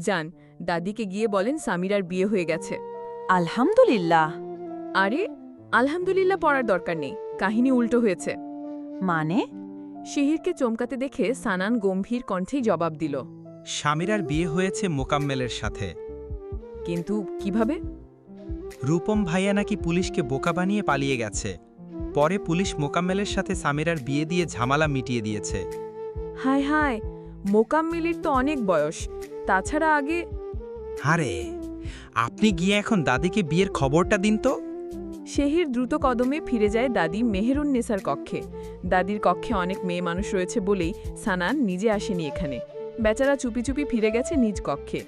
যান, দাদিকে গিয়ে বলেন সামিরার বিয়ে হয়ে গেছে। আলহামদুলিল্লাহ। আরে, আলহামদুলিল্লাহ পড়ার দরকার নেই, কাহিনী উল্টো হয়েছে। মানে? শিহিরকে চমকাতে দেখে সানান গম্ভীর কণ্ঠেই জবাব দিল। সামিরার বিয়ে হয়েছে মোকাম্মেলের সাথে। কিন্তু কিভাবে? রূপম ভাইয়া নাকি পুলিশকে বোকা বানিয়ে পালিয়ে গেছে। পরে পুলিশ মোকাম্মেলের সাথে সামিরার বিয়ে দিয়ে ঝামেলা মিটিয়ে দিয়েছে। হায় হায়, মোকাম্মিলির তো অনেক বয়স, তাছাড়া আগে। আরে, আপনি গিয়ে এখন দাদিকে বিয়ের খবরটা দিন তো। শেহির দ্রুত কদমে ফিরে যায় দাদি মেহেরুন্নেসার কক্ষে। দাদির কক্ষে অনেক মেয়ে মানুষ রয়েছে বলেই সানান নিজে আসেনি এখানে। বেচারা চুপি চুপি ফিরে গেছে নিজ কক্ষে।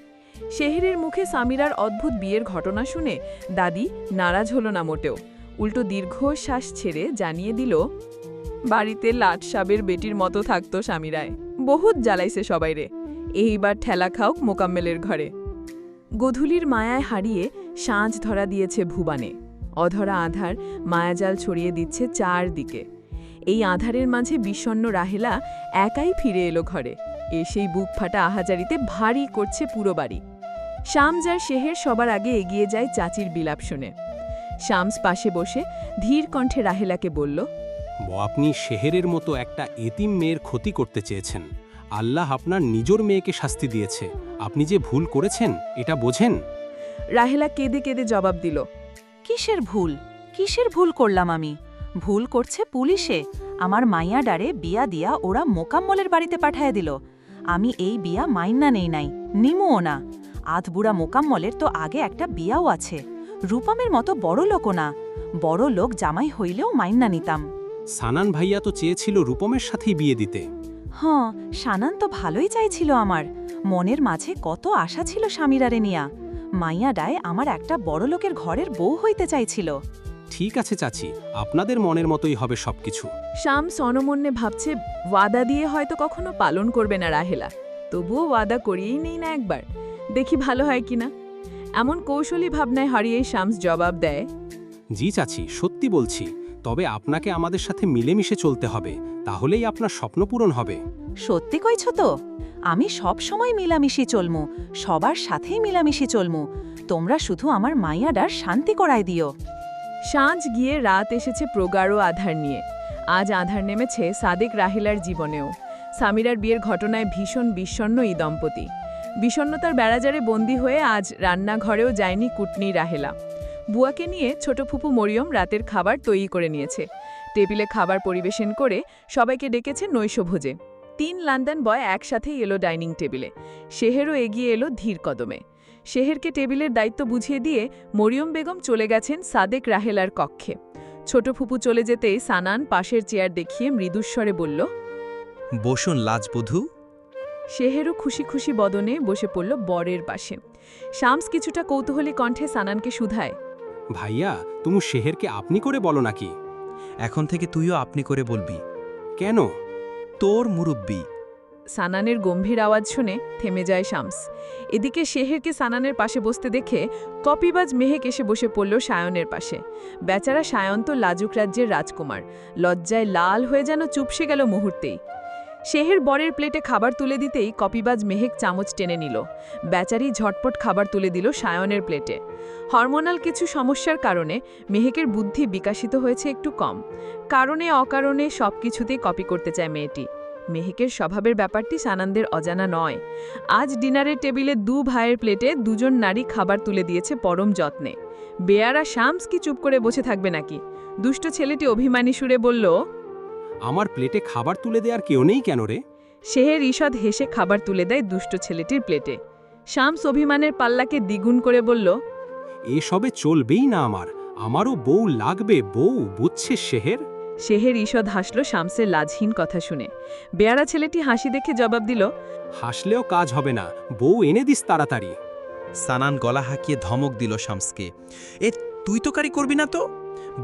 শেহিরের মুখে সামিরার অদ্ভুত বিয়ের ঘটনা শুনে দাদি নারাজ হল না মোটেও, উল্টো দীর্ঘশ্বাস ছেড়ে জানিয়ে দিল, বাড়িতে লাট সাবের বেটির মতো থাকতো সামিরায়, বহুত জ্বালাইছে সবাই রে, এইবার ঠেলা খাওক মোকাম্মেলের ঘরে। গধূলির মায়ায় হারিয়ে সাঁঝ ধরা দিয়েছে ভুবানে। অধরা আধার মায়াজাল ছড়িয়ে দিচ্ছে চারদিকে। এই আধারের মাঝে বিষণ্ণ রাহেলা একাই ফিরে এলো ঘরে। এসেই বুক ফাটা আহাজারিতে ভারী করছে পুরো বাড়ি। শামস আর শেহের সবার আগে এগিয়ে যায় চাচির বিলাপ শুনে। শামস পাশে বসে ধীর কণ্ঠে রাহেলাকে বলল, আপনি শেহেরের মতো একটা এতিম মেয়ের ক্ষতি করতে চেয়েছেন। আল্লাহ আপনার নিজের মেয়েকে শাস্তি দিয়েছে। আপনি যে ভুল করেছেন এটা বোঝেন? রাহেলা কেঁদে কেঁদে জবাব দিল, কিসের ভুল? কিসের ভুল করলাম আমি? ভুল করছে পুলিশে। আমার মাইয়া ডারে বিয়া দিয়া ওরা মোকাম্মলের বাড়িতে পাঠায় দিল। আমি এই বিয়া মাইন্না নেই নাই, নিমুও না। আধবুড়া মোকাম্মলের তো আগে একটা বিয়াও আছে। রূপমের মতো বড় লোকও না। বড় লোক জামাই হইলেও মাইন্না নিতাম। সানান ভাইয়া তো চেয়েছিল রূপমের সাথেই বিয়ে দিতে। হ্যাঁ, সানান তো ভালোই চাইছিল আমার। মনের মাঝে কত আশা ছিল স্বামীরারে নিয়া। মাইয়া ডায় আমার একটা বড় লোকের ঘরের বউ হইতে চাইছিল। ঠিক আছে চাচি, আপনাদের মনের মতোই হবে সবকিছু। শামস অনমন্যে ভাবছে ওয়াদা দিয়ে হয়তো কখনো পালন করবে না রাহেলা, তবুও ওয়াদা করিয়েই নেই না একবার, দেখি ভালো হয় কিনা। এমন কৌশলী ভাবনায় হারিয়ে শামস জবাব দেয়, জি চাচি, সত্যি বলছি। তবে আপনাকে আমাদের সাথে মিলেমিশে চলতে হবে, তাহলেই আপনার স্বপ্ন পূরণ হবে। সত্যি কইছ তো? আমি সব সময় মিলামিশি চলমু, সবার সাথেই মিলামিশি চলমু। তোমরা শুধু আমার মাইয়াডার শান্তি করাই দিও। সাঁঝ গিয়ে রাত এসেছে প্রগাঢ় আধার নিয়ে। আজ আধার নেমেছে সাদেক রাহেলার জীবনেও। সামিরার বিয়ের ঘটনায় ভীষণ বিষণ্ণ এই দম্পতি। বিষণ্ণতার বেড়াজারে বন্দী হয়ে আজ রান্নাঘরেও যায়নি কুটনি রাহেলা। বুয়াকে নিয়ে ছোট ফুপু মরিয়ম রাতের খাবার তৈরি করে নিয়েছে। টেবিলে খাবার পরিবেশন করে সবাইকে ডেকেছে নৈশভোজে। 3 লন্ডন বয় একসাথেই এলো ডাইনিং টেবিলে। শেহেরও এগিয়ে এলো ধীর কদমে। শেহেরকে টেবিলের দায়িত্ব বুঝিয়ে দিয়ে মরিয়ম বেগম চলে গেছেন সাদেক রাহেলার কক্ষে। ছোট ফুপু চলে যেতেই সানান পাশের চেয়ার দেখিয়ে মৃদুস্বরে বলল, বসুন লাজবধূ। শেহেরও খুশি খুশি বদনে বসে পড়ল বরের পাশে। শামস কিছুটা কৌতূহলী কণ্ঠে সানানকে শুধায়, ভাইয়া, তুমি শেহেরকে আপনি করে বলো নাকি? এখন থেকে তুইও আপনি করে বলবি। কেন? তোর মুরব্বি। সানানের গম্ভীর আওয়াজ শুনে থেমে যায় শামস। এদিকে শেহেরকে সানানের পাশে বসতে দেখে কপিবাজ মেহেক এসে বসে পড়ল সায়নের পাশে। বেচারা সায়ন তো লাজুক রাজ্যের রাজকুমার, লজ্জায় লাল হয়ে যেন চুপসে গেল মুহূর্তেই। শেহের বরের প্লেটে খাবার তুলে দিতেই কপিবাজ মেহেক চামচ টেনে নিল। বেচারি ঝটপট খাবার তুলে দিল সায়নের প্লেটে। হরমোনাল কিছু সমস্যার কারণে মেহেকের বুদ্ধি বিকাশিত হয়েছে একটু কম। কারণে অকারণে সবকিছুতেই কপি করতে চায় মেয়েটি। মেহেকের স্বভাবের ব্যাপারটি সানানদের অজানা নয়। আজ ডিনারের টেবিলে 2 ভাইয়ের প্লেটে 2 জন নারী খাবার তুলে দিয়েছে পরম যত্নে। বেয়ারা শামস কি চুপ করে বসে থাকবে নাকি? দুষ্ট ছেলেটি অভিমানী সুরে বলল, আমার প্লেটে খাবার তুলে দেওয়ার কেউ নেই কেন রে? শেহের ঈষৎ হেসে খাবার তুলে দেয় দুষ্ট ছেলেটির প্লেটে। শামস অভিমানের পাল্লাকে দ্বিগুণ করে বলল, এসবে চলবেই না আমারও বউ লাগবে, বউ, বুঝছিস শেহের? শেহের ঈষৎ হাসল শামসের লাজহীন কথা শুনে। বেয়ারা ছেলেটি হাসি দেখে জবাব দিল, হাসলেও কাজ হবে না, বউ এনে দিস তাড়াতাড়ি। সানান গলা হাঁকিয়ে ধমক দিল শামসকে, এ তুই তো কারি করবি না তো?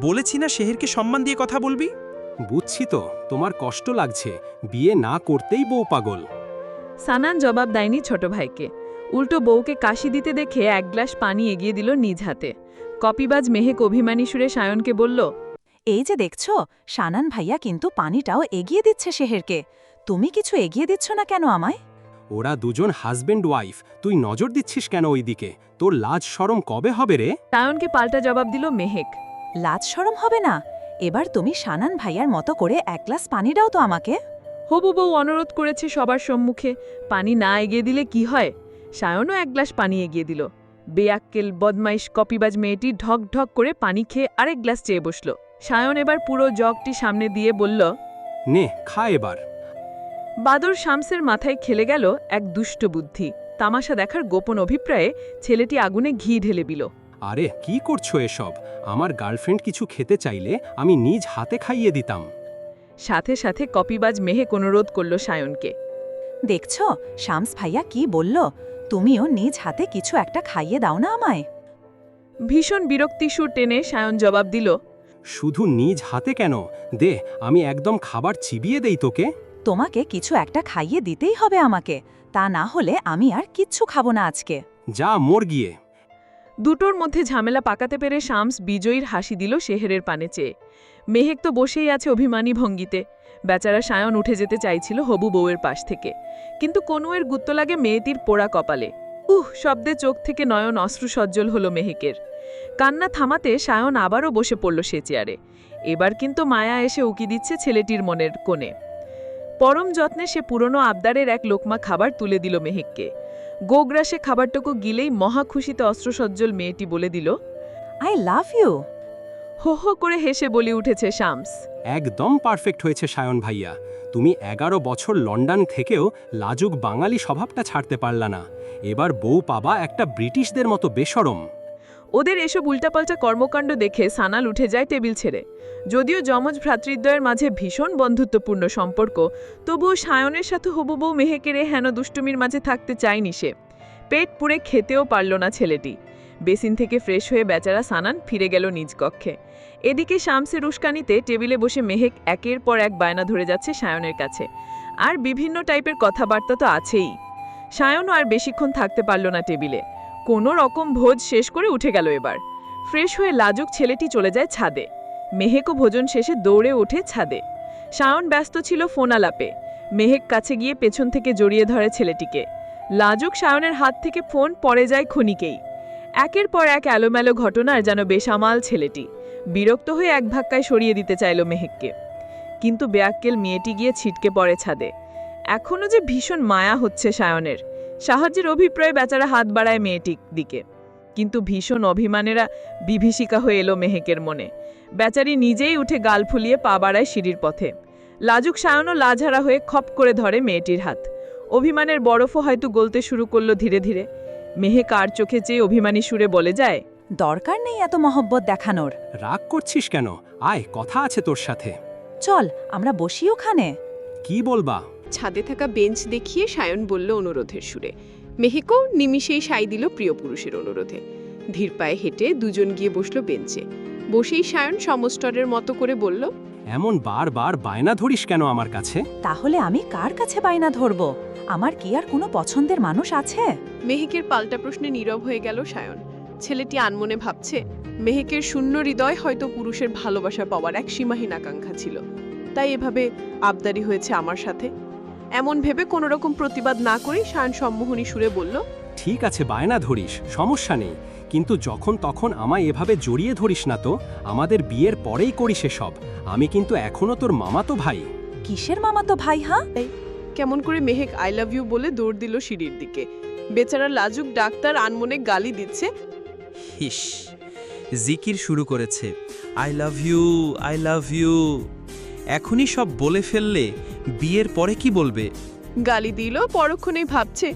বলেছি না শেহেরকে সম্মান দিয়ে কথা বলবি। বুঝছি তো তোমার কষ্ট লাগছে, বিয়ে না করতেই বউ পাগল। সানান জবাব দেয়নি ছোট ভাইকে। উল্টো বউকে কাশি দিতে দেখে 1 গ্লাস পানি এগিয়ে দিল নিজ হাতে। কপিবাজ মেহেক অভিমানী সুরে সায়নকে বলল, এই যে দেখছো, সানান ভাইয়া কিন্তু পানিটাও এগিয়ে দিচ্ছে শেহেরকে। তুমি কিছু এগিয়ে দিচ্ছ না কেন আমায়? ওরা দুজন হাজবেন্ড ওয়াইফ, তুই নজর দিচ্ছিস কেন ওইদিকে? তোর লাজ শরম কবে হবে রে? সায়নকে পাল্টা জবাব দিল মেহেক। লাজ শরম হবে না? এবার তুমি সানান ভাইয়ার মতো করে এক গ্লাস পানি দাও তো আমাকে। হবু বউ অনুরোধ করেছে সবার সম্মুখে, পানি না এগিয়ে দিলে কি হয়? সায়নও এক গ্লাস পানি এগিয়ে দিল। বেয়াক্কেল বদমাইশ কপিবাজ মেয়েটি ঢক ঢক করে পানি খেয়ে আরেক গ্লাস চেয়ে বসল। সায়ন এবার পুরো জগটি সামনে দিয়ে বলল, নে খা এবার। বাদর শামসের মাথায় খেলে গেল এক দুষ্ট বুদ্ধি। তামাশা দেখার গোপন অভিপ্রায়ে ছেলেটি আগুনে ঘি ঢেলে দিল। আরে কি করছো এসব? আমার গার্লফ্রেন্ড কিছু খেতে চাইলে আমি নিজ হাতে খাইয়ে দিতাম। সাথে সাথে কপিবাজ মেহেক অনুরোধ করল সায়নকে। দেখছো শামস ভাইয়া কি বলল? তুমিও নিজ হাতে কিছু একটা খাইয়ে দাও না আমায়। ভীষণ বিরক্তি সুর টেনে সায়ন জবাব দিল, শুধু নিজ হাতে কেন, দে আমি একদম খাবার চিবিয়ে দেই তোকে। তোমাকে কিছু একটা খাইয়ে দিতেই হবে আমাকে, তা না হলে আমি আর কিচ্ছু খাবো না আজকে। যা মোর গিয়ে। দুটোর মধ্যে ঝামেলা পাকাতে পেরে শামস বিজয়ীর হাসি দিল শেহরের পানে চেয়ে। মেহেক তো বসেই আছে অভিমানী ভঙ্গিতে। বেচারা সায়ন উঠে যেতে চাইছিল হবু বউয়ের পাশ থেকে, কিন্তু কনুয়ের গুত্ত লাগে মেয়েটির পোড়া কপালে। শব্দে চোখ থেকে নয়ন অশ্রুসজ্জ্বল হলো মেহেকের। কান্না থামাতে সায়ন আবারও বসে পড়ল সে চেয়ারে। এবার কিন্তু মায়া এসে উকি দিচ্ছে ছেলেটির মনের কোণে। পরম যত্নে সে পুরনো আবদারের এক লোকমা খাবার তুলে দিল মেহেককে। গোগ্রাসে খাবারটুকু গিলেই মহা খুশিতে অস্ত্রসজ্জ্বল মেয়েটি বলে দিল, আই লাভ ইউ। হো হো করে হেসে বলে উঠেছে শামস। একদম পারফেক্ট হয়েছে সায়ন ভাইয়া। তুমি 11 বছর লন্ডন থেকেও লাজুক বাঙালি স্বভাবটা ছাড়তে পারলা না। এবার বউ পাবা একটা ব্রিটিশদের মতো বেশরম। ওদের এসব উল্টাপাল্টা কর্মকাণ্ড দেখে সানাল উঠে যায় টেবিল ছেড়ে। যদিও যমজ ভ্রাতৃদ্বয়ের মাঝে ভীষণ বন্ধুত্বপূর্ণ সম্পর্ক, তবুও সায়নের সাথে হবু বউ মেহেকের হেন দুষ্টুমির মাঝে থাকতে চায়নি সে। পেট পুড়ে খেতেও পারল না ছেলেটি। বেসিন থেকে ফ্রেশ হয়ে বেচারা সানান ফিরে গেল নিজ কক্ষে। এদিকে শামসের উস্কানিতে টেবিলে বসে মেহেক একের পর এক বায়না ধরে যাচ্ছে সায়নের কাছে। আর বিভিন্ন টাইপের কথাবার্তা তো আছেই। সায়নও আর বেশিক্ষণ থাকতে পারল না টেবিলে। কোনো রকম ভোজ শেষ করে উঠে গেল এবার। ফ্রেশ হয়ে লাজুক ছেলেটি চলে যায় ছাদে। মেহেকও ভোজন শেষে দৌড়ে ওঠে ছাদে। সায়ন ব্যস্ত ছিল ফোন আলাপে। মেহেক কাছে গিয়ে পেছন থেকে জড়িয়ে ধরে ছেলেটিকে। লাজুক সায়নের হাত থেকে ফোন পড়ে যায় ক্ষণিকেই। একের পর এক এলোমেলো ঘটনার যেন বেসামাল ছেলেটি। বিরক্ত হয়ে এক ধাক্কায় সরিয়ে দিতে চাইল মেহেককে, কিন্তু বেয়াক্কেল মেয়েটি গিয়ে ছিটকে পড়ে ছাদে। এখনও যে ভীষণ মায়া হচ্ছে সায়নের। সাহায্যের অভিপ্রায়ে বেচারা হাত বাড়ায় মেয়েটির দিকে, কিন্তু ভীষণ অভিমানেরা বিভীষিকা হয়ে এলো মেহেকের মনে। বেচারি নিজেই উঠে গাল ফুলিয়ে পা বাড়ায় সিঁড়ির পথে। লাজুক সায়নও লাজহারা হয়ে খপ করে ধরে মেয়েটির হাত। অভিমানের বরফও হয়তো গলতে শুরু করল ধীরে ধীরে। মেহেক আর চোখে চেয়ে অভিমানী সুরে বলে যায়, দরকার নেই এত মহব্বত দেখানোর। রাগ করছিস কেন? আয়, কথা আছে তোর সাথে। চল আমরা বসি ওখানে। কি বলবা? ছাদে থাকা বেঞ্চ দেখিয়ে সায়ন বলল অনুরোধের সুরে। মেহেকও নিমিষেই সাই দিল প্রিয় পুরুষের অনুরোধে। ধীর পায়ে হেঁটে দুজন গিয়ে বসলো বেঞ্চে। বসেই সায়ন সমস্তরের মতো করে বলল, এমন বারবার বায়না ধরিস কেন আমার কাছে? তাহলে আমি কার কাছে বায়না ধরব? আমার কি আর কোনো পছন্দের মানুষ আছে? মেহেকের পাল্টা প্রশ্নে নীরব হয়ে গেল সায়ন। ছেলেটি আনমনে ভাবছে, মেহেকের শূন্য হৃদয় হয়তো পুরুষের ভালোবাসা পাওয়ার এক সীমাহীন আকাঙ্ক্ষা ছিল, তাই এভাবে আবদারি হয়েছে আমার সাথে। এমন ভেবে কোনো রকম প্রতিবাদ না করেই সায়ন সম্মোহনী সুরে বলল, ঠিক আছে বায়না ধরিস, সমস্যা নেই, কিন্তু যখন তখন আমায় এভাবে জড়িয়ে ধরিস না তো। আমাদের বিয়ের পরেই করিস এসব। আমি কিন্তু এখনো তোর মামাতো ভাই। কিসের মামাতো ভাই? হ্যাঁ, কেমন করে মেহেক আই লাভ ইউ বলে দৌড় দিল সিঁড়ির দিকে। বেচারা লাজুক ডাক্তার আনমনে গালি দিচ্ছে। হিস, জিকির শুরু করেছে, I love you, I love you. এখনই সব বলে ফেললে বিয়ের পরে কি বলবে? গালি দিল, পরক্ষণেই ভাবছে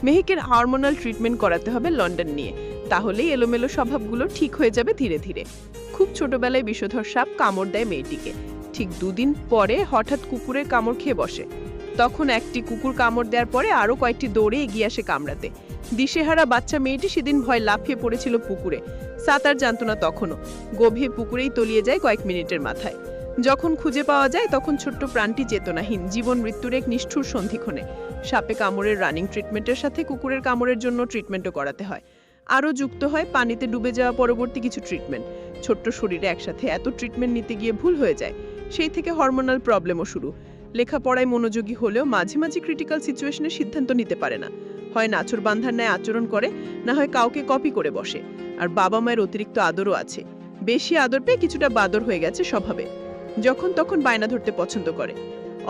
মেহেকের হরমোনাল ট্রিটমেন্ট করাতে হবে লন্ডন নিয়ে, তাহলেই এলোমেলো স্বভাবগুলো ঠিক হয়ে যাবে ধীরে ধীরে। খুব ছোটবেলায় বিষধর সাপ কামড় দেয় মেয়েটিকে। ঠিক 2 দিন পরে হঠাৎ কুকুরের কামড় খেয়ে বসে। তখন একটি কুকুর কামড় দেওয়ার পরে আরও কয়েকটি দৌড়ে এগিয়ে আসে কামড়াতে। দিশেহারা বাচ্চা মেয়েটি সেদিন ভয় লাফিয়ে পড়েছিল পুকুরে। সাঁতার জানত না তখনও। গভীর পুকুরেই তলিয়ে যায় কয়েক মিনিটের মাথায়। যখন খুঁজে পাওয়া যায় তখন ছোট্ট প্রাণটি চেতনাহীন, জীবন মৃত্যুর এক নিষ্ঠুর সন্ধিক্ষণে। সাপে কামড়ের রানিং ট্রিটমেন্টের সাথে কুকুরের কামড়ের জন্য ট্রিটমেন্টও করাতে হয়। আরও যুক্ত হয় পানিতে ডুবে যাওয়া পরবর্তী কিছু ট্রিটমেন্ট। ছোট্ট শরীরে একসাথে এত ট্রিটমেন্ট নিতে গিয়ে ভুল হয়ে যায়। সেই থেকে হরমোনাল প্রবলেমও শুরু। লেখাপড়ায় মনোযোগী হলেও মাঝে মাঝে ক্রিটিক্যাল সিচুয়েশনে সিদ্ধান্ত নিতে পারে না। হয় নাছোড় বান্ধার ন্যায় আচরণ করে, না হয় কাউকে কপি করে বসে। আর বাবা মায়ের অতিরিক্ত আদরও আছে। বেশি আদর পেয়ে কিছুটা বাদর হয়ে গেছে স্বভাবে। যখন তখন বায়না ধরতে পছন্দ করে।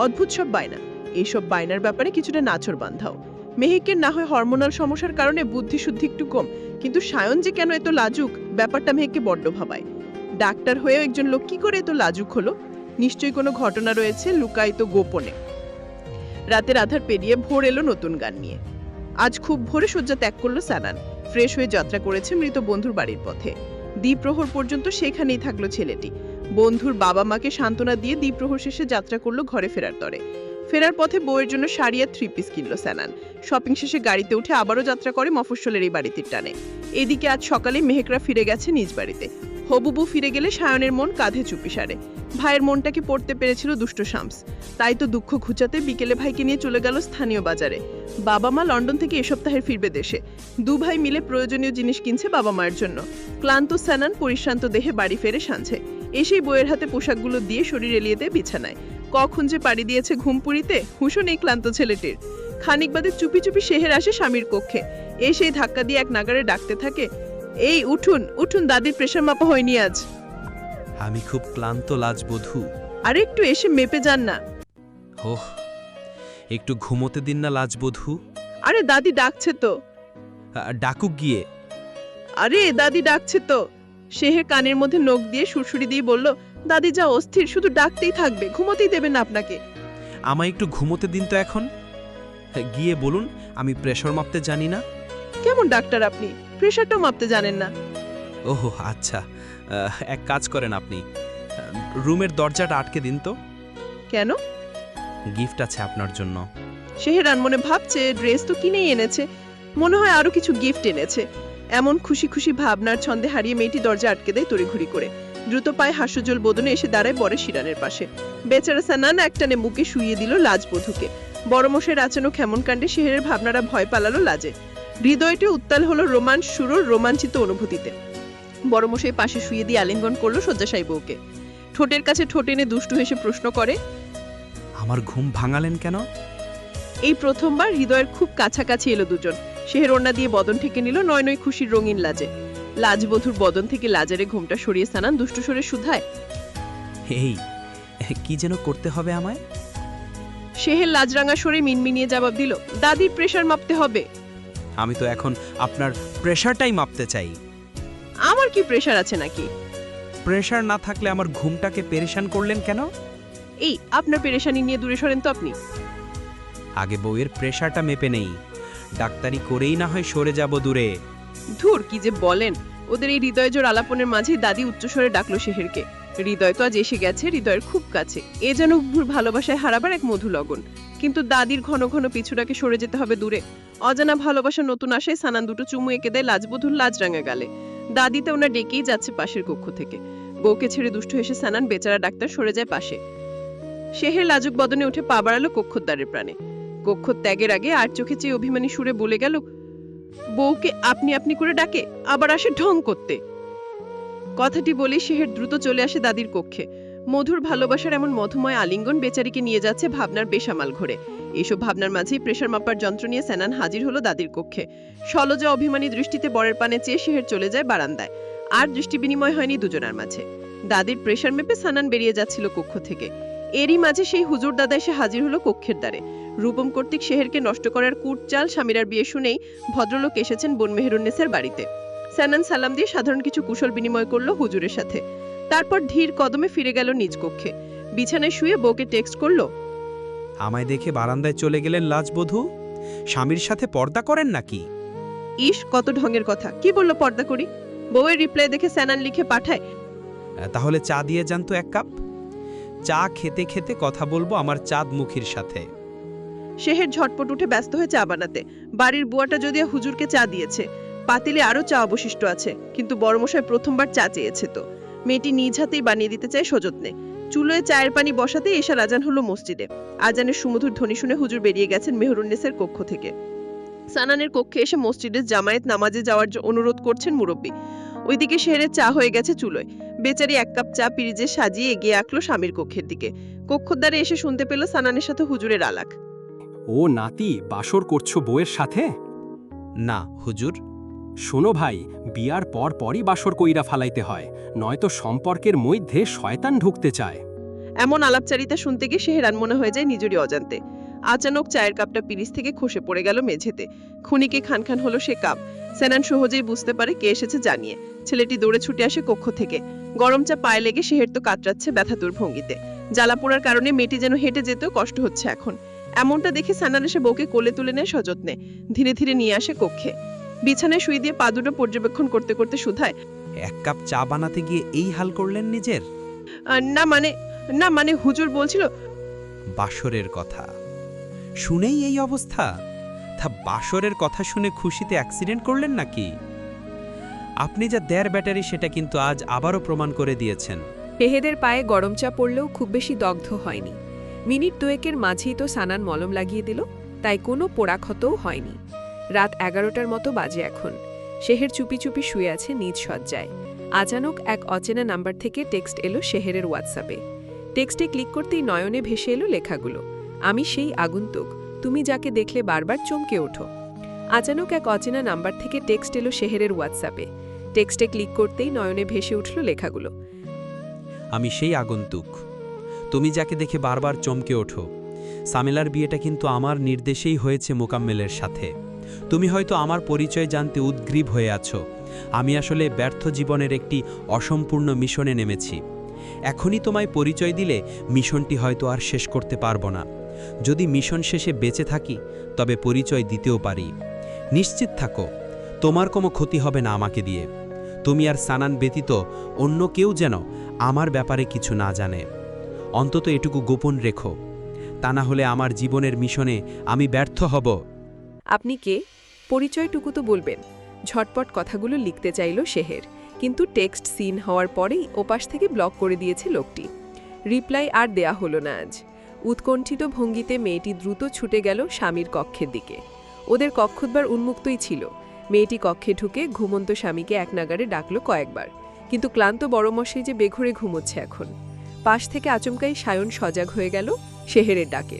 অদ্ভুত সব বায়না। এইসব বায়নার ব্যাপারে কিছুটা নাছোড় বান্ধাও। মেহেকের না হয় হরমোনাল সমস্যার কারণে বুদ্ধিশুদ্ধি একটু কম, কিন্তু সায়ন যে কেন এত লাজুক ব্যাপারটা মেহেককে বড্ড ভাবায়। ডাক্তার হয়েও একজন লোক কি করে এত লাজুক হলো? নিশ্চয়ই কোনো ঘটনা রয়েছে লুকায়িত গোপনে। রাতের আধার পেরিয়ে ভোর এলো নতুন গান নিয়ে। আজ খুব ভোরে শয্যা ত্যাগ করলো সানান। ফ্রেশ হয়ে যাত্রা করেছে মৃত বন্ধুর বাড়ির পথে। দ্বিপ্রহর পর্যন্ত সেখানেই থাকলো ছেলেটি। বন্ধুর বাবা মাকে সান্ত্বনা দিয়ে দ্বিপ্রহর শেষে যাত্রা করলো ঘরে ফেরার তরে। ফেরার পথে বউয়ের জন্য শাড়ি আর 3 পিস কিনলো সানান। শপিং শেষে গাড়িতে উঠে আবারও যাত্রা করে মফস্বলের এই বাড়িটির টানে। এদিকে আজ সকালে মেহেকরা ফিরে গেছে নিজ বাড়িতে। হবুবু ফিরে গেলে সায়নের মন কাঁধে চুপি সারে। ভাইয়ের মনটাকে পড়তে পেরেছিল দুষ্ট শামস। তাই তো দুঃখ ঘুচাতে বিকেলে ভাইকে নিয়ে চলে গেল স্থানীয় বাজারে। বাবা মা লন্ডন থেকে এ সপ্তাহে ফিরবে দেশে। দু ভাই মিলে প্রয়োজনীয় জিনিস কিনছে বাবা মায়ের জন্য। ক্লান্ত সানান পরিশ্রান্ত দেহে বাড়ি ফেরে সাঁঝে। এসেই বইয়ের হাতে পোশাকগুলো দিয়ে শরীর এলিয়ে দেয় বিছানায়। কখন যে পাড়ি দিয়েছে ঘুমপুরিতে হুঁশও নেই ক্লান্ত ছেলেটির। খানিক বাদে চুপি চুপি শেহের আসে স্বামীর কক্ষে। এসেই ধাক্কা দিয়ে এক নাগারে ডাকতে থাকে, এই উঠুন উঠুন, দাদির প্রেশার মাপা হয়নি আজ। আমি খুব ক্লান্ত লাজবধূ। আরে একটু এসে মেপে যান না। ওহ, একটু ঘুমোতে দিন না লাজবধূ। আরে দাদি ডাকছে তো। ডাকুক গিয়ে। আরে দাদি ডাকছে তো। শেহের কানের মধ্যে নখ দিয়ে সুরসুরি দিয়ে বলল, দাদি যা অস্থির, শুধু ডাকতেই থাকবে, ঘুমোতেই দেবে না আপনাকে। আমায় একটু ঘুমোতে দিন তো এখন। গিয়ে বলুন আমি প্রেশার মাপতে জানি না। কেমন ডাক্তার আপনি, প্রেশারটাও মাপতে জানেন না? ওহ আচ্ছা, এক কাজ করেন আপনি, রুমের দরজাটা আটকে দিন তো। কেন? গিফট আছে আপনার জন্য। শেহের আনমনে ভাবছে ড্রেস তো কিনেই এনেছে, মনে হয় আরো কিছু গিফট এনেছে। এমন খুশি খুশি ভাবনার ছন্দে হারিয়ে মেয়েটি দরজা আটকে দেয় তড়িঘড়ি করে। দ্রুত পায়ে হাস্যজ্জ্বল বদনে এসে দাঁড়ায় বড় শিরানের পাশে। বেচারা সানান একটানে বুকে শুইয়ে দিল লাজবধূকে। বড়মশাইয়ের আচানক কেমন কাণ্ডে শেহেরের ভাবনারা ভয় পালালো লাজে। হৃদয়টি উত্তাল হলো রোমাঞ্চ শুরুর রোমাঞ্চিত অনুভূতিতে। বড়মশাই পাশে শুয়ে দিয়ে আলিঙ্গন করলো শয্যাশায়ী বউকে। ঠোঁটের কাছে ঠোঁট এনে দুষ্টু হেসে প্রশ্ন করে, আমার ঘুম ভাঙালেন কেন? এই প্রথমবার হৃদয়ের খুব কাছাকাছি এলো দুজন। শেহের ওড়না দিয়ে বদন ঠেকে নিল নয় নয় খুশির রঙিন লাজে। লাজবধূর বদন থেকে লাজারে ঘুমটা সরিয়ে সানান দুষ্টু সরে শুধায়, এই কি যেন করতে হবে আমায়? শেহের লাজরাঙা সরে মিনমিনিয়ে জবাব দিল, দাদির প্রেশার মাপতে হবে। আমি তো এখন আপনার প্রেশারটাই মাপতে চাই। আমার কি প্রেশার আছে নাকি? প্রেশার না থাকলে আমার ঘুমটাকে পেরেশান করলেন কেন? এই আপনার পেরেশানি নিয়ে দূরে সরেন তো আপনি। আগে বউয়ের প্রেশারটা মেপে নেই, ডাক্তারি করেই না হয় সরে যাব দূরে। ধুর কি যে বলেন। ওদের এই হৃদয়জোর আলাপনের মাঝেই দাদি উচ্চস্বরে ডাকলো শেহেরকে। হৃদয় তো আজ এসে গেছে হৃদয়ের খুব কাছে। এ যেন ভুর ভালোবাসায় হারাবার এক মধু লগন। কিন্তু দাদির ঘন ঘন পিছুটাকে সরে যেতে হবে দূরে। অজানা ভালোবাসা নতুন আশায় সানান দুটো চুমু এঁকে দেয় লাজবধূর লাজরাঙা গালে। দাদিতে ওনার ডেকেই যাচ্ছে পাশের কক্ষ থেকে। বউকে ছেড়ে দুষ্টু হেসে সানান বেচারা ডাক্তার সরে যায় পাশে। শেহের লাজুক বদনে উঠে পা বাড়ালো কক্ষদ্বারের প্রাণে। কক্ষ ত্যাগের আগে আর চোখে চেয়ে অভিমানী সুরে বলে গেল, বউকে আপনি আপনি করে ডাকে, আবার আসে ঢং করতে। কথাটি বলে শেহের দ্রুত চলে আসে দাদির কক্ষে। মধুর ভালোবাসার এমন মধুময় আলিঙ্গন বেচারিকে নিয়ে যাচ্ছে ভাবনার বেসামাল ঘরে। এইসব ভাবনার মাঝেই প্রেশার মাপার যন্ত্র নিয়ে সানান হাজির হলো দাদির কক্ষে। সলজা অভিমানী দৃষ্টিতে বরের পানে চেয়ে শেহের চলে যায় বারান্দায়। আর দৃষ্টি বিনিময় হয়নি দুজনের মাঝে। দাদির প্রেশার মেপে সানান বেরিয়ে যাচ্ছিল কক্ষ থেকে। এরই মাঝে সেই হুজুর দাদা এসে হাজির হলো কক্ষের দ্বারে। রূপম কর্তৃক শেহেরকে নষ্ট করার কুটচাল স্বামীরার বিয়ে শুনেই ভদ্রলোক এসেছেন বোন মেহেরুন্নেসার বাড়িতে। সানান সালাম দিয়ে সাধারণ কিছু কুশল বিনিময় করলো হুজুরের সাথে। তারপর ধীর কদমে ফিরে গেল নিজ কক্ষে। বিছানায় শুয়ে বউকে টেক্সট করলো, আমায় দেখে বারান্দায় চলে গেলেন লাজবধূ। স্বামীর সাথে পর্দা করেন নাকি? ইস কত ঢঙের কথা, কি বললো পর্দা করি। বউয়ের রিপ্লাই দেখে সানান লিখে পাঠায়, তাহলে চা দিয়ে যান তো 1 কাপ। চা খেতে খেতে কথা বলবো আমার চাঁদ মুখীর সাথে। শেহের ঝটপট উঠে ব্যস্ত হয়ে চা বানাতে। বাড়ির বুয়াটা যদিও হুজুরকে চা দিয়েছে, পাতিলে আরো চা অবশিষ্ট আছে, কিন্তু বড়মশাই প্রথমবার চা চেয়েছে তো। মেয়েটি নিজ হাতেই বানিয়ে দিতে চায় সযত্নে। চুলোয় চায়ের পানি বসাতেই এশার আজান হলো মসজিদে। আজানের সুমধুর ধ্বনি শুনে হুজুর বেরিয়ে গেছেন মেহেরুন্নেসার কক্ষ থেকে। সানানের কক্ষে এসে মসজিদের জামায়াত নামাজে যাওয়ার অনুরোধ করছেন মুরব্বী। ওইদিকে শেহেরের চা হয়ে গেছে চুলোয়। বেচারি 1 কাপ চা পিরিজে সাজিয়ে এগিয়ে আঁকলো স্বামীর কক্ষের দিকে। কক্ষদ্বারে এসে শুনতে পেল সানানের সাথে হুজুরের আলাপ। ও নাতি, বাসর করছো বউয়ের সাথে? না হুজুর। শোনো ভাই, বিয়ার পর পরই বাসর কইরা ফালাইতে হয়, নয়তো সম্পর্কের মধ্যে শয়তান ঢুকতে চায়। এমন আলাপচারিতা শুনতে গিয়ে শেহরান মনে হয়ে যায় নিজেরই অজান্তে। আচানক চায়ের কাপটা পিরিচ থেকে খসে পড়ে গেল মেঝেতে। খুনিকে খান খান হলো সে কাপ। সানান সহজেই বুঝতে পারে কে এসেছে জানিয়ে। ছেলেটি দৌড়ে ছুটে আসে কক্ষ থেকে। গরম চা পায়ে লেগে শেহের তো কাতরাচ্ছে ব্যথাতুর ভঙ্গিতে। জ্বালা পোড়ার কারণে মেয়েটি যেন হেঁটে যেতেও কষ্ট হচ্ছে এখন। এমনটা দেখে সানান এসে বউকে কোলে তুলে নেয় সযত্নে। ধীরে ধীরে নিয়ে আসে কক্ষে। বিছানায় শুয়ে দিয়ে পা দুটো পর্যবেক্ষণ করতে করতে শুধায়, 1 কাপ চা বানাতে গিয়ে এই হাল করলেন নিজের? না মানে হুজুর বলছিল। বাসরের কথা শুনেই এই অবস্থা? তা বাসরের কথা শুনে খুশিতে অ্যাক্সিডেন্ট করলেন নাকি? আপনি যা দেড় ব্যাটারি সেটা কিন্তু আজ আবারও প্রমাণ করে দিয়েছেন। শেহেদের পায়ে গরম চা পড়লেও খুব বেশি দগ্ধ হয়নি। মিনিট 2-এর মাঝেই তো সানান মলম লাগিয়ে দিল, তাই কোনো পোড়াক্ষতও হয়নি। রাত 11টার মতো বাজে এখন। শেহের চুপি চুপি শুয়ে আছে নিজ শয্যায়। আচানক এক অচেনা নাম্বার থেকে টেক্সট এলো শেহেরের হোয়াটসঅ্যাপে। টেক্সটে ক্লিক করতেই নয়নে ভেসে এলো লেখাগুলো, আমি সেই আগন্তুক, তুমি যাকে দেখলে বারবার চমকে ওঠো। আচানক এক অচেনা নাম্বার থেকে টেক্সট এলো শেহেরের হোয়াটসঅ্যাপে। টেক্সটে ক্লিক করতেই নয়নে ভেসে উঠল লেখাগুলো, আমি সেই আগন্তুক, তুমি যাকে দেখে বারবার চমকে ওঠো। সামেলার বিয়েটা কিন্তু আমার নির্দেশেই হয়েছে মোকাম্মেলের সাথে। তুমি হয়তো আমার পরিচয় জানতে উদ্গ্রীব হয়ে আছো। আমি আসলে ব্যর্থ জীবনের একটি অসম্পূর্ণ মিশনে নেমেছি। এখনই তোমায় পরিচয় দিলে মিশনটি হয়তো আর শেষ করতে পারবো না। যদি মিশন শেষে বেঁচে থাকি তবে পরিচয় দিতেও পারি। নিশ্চিত থাকো, তোমার কোনো ক্ষতি হবে না আমাকে দিয়ে। তুমি আর সানান ব্যতীত অন্য কেউ যেন আমার ব্যাপারে কিছু না জানে। অন্তত এটুকু গোপন রেখো, তা না হলে আমার জীবনের মিশনে আমি ব্যর্থ হব। আপনি কে? পরিচয়টুকু তো বলবেন। ঝটপট কথাগুলো লিখতে চাইল শেহের, কিন্তু টেক্সট সিন হওয়ার পরেই ওপাশ থেকে ব্লক করে দিয়েছে লোকটি। রিপ্লাই আর দেয়া হলো না আজ। উৎকণ্ঠিত ভঙ্গিতে মেয়েটি দ্রুত ছুটে গেল স্বামীর কক্ষের দিকে। ওদের কক্ষদ্বার উন্মুক্তই ছিল। মেয়েটি কক্ষে ঢুকে ঘুমন্ত স্বামীকে এক নাগারে ডাকল কয়েকবার, কিন্তু ক্লান্ত বড়মশাই যে বেঘরে ঘুমোচ্ছে এখন। পাশ থেকে আচমকাই সায়ন সজাগ হয়ে গেল শেহেরের ডাকে।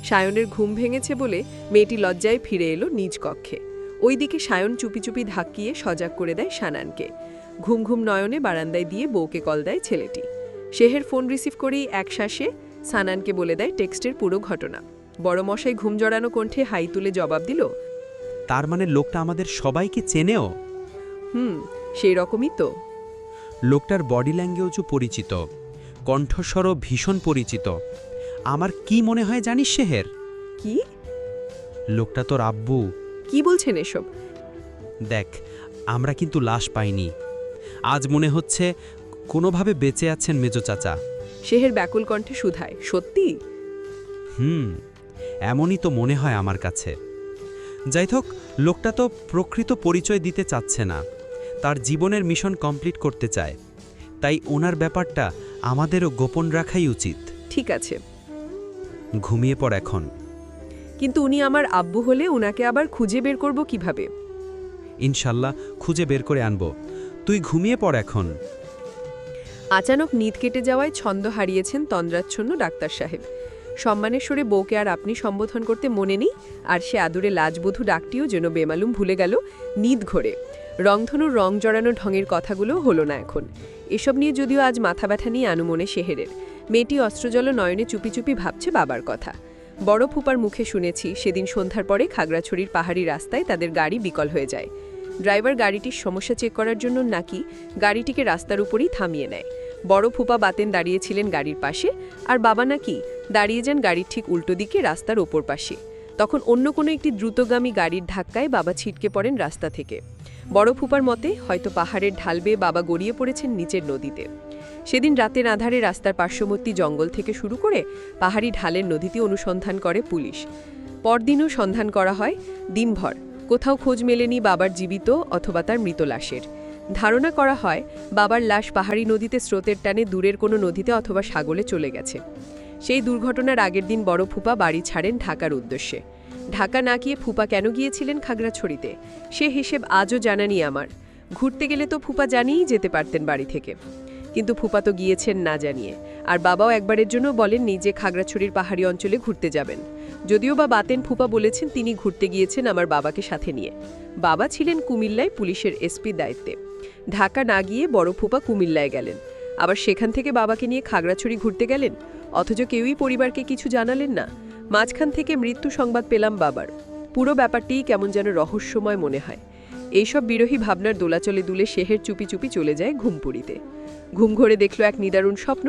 সায়নের ঘুম ভেঙেছে বলে মেয়েটি লজ্জায় ফিরে এলো নিজ কক্ষে। ওইদিকে সায়ন চুপি চুপি ধাক্কিয়ে সজাগ করে দেয় সানানকে। ঘুম ঘুম নয়নে বারান্দায় দিয়ে বউকে কল দেয় ছেলেটি। শেহের ফোন রিসিভ করেই একশ্বাসে সানানকে বলে দেয় টেক্সটের পুরো ঘটনা। বড়মশাই ঘুম জড়ানো কণ্ঠে হাই তুলে জবাব দিল, তার মানে লোকটা আমাদের সবাইকে চেনেও? সেই রকমই তো। লোকটার বডি ল্যাঙ্গুয়েজও পরিচিত, কণ্ঠস্বরও ভীষণ পরিচিত। আমার কি মনে হয় জানিস শেহের? কি? লোকটা তোর আব্বু। কি বলছেন এসব? দেখ, আমরা কিন্তু লাশ পাইনি। আজ মনে হচ্ছে কোনোভাবে বেঁচে আছেন মেজো চাচা। শেহের ব্যাকুল কণ্ঠে শুধায়, সত্যি? এমনই তো মনে হয় আমার কাছে। যাই হোক, লোকটা তো প্রকৃত পরিচয় দিতে চাচ্ছে না, তার জীবনের মিশন কমপ্লিট করতে চায়। তাই ওনার ব্যাপারটা আমাদেরও গোপন রাখাই উচিত। ঠিক আছে, ঘুমিয়ে পড় এখন। কিন্তু উনি আমার আব্বু হলে উনাকে আবার খুঁজে বের করব কিভাবে? ইনশাল্লাহ খুঁজে বের করে আনব। তুই ঘুমিয়ে পড় এখন। আচানক নিদ কেটে যাওয়ায় ছন্দ হারিয়েছেন তন্দ্রাচ্ছন্ন ডাক্তার সাহেব। সম্মানের সরে বউকে আর আপনি সম্বোধন করতে মনে নেই, আর সে আদুরে লাজবধূ ডাকটিও যেন বেমালুম ভুলে গেল নিদ ঘরে। রংধনুর রং জড়ানো ঢঙের কথাগুলোও হলো না এখন। এসব নিয়ে যদিও আজ মাথা ব্যথা নিয়ে আনুমনে শেহেরের। মেয়েটি অস্ত্রজল নয়নে চুপি চুপি ভাবছে বাবার কথা। বড় ফুপার মুখে শুনেছি সেদিন সন্ধ্যার পরে খাগড়াছড়ির পাহাড়ি রাস্তায় তাদের গাড়ি বিকল হয়ে যায়। ড্রাইভার গাড়িটির সমস্যা চেক করার জন্য নাকি গাড়িটিকে রাস্তার উপরই থামিয়ে নেয়। বড় ফুপা বাতেন দাঁড়িয়েছিলেন গাড়ির পাশে, আর বাবা নাকি দাঁড়িয়ে যান গাড়ির ঠিক উল্টো দিকে রাস্তার ওপর পাশে। তখন অন্য কোনো একটি দ্রুতগামী গাড়ির ধাক্কায় বাবা ছিটকে পড়েন রাস্তা থেকে। বড় ফুপার মতে হয়তো পাহাড়ের ঢাল বেয়ে বাবা গড়িয়ে পড়েছেন নিচের নদীতে। সেদিন রাতের আঁধারে রাস্তার পার্শ্ববর্তী জঙ্গল থেকে শুরু করে পাহাড়ি ঢালের নদীতে অনুসন্ধান করে পুলিশ। পরদিনও সন্ধান করা হয় দিনভর। কোথাও খোঁজ মেলেনি বাবার জীবিত অথবা তার মৃত লাশের। ধারণা করা হয় বাবার লাশ পাহাড়ি নদীতে স্রোতের টানে দূরের কোনো নদীতে অথবা সাগরে চলে গেছে। সেই দুর্ঘটনার আগের দিন বড় ফুপা বাড়ি ছাড়েন ঢাকার উদ্দেশ্যে। ঢাকা না গিয়ে ফুপা কেন গিয়েছিলেন খাগড়াছড়িতে সে হিসেব আজও জানা নেই আমার। ঘুরতে গেলে তো ফুপা জানিয়েই যেতে পারতেন বাড়ি থেকে। কিন্তু ফুপা তো গিয়েছেন না জানিয়ে, আর বাবাও একবারের জন্য বলেননি যে খাগড়াছড়ির পাহাড়ি অঞ্চলে ঘুরতে যাবেন। যদিও বা বাতেন ফুপা বলেছেন তিনি ঘুরতে গিয়েছেন আমার বাবাকে সাথে নিয়ে। বাবা ছিলেন কুমিল্লায় পুলিশের এসপি দায়িত্বে। ঢাকা না গিয়ে বড় ফুপা কুমিল্লায় গেলেন, আবার সেখান থেকে বাবাকে নিয়ে খাগড়াছড়ি ঘুরতে গেলেন, অথচ কেউই পরিবারকে কিছু জানালেন না। মাঝখান থেকে মৃত্যু সংবাদ পেলাম বাবার। পুরো ব্যাপারটিই কেমন যেন রহস্যময় মনে হয়। এইসব বিরোহী ভাবনার দোলাচলে দুলে শেহের চুপি চুপি চলে যায় ঘুমপুরিতে। ঘুম ঘরে দেখল এক নিদারুণ স্বপ্ন।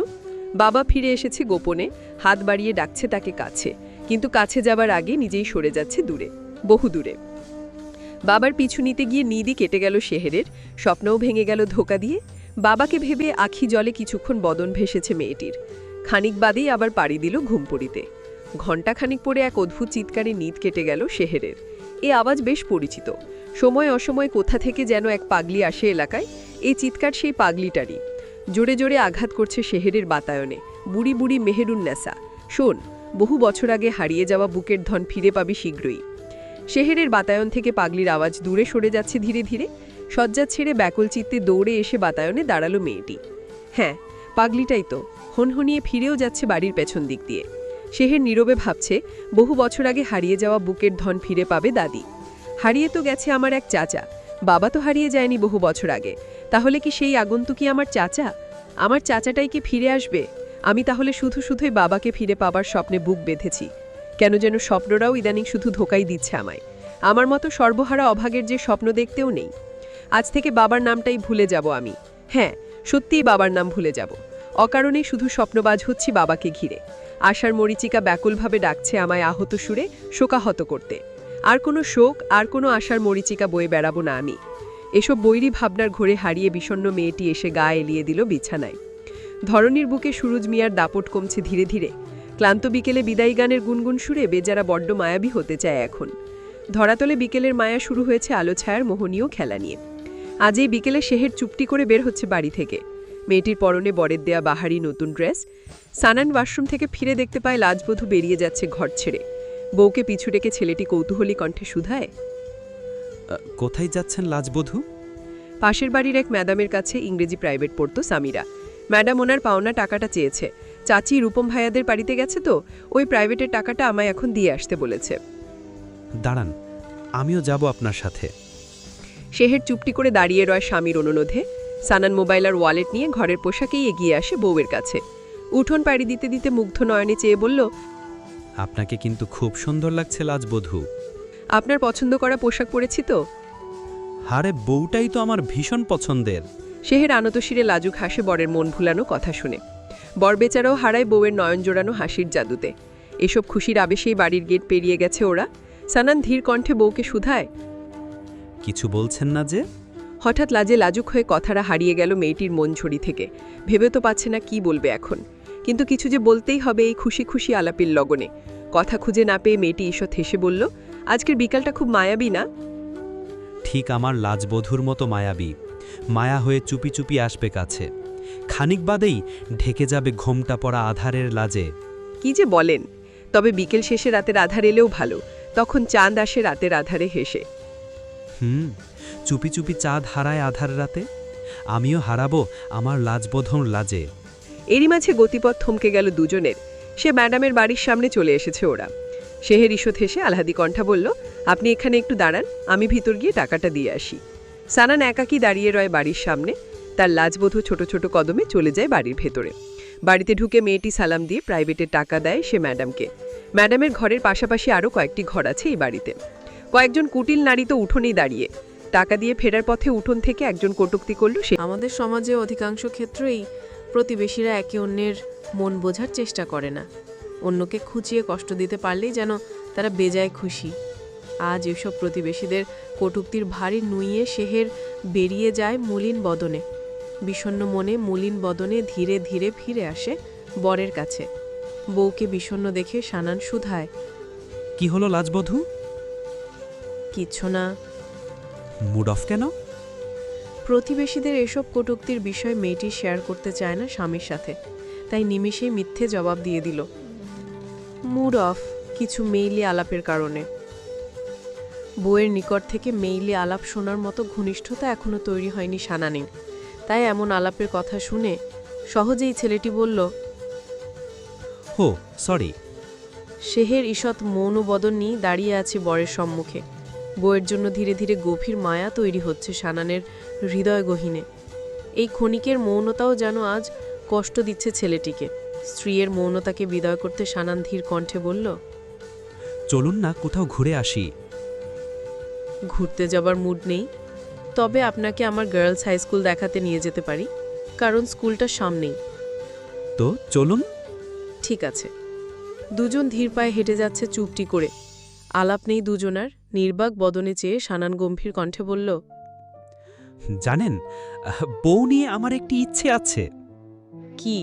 বাবা ফিরে এসেছে গোপনে, হাত বাড়িয়ে ডাকছে তাকে কাছে, কিন্তু কাছে যাবার আগে নিজেই সরে যাচ্ছে দূরে, বহু দূরে। বাবার পিছু নিতে গিয়ে নিদি কেটে গেল শেহেরের, স্বপ্নও ভেঙে গেল ধোকা দিয়ে। বাবাকে ভেবে আখি জলে কিছুক্ষণ বদন ভেসেছে মেয়েটির। খানিক বাদেই আবার পাড়ি দিল ঘুমপুরিতে। ঘণ্টাখানিক পরে এক অদ্ভুত চিৎকারে নিদ কেটে গেল শেহেরের। এ আওয়াজ বেশ পরিচিত। সময় অসময় কোথা থেকে যেন এক পাগলি আসে এলাকায়। এই চিৎকার সেই পাগলিটারই। জোরে জোরে আঘাত করছে শেহেরের বাতায়নে। বুড়ি বুড়ি মেহেরুন্নেসা, শোন, বহু বছর আগে হারিয়ে যাওয়া বুকের ধন ফিরে পাবি শীঘ্রই। শেহেরের বাতায়ন থেকে পাগলির আওয়াজ দূরে সরে যাচ্ছে ধীরে ধীরে। শয্যা ছেড়ে ব্যাকুল চিত্তে দৌড়ে এসে বাতায়নে দাঁড়ালো মেয়েটি। হ্যাঁ, পাগলিটাই তো। হনহনিয়ে ফিরেও যাচ্ছে বাড়ির পেছন দিক দিয়ে। শেহের নীরবে ভাবছে, বহু বছর আগে হারিয়ে যাওয়া বুকের ধন ফিরে পাবে দাদি। হারিয়ে তো গেছে আমার এক চাচা, বাবা তো হারিয়ে যায়নি বহু বছর আগে। তাহলে কি সেই আগন্তুকই আমার চাচা? আমার চাচাটাই কি ফিরে আসবে? আমি তাহলে শুধু শুধুই বাবাকে ফিরে পাবার স্বপ্নে বুক বেঁধেছি। কেন যেন স্বপ্নরাও ইদানিং শুধু ধোকাই দিচ্ছে আমায়। আমার মতো সর্বহারা অভাগের যে স্বপ্ন দেখতেও নেই। আজ থেকে বাবার নামটাই ভুলে যাব আমি। হ্যাঁ, সত্যিই বাবার নাম ভুলে যাব। অকারণেই শুধু স্বপ্নবাজ হচ্ছি বাবাকে ঘিরে। আশার মরিচিকা ব্যাকুলভাবে ডাকছে আমায় আহত সুরে শোকাহত করতে। আর কোনো শোক, আর কোনো আশার মরিচিকা বয়ে বেড়াবো না আমি। এসব বৈরী ভাবনার ঘোরে হারিয়ে বিষণ্ণ মেয়েটি এসে গা এলিয়ে দিল বিছানায়। ধরণীর বুকে সুরুজ মিয়ার দাপট কমছে ধীরে ধীরে। ক্লান্ত বিকেলে বিদায়ী গানের গুনগুন সুরে বেচারা বড্ড মায়াবী হতে চায় এখন। ধরাতলে বিকেলের মায়া শুরু হয়েছে আলো ছায়ার মোহনীয় খেলা নিয়ে। আজ এই বিকেলে শেহের চুপটি করে বের হচ্ছে বাড়ি থেকে। মেয়েটির পরনে বরের দেয়া বাহারি নতুন ড্রেস। সানান ওয়াশরুম থেকে ফিরে দেখতে পায় লাজবধূ বেরিয়ে যাচ্ছে ঘর ছেড়ে। বউকে পিছু ডেকে ছেলেটি কৌতূহলী কণ্ঠে শুধায়, কোথায় যাচ্ছেন লাজবধূ? পাশের বাড়ির এক ম্যাডামের কাছে ইংরেজি প্রাইভেট পড়তো সামিরা। ম্যাডাম ওনার পাওনা টাকাটা চেয়েছে। চাচি রূপম ভাইয়াদের বাড়িতে গেছে তো, ওই প্রাইভেটের টাকাটা আমায় এখন দিয়ে আসতে বলেছে। দাঁড়ান, আমিও যাব আপনার সাথে। শেহের চুপটি করে দাঁড়িয়ে রয় স্বামীর অনুরোধে। সানান মোবাইল আর ওয়ালেট নিয়ে ঘরের পোশাকেই এগিয়ে আসে বউয়ের কাছে। উঠোন পাড়ি দিতে দিতে মুগ্ধ নয়নে চেয়ে বলল, আপনাকে কিন্তু খুব সুন্দর লাগছে লাজবধূ। আপনার পছন্দ করা পোশাক পরেছি তো? হারে, বউটাই তো আমার ভীষণ পছন্দের। শেহের আনত শিরে লাজুক হাসে বরের মন ভুলানো কথা শুনে। বর বেচারাও হারায় বউয়ের নয়ন জোড়ানো হাসির জাদুতে। এসব খুশির আবেশেই বাড়ির গেট পেরিয়ে গেছে ওরা। সানান ধীর কণ্ঠে বউকে শুধায়, কিছু বলছেন না যে? হঠাৎ লাজে লাজুক হয়ে কথাটা হারিয়ে গেল মেয়েটির মন ছড়ি থেকে। ভেবে তো পাচ্ছে না কি বলবে এখন, কিন্তু কিছু যে বলতেই হবে এই খুশি খুশি আলাপের লগনে। কথা খুঁজে না পেয়ে মেয়েটি ঈষৎ হেসে বলল, আজকের বিকালটা খুব মায়াবী না? ঠিক আমার লাজবধূর মতো মায়াবী। মায়া হয়ে চুপি চুপি আসবে কাছে, খানিক বাদেই ঢেকে যাবে ঘোমটা পড়া আধারের লাজে। কি যে বলেন! তবে বিকেল শেষে রাতের আধার এলেও ভালো, তখন চাঁদ আসে রাতের আধারে হেসে। চুপি চুপি চাঁদ হারায় আধার রাতে, আমিও হারাবো আমার লাজবোধন লাজে। এরই মাঝে গতিপথ থমকে গেল দুজনের। সে ম্যাডামের বাড়ির সামনে চলে এসেছে ওরা। শেহের ঈষৎ হেসে আহ্লাদি কণ্ঠা বলল, আপনি এখানে একটু দাঁড়ান, আমি ভিতর গিয়ে টাকাটা দিয়ে আসি। সানান একাকী দাঁড়িয়ে রয় বাড়ির সামনে। তার লাজবধূ ছোট ছোট কদমে চলে যায় বাড়ির ভেতরে। বাড়িতে ঢুকে মেয়েটি সালাম দিয়ে প্রাইভেটের টাকা দেয় সে ম্যাডামকে। ম্যাডামের ঘরের পাশাপাশি আরও কয়েকটি ঘর আছে এই বাড়িতে। কয়েকজন কুটিল নারী তো উঠোনেই দাঁড়িয়ে। টাকা দিয়ে ফেরার পথে উঠোন থেকে একজন কটূক্তি করল, সে আমাদের সমাজে অধিকাংশ ক্ষেত্রেই প্রতিবেশীরা একে অন্যের মন বোঝার চেষ্টা করে না। অন্যকে খুঁচিয়ে কষ্ট দিতে পারলেই যেন তারা বেজায় খুশি। আজ এসব প্রতিবেশীদের কটূক্তির ভারী নুইয়ে শেহের বেরিয়ে যায় মলিন বদনে। বিষণ্ণ মনে মলিন বদনে ধীরে ধীরে ফিরে আসে বরের কাছে। বউকে বিষণ্ণ দেখে সানান শুধায়, কি হলো লাজবধূ? কিচ্ছু না। মুড অফ কেন? প্রতিবেশীদের এসব কটূক্তির বিষয় মেয়েটি শেয়ার করতে চায় না স্বামীর সাথে, তাই নিমেষেই মিথ্যে জবাব দিয়ে দিল, মুড অফ কিছু মেইলি আলাপের কারণে। বউয়ের নিকট থেকে মেইলি আলাপ শোনার মতো ঘনিষ্ঠতা এখনো তৈরি হয়নি সানানের, তাই এমন আলাপের কথা শুনে সহজেই ছেলেটি বলল। হো সরি। শেহের ঈষৎ মৌন বদন নিয়ে দাঁড়িয়ে আছে বরের সম্মুখে। বউয়ের জন্য ধীরে ধীরে গভীর মায়া তৈরি হচ্ছে সানানের হৃদয় গহীনে। এই ক্ষণিকের মৌনতাও যেন আজ কষ্ট দিচ্ছে ছেলেটিকে। স্ত্রীর মৌনতাকে বিদায় করতে সানান ধীর কণ্ঠে বলল, চলুন না কোথাও ঘুরে আসি। ঘুরতে যাবার মুড নেই, তবে আপনাকে আমার গার্লস হাই স্কুল দেখাতে নিয়ে যেতে পারি, কারণ স্কুলটা সামনেই। তো চলুন। ঠিক আছে। দুজন ধীর পায়ে হেঁটে যাচ্ছে চুপটি করে। আলাপ নেই দুজনার। নির্বাক বদনে চেয়ে সানান গম্ভীর কণ্ঠে বলল, জানেন, বউ নিয়ে আমার একটি ইচ্ছে আছে। কি?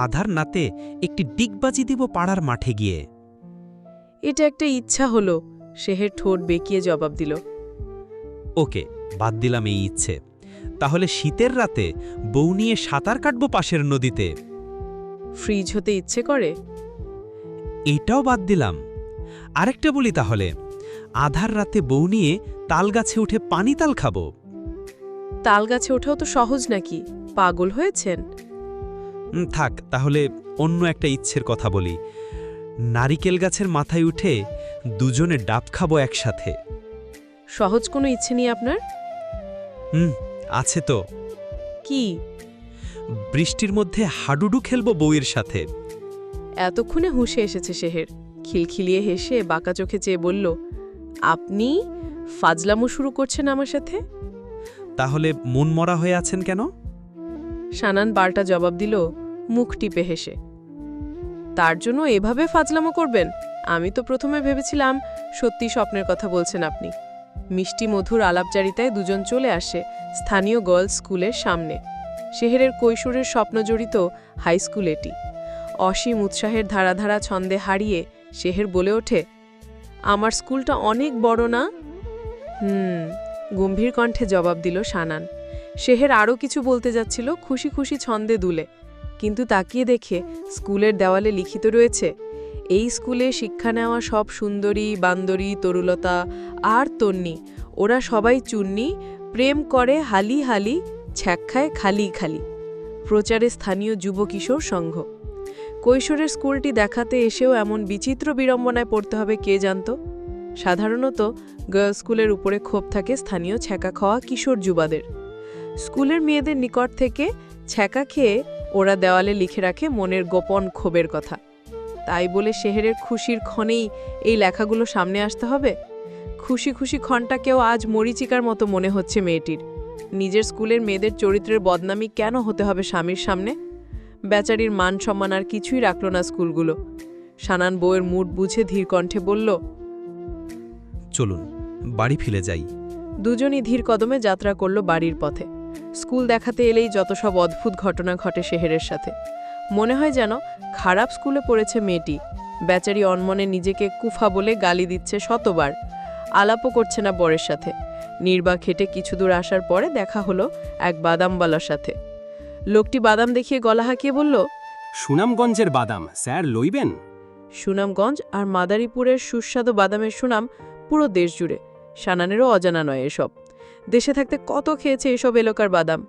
আধার নাতে একটি ডিগবাজি দিব পাড়ার মাঠে গিয়ে। এটা একটা ইচ্ছা হলো, শেহের ঠোঁট বেঁকিয়ে জবাব দিল। ওকে, বাদ দিলাম এই ইচ্ছে। তাহলে শীতের রাতে বউ নিয়ে সাঁতার কাটবো পাশের নদীতে। ফ্রিজ হতে ইচ্ছে করে? এটাও বাদ দিলাম। আরেকটা বলি তাহলে, আধার রাতে বউ নিয়ে তাল গাছে উঠে পানি তাল খাবো। তাল গাছে ওঠাও তো সহজ নাকি? পাগল হয়েছেন? থাক, তাহলে অন্য একটা ইচ্ছের কথা বলি। নারিকেল গাছের মাথায় উঠে দুজনে ডাব খাবো একসাথে। সহজ কোনো ইচ্ছে নেই আপনার? আছে তো। কি? বৃষ্টির মধ্যে হাডুডু খেলবো বউয়ের সাথে। এতক্ষণে হুঁশে এসেছে শেহের। খিলখিলিয়ে হেসে বাঁকা চোখে চেয়ে বলল, আপনি ফাজলামো শুরু করছেন আমার সাথে? তাহলে মন মরা হয়ে আছেন কেন? সানান বারটা জবাব দিল, মুখ টিপে হেসে। তার জন্য এভাবে ফাজলামো করবেন? আমি তো প্রথমে ভেবেছিলাম সত্যি স্বপ্নের কথা বলছেন আপনি। মিষ্টি মধুর আলাপচারিতায় দুজন চলে আসে স্থানীয় গার্লস স্কুলের সামনে। শেহেরের কৈশোরের স্বপ্নজড়িত হাই স্কুল এটি। অসীম উৎসাহের ধারাধারা ছন্দে হারিয়ে শেহের বলে ওঠে, আমার স্কুলটা অনেক বড় না? গম্ভীর কণ্ঠে জবাব দিল সানান। শেহের আরও কিছু বলতে যাচ্ছিল খুশি খুশি ছন্দে দুলে, কিন্তু তাকিয়ে দেখে স্কুলের দেওয়ালে লিখিত রয়েছে, এই স্কুলে শিক্ষা নেওয়া সব সুন্দরী বান্দরী তরুলতা আর তন্নি, ওরা সবাই চুন্নি, প্রেম করে হালি হালি, ছ্যাক খায় খালি খালি। প্রচারে স্থানীয় যুব কিশোর সংঘ। কৈশোরের স্কুলটি দেখাতে এসেও এমন বিচিত্র বিড়ম্বনায় পড়তে হবে কে জানত? সাধারণত গার্লস স্কুলের উপরে ক্ষোভ থাকে স্থানীয় ছ্যাঁকা খাওয়া কিশোর যুবাদের। স্কুলের মেয়েদের নিকট থেকে ছ্যাঁকা খেয়ে ওরা দেওয়ালে লিখে রাখে মনের গোপন ক্ষোভের কথা। তাই বলে শেহেরের খুশির ক্ষণেই এই লেখাগুলো সামনে আসতে হবে? খুশি খুশি ক্ষণটাকেও আজ মরিচিকার মতো মনে হচ্ছে মেয়েটির। নিজের স্কুলের মেয়েদের চরিত্রের বদনামি কেন হতে হবে স্বামীর সামনে? বেচারির মান সম্মান আর কিছুই রাখল না স্কুলগুলো। সানান বউয়ের মুড বুঝে ধীর কণ্ঠে বলল, চলুন বাড়ি ফিরে যাই। দুজনই ধীর কদমে যাত্রা করল বাড়ির পথে। স্কুল দেখাতে এলেই যত সব অদ্ভুত ঘটনা ঘটে শেহেরের সাথে। মনে হয় যেন খারাপ স্কুলে পড়েছে মেয়েটি। বেচারি অনমনে নিজেকে কুফা বলে গালি দিচ্ছে শতবার। আলাপও করছে না বরের সাথে। নির্বাক হেঁটে কিছু দূর আসার পরে দেখা হলো এক বাদামওয়ালার সাথে। লোকটি বাদাম দেখিয়ে গলা হাঁকিয়ে বলল, সুনামগঞ্জের বাদাম স্যার লইবেন? সুনামগঞ্জ আর মাদারীপুরের সুস্বাদু বাদামের সুনাম পুরো দেশ জুড়ে। সানানেরও অজানা নয় এসব। দেশে থাকতে কত খেয়েছে এসব এলাকার বাদাম।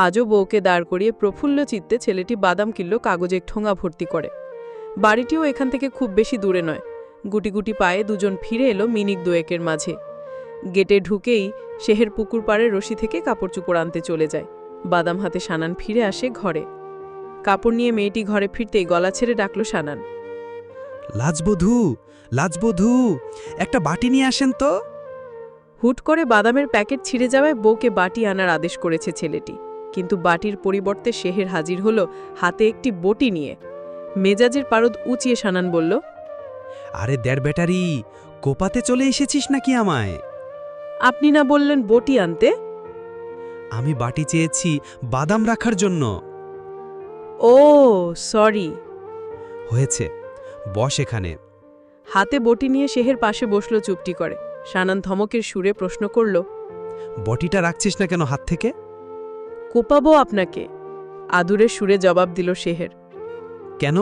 আজও বউকে দাঁড় করিয়ে প্রফুল্ল চিত্তে ছেলেটি বাদাম কিনল কাগজে ঠোঙা ভর্তি করে। বাড়িটিও এখান থেকে খুব বেশি দূরে নয়। গুটি গুটি পায়ে দুজন ফিরে এলো মিনিট দুয়েকের মাঝে। গেটে ঢুকেই শেহের পুকুর পাড়ে রশি থেকে কাপড় চুপড় আনতে চলে যায়। বাদাম হাতে সানান ফিরে আসে ঘরে। কাপড় নিয়ে মেয়েটি ঘরে ফিরতেই গলা ছেড়ে ডাকল সানান, লাজবধূ, লাজবধূ, একটা বাটি নিয়ে আসেন তো। হুট করে বাদামের প্যাকেট ছিঁড়ে যাওয়ায় বউকে বাটি আনার আদেশ করেছে ছেলেটি, কিন্তু বাটির পরিবর্তে শেহের হাজির হলো হাতে একটি বটি নিয়ে। মেজাজের পারদ উঁচিয়ে সানান বলল, আরে দেড় ব্যাটারি, কোপাতে চলে এসেছিস নাকি আমায়? আপনি না বললেন বটি আনতে? আমি বাটি চেয়েছি বাদাম রাখার জন্য। ও সরি। হয়েছে, বস এখানে। হাতে বটি নিয়ে শেহের পাশে বসল চুপটি করে। সানান ধমকের সুরে প্রশ্ন করল, বটিটা রাখছিস না কেন হাত থেকে? কোপাবো আপনাকে, আদুরের সুরে জবাব দিল শেহের। কেন?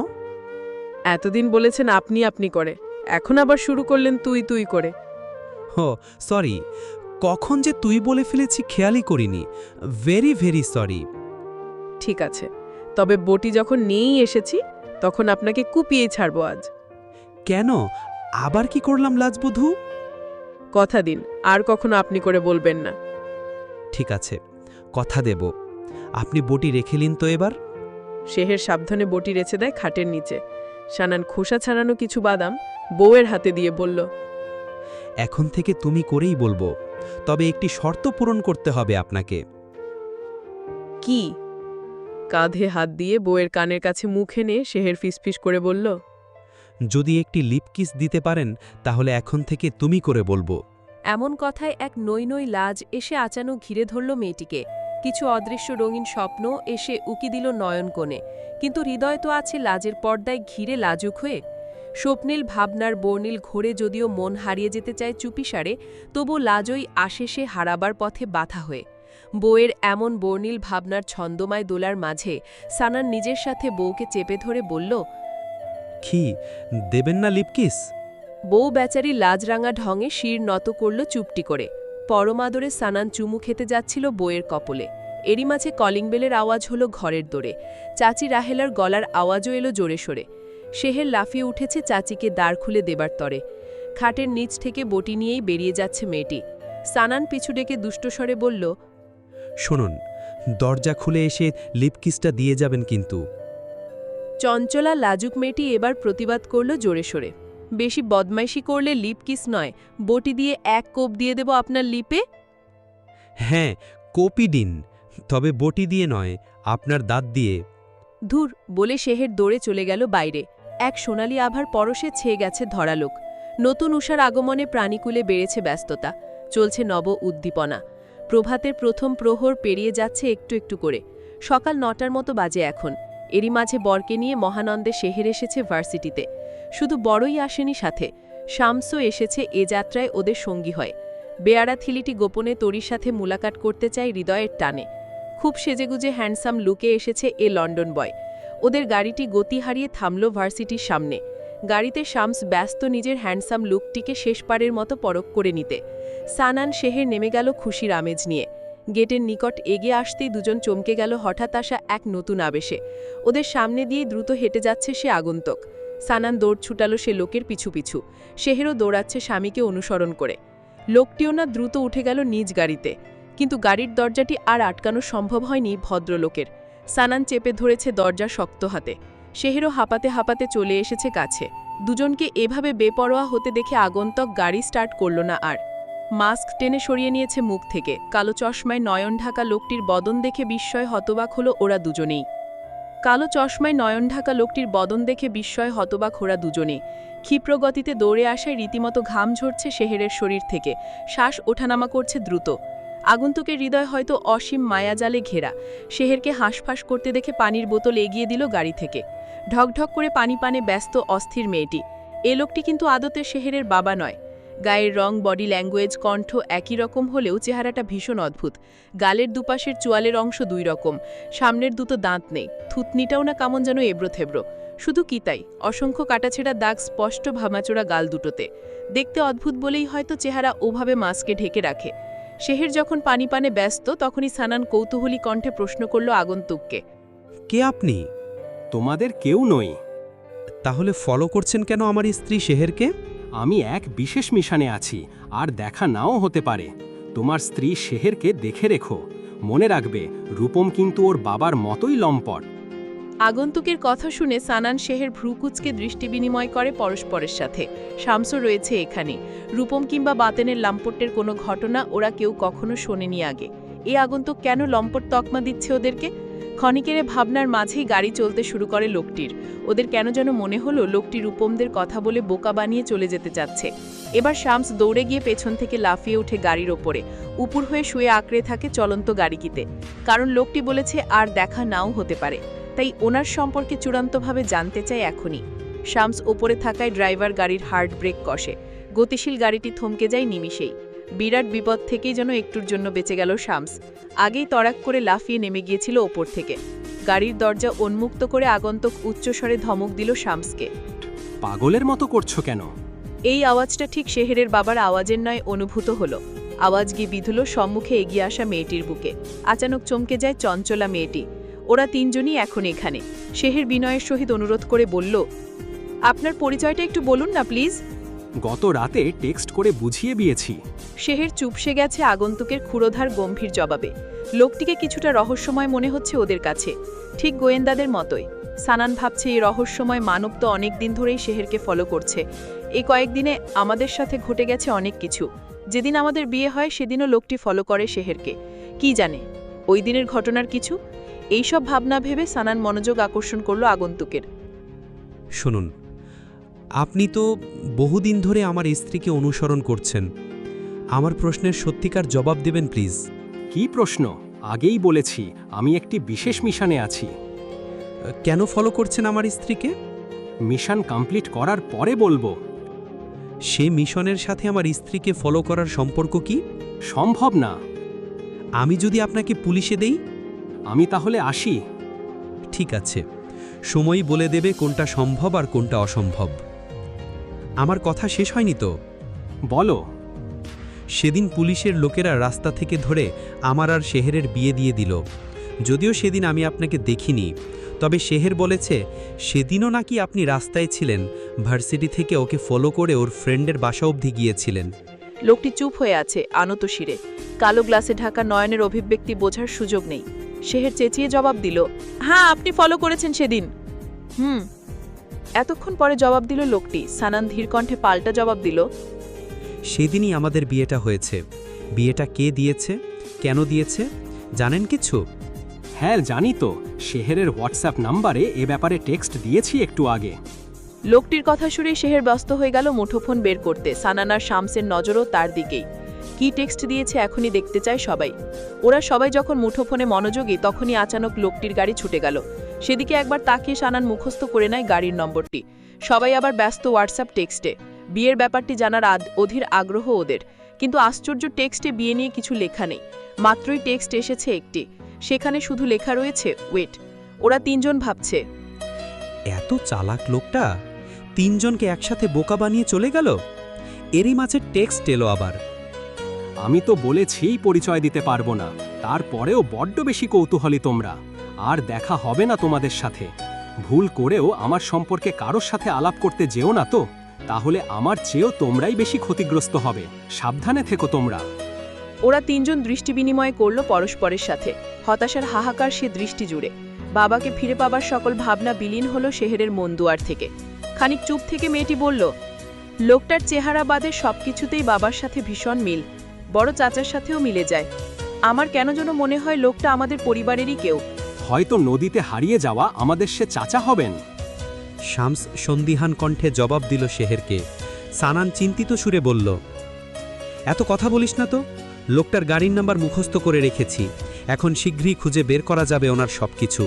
এতদিন বলেছেন আপনি আপনি করে, এখন আবার শুরু করলেন তুই তুই করে। হো সরি, কখন যে তুই বলে ফেলেছি খেয়ালই করিনি। Very very sorry. ঠিক আছে, তবে বটি যখন নিয়েই এসেছি তখন আপনাকে কুপিয়ে ছাড়বো আজ। কেন? আবার কি করলাম লাজবধূ? কথা দিন আর কখনো আপনি করে বলবেন না। ঠিক আছে, কথা দেব। আপনি বটি রেখে নিন তো এবার। শেহের সাবধানে বটি রেখে দেয় খাটের নিচে। সানান খোসা ছাড়ানো কিছু বাদাম বউয়ের হাতে দিয়ে বলল, এখন থেকে তুমি করেই বলবো, তবে একটি শর্ত পূরণ করতে হবে আপনাকে। কি? কাঁধে হাত দিয়ে বউয়ের কানের কাছে মুখ এনে শেহের ফিসফিস করে বলল, যদি একটি লিপ কিস দিতে পারেন তাহলে এখন থেকে তুমি করে বলবো। এমন কথায় এক নই নই লাজ এসে আচানক ঘিরে ধরল মেয়েটিকে। কিছু অদৃশ্য রঙিন স্বপ্ন এসে উকি দিল নয়ন কোণে, কিন্তু হৃদয় তো আছে লাজের পর্দায় ঘিরে লাজুক হয়ে। স্বপ্নীল ভাবনার বর্ণিল ঘোরে যদিও মন হারিয়ে যেতে চায় চুপিসারে, তবু লাজই আসে সে হারাবার পথে বাধা হয়ে। বউয়ের এমন বর্ণিল ভাবনার ছন্দময় দোলার মাঝে সানান নিজের সাথে বউকে চেপে ধরে বলল, কি দেবেন না লিপ কিস? বউ বেচারি লাজরাঙা ঢঙে শির নত করল চুপটি করে। পরমাদরে সানান চুমু খেতে যাচ্ছিল বউয়ের কপলে। এরই মাঝে কলিং বেলের আওয়াজ হলো ঘরের দোরে। চাচি রাহেলার গলার আওয়াজও এলো জোরে সোরে। শেহের লাফিয়ে উঠেছে চাচিকে দ্বার খুলে দেবার তরে। খাটের নিচ থেকে বটি নিয়েই বেরিয়ে যাচ্ছে মেয়েটি। সানান পিছু ডেকে দুষ্টস্বরে বলল, শুনুন, দরজা খুলে এসে লিপ কিসটা দিয়ে যাবেন কিন্তু। চঞ্চলা লাজুক মেয়েটি এবার প্রতিবাদ করল জোরে সোরে, বেশি বদমাইশি করলে লিপ কিস নয়, বটি দিয়ে এক কোপ দিয়ে দেব আপনার লিপে। হ্যাঁ, কপি দিন, তবে বটি দিয়ে নয়, আপনার দাঁত দিয়ে। ধুর বলে শেহের দৌড়ে চলে গেল বাইরে। এক সোনালি আভার পরশে ছেয়ে গেছে ধরালোক। নতুন উষার আগমনে প্রাণীকুলে বেড়েছে ব্যস্ততা, চলছে নব উদ্দীপনা। প্রভাতের প্রথম প্রহর পেরিয়ে যাচ্ছে একটু একটু করে। সকাল 9টার মতো বাজে এখন। এরই মাঝে বরকে নিয়ে মহানন্দে শেহের এসেছে ভার্সিটিতে। শুধু বড়ই আসেনি সাথে, শামসও এসেছে এ যাত্রায় ওদের সঙ্গী হয়। বেয়ারা থিলিটি গোপনে তরির সাথে মুলাকাত করতে চায় হৃদয়ের টানে। খুব সেজেগুজে হ্যান্ডসাম লুকে এসেছে এ লন্ডন বয়। ওদের গাড়িটি গতি হারিয়ে থামল ভার্সিটির সামনে। গাড়িতে শামস ব্যস্ত নিজের হ্যান্ডসাম লুকটিকে শেষবারের মতো পরখ করে নিতে। সানান শেহের নেমে গেল খুশির আমেজ নিয়ে। গেটের নিকট এগিয়ে আসতেই দুজন চমকে গেল হঠাৎ আসা এক নতুন আবেশে। ওদের সামনে দিয়েই দ্রুত হেঁটে যাচ্ছে সে আগন্তুক। সানান দৌড় ছুটালো সে লোকের পিছু পিছু। শেহেরও দৌড়াচ্ছে স্বামীকে অনুসরণ করে। লোকটিও না দ্রুত উঠে গেল নিজ গাড়িতে, কিন্তু গাড়ির দরজাটি আর আটকানো সম্ভব হয়নি ভদ্রলোকের। সানান চেপে ধরেছে দরজা শক্ত হাতে। শেহেরও হাঁপাতে হাঁপাতে চলে এসেছে কাছে। দুজনকে এভাবে বেপরোয়া হতে দেখে আগন্তুক গাড়ি স্টার্ট করল না আর। মাস্ক টেনে সরিয়ে নিয়েছে মুখ থেকে। কালো চশমায় নয়ন ঢাকা লোকটির বদন দেখে বিস্ময় হতবাক হলো ওরা দুজনেই। কালো চশমায় নয়ন ঢাকা লোকটির বদন দেখে বিস্ময় হতবাক ওরা দুজনে। ক্ষিপ্রগতিতে দৌড়ে আসায় রীতিমতো ঘাম ঝরছে শেহেরের শরীর থেকে। শ্বাস ওঠানামা করছে দ্রুত। আগন্তুকের হৃদয় হয়তো অসীম মায়াজালে ঘেরা। শেহেরকে হাঁসফাঁস করতে দেখে পানির বোতল এগিয়ে দিল গাড়ি থেকে। ঢকঢক করে পানি পানে ব্যস্ত অস্থির মেয়েটি। এ লোকটি কিন্তু আদতে শেহেরের বাবা নয়। গায়ের রং, বডি ল্যাঙ্গুয়েজ, কণ্ঠ একই রকম হলেও চেহারাটা ভীষণ অদ্ভুত। গালের দুপাশের চোয়ালের অংশ দুই রকম, সামনের দুটো দাঁত নেই, থুতনিটাও না কেমন যেন এবড়ো থেবড়ো। শুধু কি তাই, অসংখ্য কাটাছেঁড়া দাগ স্পষ্ট ভামাচোরা গাল দুটোতে। দেখতে অদ্ভুত বলেই হয়তো চেহারা ওভাবে মাস্কে ঢেকে রাখে। শেহের যখন পানি পানে ব্যস্ত তখনই সানান কৌতূহলী কণ্ঠে প্রশ্ন করল আগন্তুককে, কে আপনি? তোমাদের কেউ নই। তাহলে ফলো করছেন কেন আমার স্ত্রী শেহেরকে? আমি এক বিশেষ মিশনে আছি, আর দেখা নাও হতে পারে। তোমার স্ত্রী শেহেরকে দেখে রেখো। মনে রাখবে, রূপম কিন্তু ওর বাবার মতোই লম্পট। আগন্তুকের কথা শুনে সানান শেহের ভ্রুকুচকে দৃষ্টি বিনিময় করে পরস্পরের সাথে। শামসও রয়েছে এখানে। রূপম কিংবা বাতেনের লাম্পটের কোনো ঘটনা ওরা কেউ কখনো শোনেনি আগে। এ আগন্তুক কেন লম্পট তকমা দিচ্ছে ওদেরকে? ক্ষণিকের ভাবনার মাঝেই গাড়ি চলতে শুরু করে লোকটির। ওদের কেন যেন মনে হলো লোকটি রূপমদের কথা বলে বোকা বানিয়ে চলে যেতে চাচ্ছে। এবার শামস দৌড়ে গিয়ে পেছন থেকে লাফিয়ে উঠে গাড়ির ওপরে উপুর হয়ে শুয়ে আঁকড়ে থাকে চলন্ত গাড়িটিতে। কারণ লোকটি বলেছে আর দেখা নাও হতে পারে, তাই ওনার সম্পর্কে চূড়ান্তভাবে জানতে চায় এখনই। শামস ওপরে থাকায় ড্রাইভার গাড়ির হার্ড ব্রেক কষে। গতিশীল গাড়িটি থমকে যায় নিমিষেই। বিরাট বিপদ থেকেই যেন একটুর জন্য বেঁচে গেল শামস। আগেই তড়াক করে লাফিয়ে নেমে গিয়েছিল ওপর থেকে। গাড়ির দরজা উন্মুক্ত করে আগন্তুক উচ্চস্বরে ধমক দিল শামসকে। পাগলের মতো করছো কেন? এই আওয়াজটা ঠিক শেহেরের বাবার আওয়াজের নয় অনুভূত হলো। আওয়াজ গিয়ে বিঁধল সম্মুখে এগিয়ে আসা মেয়েটির বুকে। আচানক চমকে যায় চঞ্চলা মেয়েটি। ওরা তিনজনই এখন এখানে। শেহের বিনয়ের সহিত অনুরোধ করে বলল, আপনার পরিচয়টা একটু বলুন না প্লিজ। গত রাতে টেক্সট করে বুঝিয়ে দিয়েছি। শেহের চুপসে গেছে আগন্তুকের ক্ষুরোধার গম্ভীর জবাবে। লোকটিকে কিছুটা রহস্যময় মনে হচ্ছে ওদের কাছে, ঠিক গোয়েন্দাদের মতোই। সানান ভাবছে এই রহস্যময় মানব তো অনেক দিন ধরেই শেহেরকে ফলো করছে। এই কয়েকদিনে আমাদের সাথে ঘটে গেছে অনেক কিছু। যেদিন আমাদের বিয়ে হয় সেদিনও লোকটি ফলো করে শেহেরকে। কি জানে ওই দিনের ঘটনার কিছু? এইসব ভাবনা ভেবে সানান মনোযোগ আকর্ষণ করল আগন্তুকের। শুনুন, আপনি তো বহুদিন ধরে আমার স্ত্রীকে অনুসরণ করছেন। আমার প্রশ্নের সত্যিকার জবাব দেবেন প্লিজ। কি প্রশ্ন? আগেই বলেছি আমি একটি বিশেষ মিশনে আছি। কেন ফলো করছেন আমার স্ত্রীকে? মিশন কমপ্লিট করার পরে বলবো। সে মিশনের সাথে আমার স্ত্রীকে ফলো করার সম্পর্ক কি? সম্ভব না। আমি যদি আপনাকে পুলিশে দেই? আমি তাহলে আসি। ঠিক আছে, সময়ই বলে দেবে কোনটা সম্ভব আর কোনটা অসম্ভব। আমার কথা শেষ হয়নি তো? বলো। সেদিন পুলিশের লোকেরা রাস্তা থেকে ধরে আমার আর শেহেরের বিয়ে দিয়ে দিল। যদিও সেদিন আমি আপনাকে দেখিনি, তবে শেহের বলেছে সেদিনও নাকি আপনি রাস্তায় ছিলেন, ভার্সিটি থেকে ওকে ফলো করে ওর ফ্রেন্ডের বাসা অবধি গিয়েছিলেন। লোকটি চুপ হয়ে আছে আনত শিরে। কালো গ্লাসে ঢাকা নয়নের অভিব্যক্তি বোঝার সুযোগ নেই। শেহের চেঁচিয়ে জবাব দিল, হ্যাঁ আপনি ফলো করেছেন সেদিন। এতক্ষণ পরে জবাব দিল লোকটি। সানান ধীর কণ্ঠে পাল্টা জবাব দিল, সেদিনই আমাদের বিয়েটা হয়েছে। বিয়েটা কে দিয়েছে, কেন দিয়েছে জানেন কিছু? হ্যাঁ জানি তো, শেহেরের হোয়াটসঅ্যাপ নাম্বারে এ ব্যাপারে টেক্সট দিয়েছি একটু আগে। লোকটির কথা শুনে শেহের ব্যস্ত হয়ে গেল মুঠোফোন বের করতে। সানান আর শামসের নজরও তার দিকেই। কি টেক্সট দিয়েছে এখনই দেখতে চায় সবাই। ওরা সবাই যখন মুঠোফোনে মনোযোগী তখনই আচানক লোকটির গাড়ি ছুটে গেল। সেদিকে একবার তাকিয়ে সানান মুখস্থ করে নেয় গাড়ির নম্বরটি। সবাই আবার ব্যস্ত হোয়াটসঅ্যাপ টেক্সটে। বিয়ের ব্যাপারটি জানার অধীর আগ্রহ ওদের, কিন্তু আশ্চর্য টেক্সটে বিয়ে নিয়ে কিছু লেখা নেই। মাত্রই টেক্সট এসেছে একটি, সেখানে শুধু লেখা রয়েছে ওয়েট। ওরা তিনজন ভাবছে, এত চালাক লোকটা তিনজনকে একসাথে বোকা বানিয়ে চলে গেল। এরই মাঝে টেক্সট এলো আবার। আমি তো বলেছি পরিচয় দিতে পারবো না, তারপরেও বড্ড বেশি কৌতূহলী তোমরা। আর দেখা হবে না তোমাদের সাথে। ভুল করেও আমার সম্পর্কে কারোর সাথে আলাপ করতে যেও না তো, তাহলে আমার চেয়েও তোমরাই বেশি ক্ষতিগ্রস্ত হবে। সাবধানে থেকো তোমরা। ওরা তিনজন দৃষ্টি বিনিময় করল পরস্পরের সাথে। হতাশার হাহাকার সে দৃষ্টি জুড়ে। বাবাকে ফিরে পাবার সকল ভাবনা বিলীন হলো শেহেরের মন দুয়ার থেকে। খানিক চুপ থেকে মেয়েটি বলল, লোকটার চেহারা বাদে সবকিছুতেই বাবার সাথে ভীষণ মিল, বড় চাচার সাথেও মিলে যায়। আমার কেন যেন মনে হয় লোকটা আমাদের পরিবারেরই কেউ। হয়তো নদীতে হারিয়ে যাওয়া আমাদের সে চাচা হবেন। শামস সন্দিহান কণ্ঠে জবাব দিল শেহেরকে। সানান চিন্তিত সুরে বলল, এত কথা বলিস না তো। লোকটার গাড়ির নাম্বার মুখস্থ করে রেখেছি, এখন শীঘ্রই খুঁজে বের করা যাবে ওনার সবকিছু।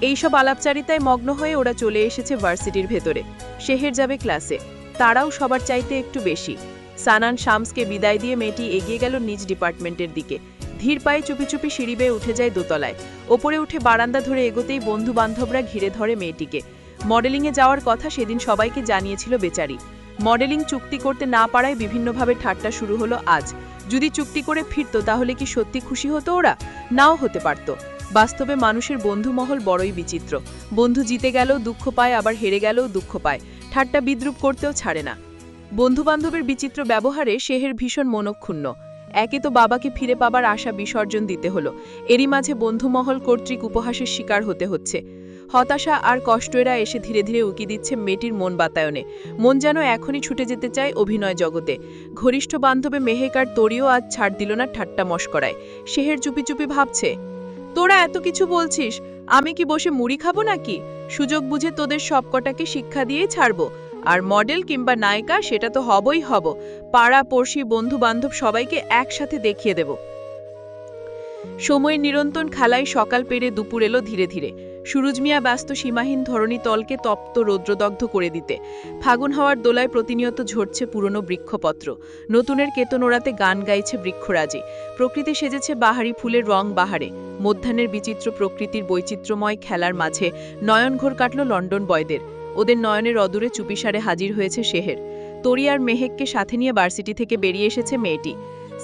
এইসব আলাপচারিতায় মগ্ন হয়ে ওরা চলে এসেছে ভার্সিটির ভেতরে। শেহের যাবে ক্লাসে, তারাও সবার চাইতে একটু বেশি। সানান শামসকে বিদায় দিয়ে মেয়েটি এগিয়ে গেল নিজ ডিপার্টমেন্টের দিকে। ধীর পায়ে চুপি চুপি সিঁড়ি বেয়ে উঠে যায় দোতলায়। ওপরে উঠে বারান্দা ধরে এগোতেই বন্ধু বান্ধবরা ঘিরে ধরে মেয়েটিকে। মডেলিংয়ে যাওয়ার কথা সেদিন সবাইকে জানিয়েছিল বেচারি। মডেলিং চুক্তি করতে না পারায় বিভিন্নভাবে ঠাট্টা শুরু হলো আজ। যদি চুক্তি করে ফিরত তাহলে কি সত্যি খুশি হতো ওরা? নাও হতে পারত। বাস্তবে মানুষের বন্ধু মহল বড়ই বিচিত্র। বন্ধু জিতে গেলেও দুঃখ পায়, আবার হেরে গেলেও দুঃখ পায়। ঠাট্টা বিদ্রুপ করতেও ছাড়ে না। বন্ধুবান্ধবের বিচিত্র ব্যবহারে শেহের ভীষণ মনক্ষুণ্ণ। একে তো বাবাকে ফিরে পাবার আশা বিসর্জন দিতে হলো, এরই মাঝে বন্ধুমহল কর্তৃক উপহাসের শিকার হতে হচ্ছে। হতাশা আর কষ্টেরা এসে ধীরে ধীরে উকি দিচ্ছে মেয়েটির মন বাতায়নে। মন যেন এখনই ছুটে যেতে চায় অভিনয় জগতে। ঘনিষ্ঠ বান্ধবে মেহেকার তরিও আজ ছাড় দিল না ঠাট্টা মস্করায়। শেহের চুপি চুপি ভাবছে, তোরা এত কিছু বলছিস, আমি কি বসে মুড়ি খাবো নাকি? সুযোগ বুঝে তোদের সবকটাকে শিক্ষা দিয়েই ছাড়বো। আর মডেল কিংবা নায়িকা সেটা তো হবই হব। পাড়া পড়শি বন্ধু বান্ধব সবাইকে একসাথে দেখিয়ে দেব। সময়ের নিরন্তর খেলায় সকাল পেরে দুপুর এলো ধীরে ধীরে। সুরুজ মিয়া ব্যস্ত সীমাহীন ধরণী তলকে তপ্ত রৌদ্রদগ্ধ করে দিতে। ফাগুন হাওয়ার দোলায় প্রতিনিয়ত ঝরছে পুরনো বৃক্ষপত্র। নতুনের কেতন ওড়াতে গান গাইছে বৃক্ষরাজি। প্রকৃতি সেজেছে বাহারি ফুলের রং বাহারে। মধ্যাহ্নের বিচিত্র প্রকৃতির বৈচিত্র্যময় খেলার মাঝে নয়ন ঘোর কাটল লন্ডন বয়দের। ওদের নয়নের অদূরে চুপিসারে হাজির হয়েছে শেহের। তরি আর মেহেককে সাথে নিয়ে ভার্সিটি থেকে বেরিয়ে এসেছে মেয়েটি।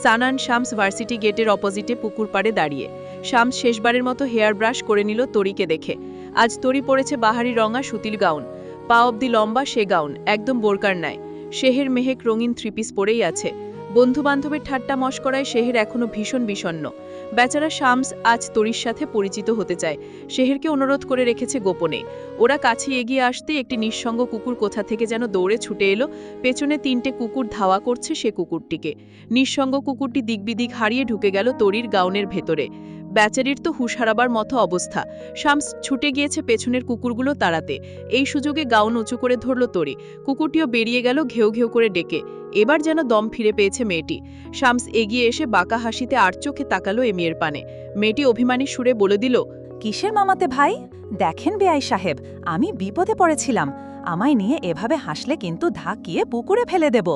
সানান শামস ভার্সিটি গেটের অপোজিটে পুকুর পাড়ে দাঁড়িয়ে। শামস শেষবারের মতো হেয়ার ব্রাশ করে নিল তরিকে দেখে। আজ তরি পরেছে বাহারি রঙা সুতিল গাউন, পা অব্দি লম্বা সে গাউন, একদম বোরকার ন্যায়। শেহের মেহেক রঙিন থ্রিপিস পরেই আছে। বন্ধুবান্ধবের ঠাট্টা মশকরায় শেহের এখনো ভীষণ বিষণ্ণ। বেচারা শামস আজ তরির সাথে পরিচিত হতে চায়। শেহেরকে অনুরোধ করে রেখেছে গোপনে। ওরা কাছে এগিয়ে আসতেই একটি নিঃসঙ্গ কুকুর কোথা থেকে যেন দৌড়ে ছুটে এলো। পেছনে 3টে কুকুর ধাওয়া করছে সে কুকুরটিকে। নিঃসঙ্গ কুকুরটি দিকবিদিক হারিয়ে ঢুকে গেল তরির গাউনের ভেতরে। বেচারির তো হুঁশ হারাবার মতো অবস্থা। শামস ছুটে গিয়েছে পেছনের কুকুরগুলো তাড়াতে। এই সুযোগে গাউন উঁচু করে ধরল তরি। কুকুরটিও বেরিয়ে গেল ঘেউ ঘেউ করে ডেকে। এবার যেন দম ফিরে পেয়েছে মেয়েটি। শামস এগিয়ে এসে বাঁকা হাসিতে আর চোখে তাকালো এ মেয়ের পানে। মেয়েটি অভিমানী সুরে বলে দিল, কিসের মামাতে ভাই? দেখেন বেআই সাহেব, আমি বিপদে পড়েছিলাম। আমায় নিয়ে এভাবে হাসলে কিন্তু ধাক্কিয়ে পুকুরে ফেলে দেব।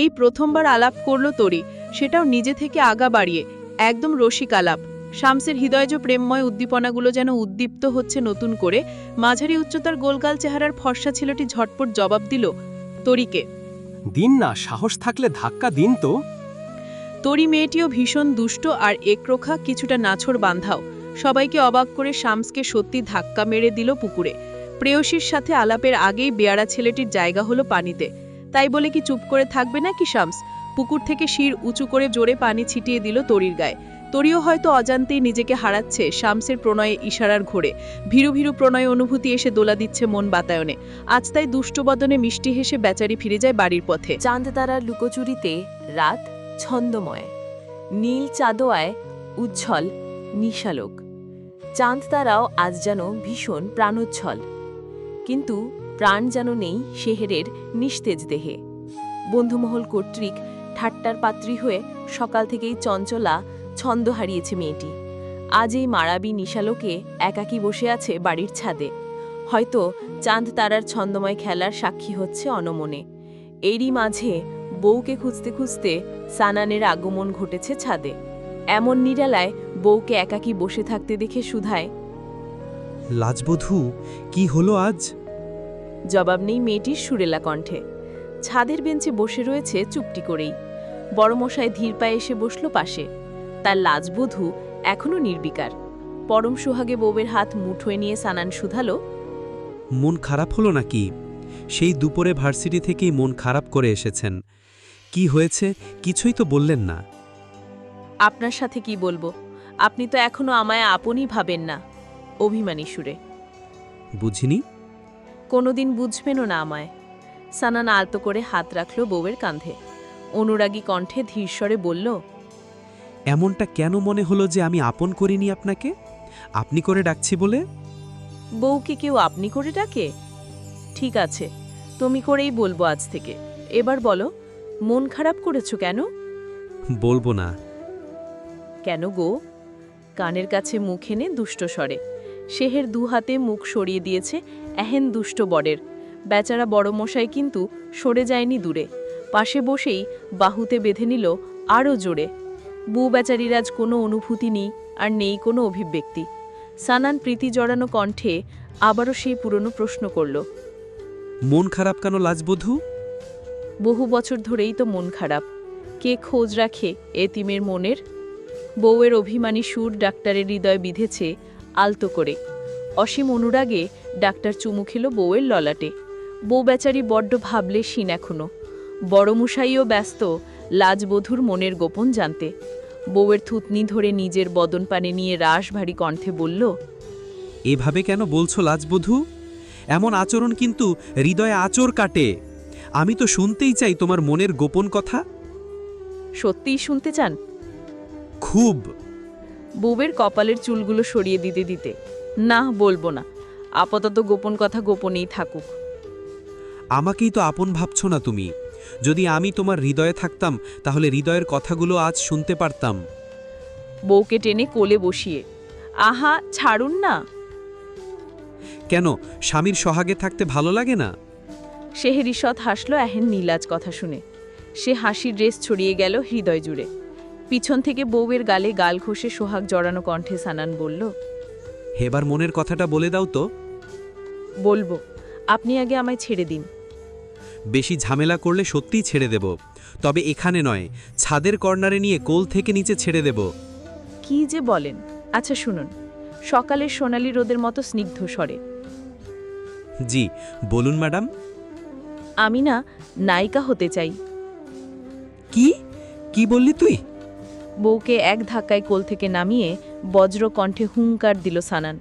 এই প্রথমবার আলাপ করল তরি, সেটাও নিজে থেকে আগা বাড়িয়ে, একদম রসিক আলাপ। শামসের হৃদয়জ প্রেমময় উদ্দীপনাগুলো যেন উদ্দীপ্ত হচ্ছে নতুন করে। মাঝারি উচ্চতার গোলগাল চেহারার ফর্সা ছেলেটি ঝটপট জবাব দিল তরিকে। দিন না, সাহস থাকলে ধাক্কা দিন তো। তরি মেয়েটিও ভীষণ দুষ্ট আর একরোখা, কিছুটা নাছোড় বান্ধাও। সবাইকে অবাক করে শামসকে সত্যি ধাক্কা মেরে দিল পুকুরে। প্রেয়সীর সাথে আলাপের আগেই বেয়ারা ছেলেটির জায়গা হলো পানিতে। তাই বলে কি চুপ করে থাকবে নাকি শামস? পুকুর থেকে শির উঁচু করে জোরে পানি ছিটিয়ে দিল তরির গায়ে। তরিও হয়তো অজান্তেই নিজেকে হারাচ্ছে শামসের প্রণয়ে ইশারার ঘোরে। ভীরু ভীরু প্রণয় অনুভূতি এসে দোলা দিচ্ছে মন বাতায়নে। আজ তাই দুষ্টবদনে মিষ্টি হেসে বেচারি ফিরে যায় বাড়ির পথে। চাঁদ তারার লুকোচুরিতে রাত ছন্দময়, নীল চাঁদোয়ায় উজ্জ্বল নিশালোক। চাঁদ তারাও আজ যেন ভীষণ প্রাণোচ্ছল, কিন্তু প্রাণ যেন নেই শেহেরের নিস্তেজ দেহে। বন্ধুমহল কর্তৃক ঠাট্টার পাত্রী হয়ে সকাল থেকেই চঞ্চলা ছন্দ হারিয়েছে মেয়েটি। আজ এই মারাবি নিশালোকে একাকী বসে আছে বাড়ির ছাদে। হয়তো চাঁদ তারার ছন্দময় খেলার সাক্ষী হচ্ছে অনমনে। এরই মাঝে বউকে খুঁজতে খুঁজতে সানানের আগমন ঘটেছে ছাদে। এমন নিরালায় বউকে একাকী বসে থাকতে দেখে সুধায়, লাজবধূ, কি হলো আজ? জবাব নেই মেয়েটির সুরেলা কণ্ঠে। ছাদের বেঞ্চে বসে রয়েছে চুপটি করেই। বড়মশাই ধীর পায়ে এসে বসল পাশে। তার লাজবধূ এখনও নির্বিকার। পরম সুহাগে বউয়ের হাত মুঠোয় নিয়ে সানান শুধালো, মন খারাপ হলো নাকি? সেই দুপুরে ভার্সিটি থেকেই মন খারাপ করে এসেছেন। কি হয়েছে কিছুই তো বললেন না। আপনার সাথে কি বলবো? আপনি তো এখনো আমায় আপনই ভাবেন না। অভিমানী সুরে। বুঝিনি। কোনোদিন বুঝবেনও না আমায়। সানান আলতো করে হাত রাখল বউয়ের কাঁধে। অনুরাগী কণ্ঠে ধীরস্বরে বলল, এমনটা কেন মনে হলো যে আমি আপন করিনি আপনাকে? আপনি করে ডাকছি বলে? বউকে কেউ আপনি করে ডাকে? ঠিক আছে, তুমি করেই বলবো আজ থেকে। এবার বলো, মন খারাপ করেছো কেন? বলবো না। কেন গো? কানের কাছে মুখ এনে দুষ্ট স্বরে। শেহের দুহাতে মুখ সরিয়ে দিয়েছে এহেন দুষ্ট বরের। বেচারা বড়মশাই কিন্তু সরে যায়নি দূরে। পাশে বসেই বাহুতে বেঁধে নিল আরও জোরে। বউ বেচারির আজ কোনো অনুভূতি নেই, আর নেই কোনো অভিব্যক্তি। সানান প্রীতি জড়ানো কণ্ঠে আবারও সেই পুরনো প্রশ্ন করল, মন খারাপ কেন লাজবধূ? বহু বছর ধরেই তো মন খারাপ। কে খোঁজ রাখে এতিমের মনের? বউয়ের অভিমানী সুর ডাক্তারের হৃদয় বিঁধেছে আলতো করে। অসীম অনুরাগে ডাক্তার চুমু খেল বউয়ের ললাটে। বউ বেচারি বড্ড ভাবলে শিন এখনো। বড়মশাইও ব্যস্ত লাজবধূর মনের গোপন জানতে। বউয়ের থুতনি ধরে নিজের বদন পানে নিয়ে রাশ ভারী কণ্ঠে বলল, এভাবে কেন বলছো লাজবধূ? এমন আচরণ কিন্তু হৃদয়ে আচর কাটে। আমি তো শুনতেই চাই তোমার মনের গোপন কথা। সত্যিই শুনতে চান? খুব। বউয়ের কপালের চুলগুলো সরিয়ে দিতে দিতে, না বলবো না। আপাতত গোপন কথা গোপনেই থাকুক। আমাকেই তো আপন ভাবছো না তুমি। যদি আমি তোমার হৃদয়ে থাকতাম তাহলে হৃদয়ের কথাগুলো আজ শুনতে পারতাম। বউকে টেনে কোলে বসিয়ে, আহা ছাড়ুন না। কেন, স্বামীর সোহাগে থাকতে ভালো লাগে না? শেহের ঈষৎ হাসল এহেন নীলাজ কথা শুনে। সে হাসির রেস ছড়িয়ে গেল হৃদয় জুড়ে। পিছন থেকে বউয়ের গালে গাল ঘষে সোহাগ জড়ানো কণ্ঠে সানান বলল, এবার মনের কথাটা বলে দাও তো। বলবো, আপনি আগে আমায় ছেড়ে দিন। বেশি ঝামেলা করলে সত্যিই ছেড়ে দেব। তবে এখানে নয়, ছাদের কর্নারে নিয়ে কোল থেকে নিচে ছেড়ে দেব। কি যে বলেন। আচ্ছা শুনুন, সকালের সোনালি রোদের মতো স্নিগ্ধ স্বরে, জি বলুন ম্যাডাম। আমি না নায়িকা হতে চাই। কি কি বললি তুই? বউকে এক ধাক্কায় কোল থেকে নামিয়ে বজ্র কণ্ঠে হুঙ্কার দিল সানান।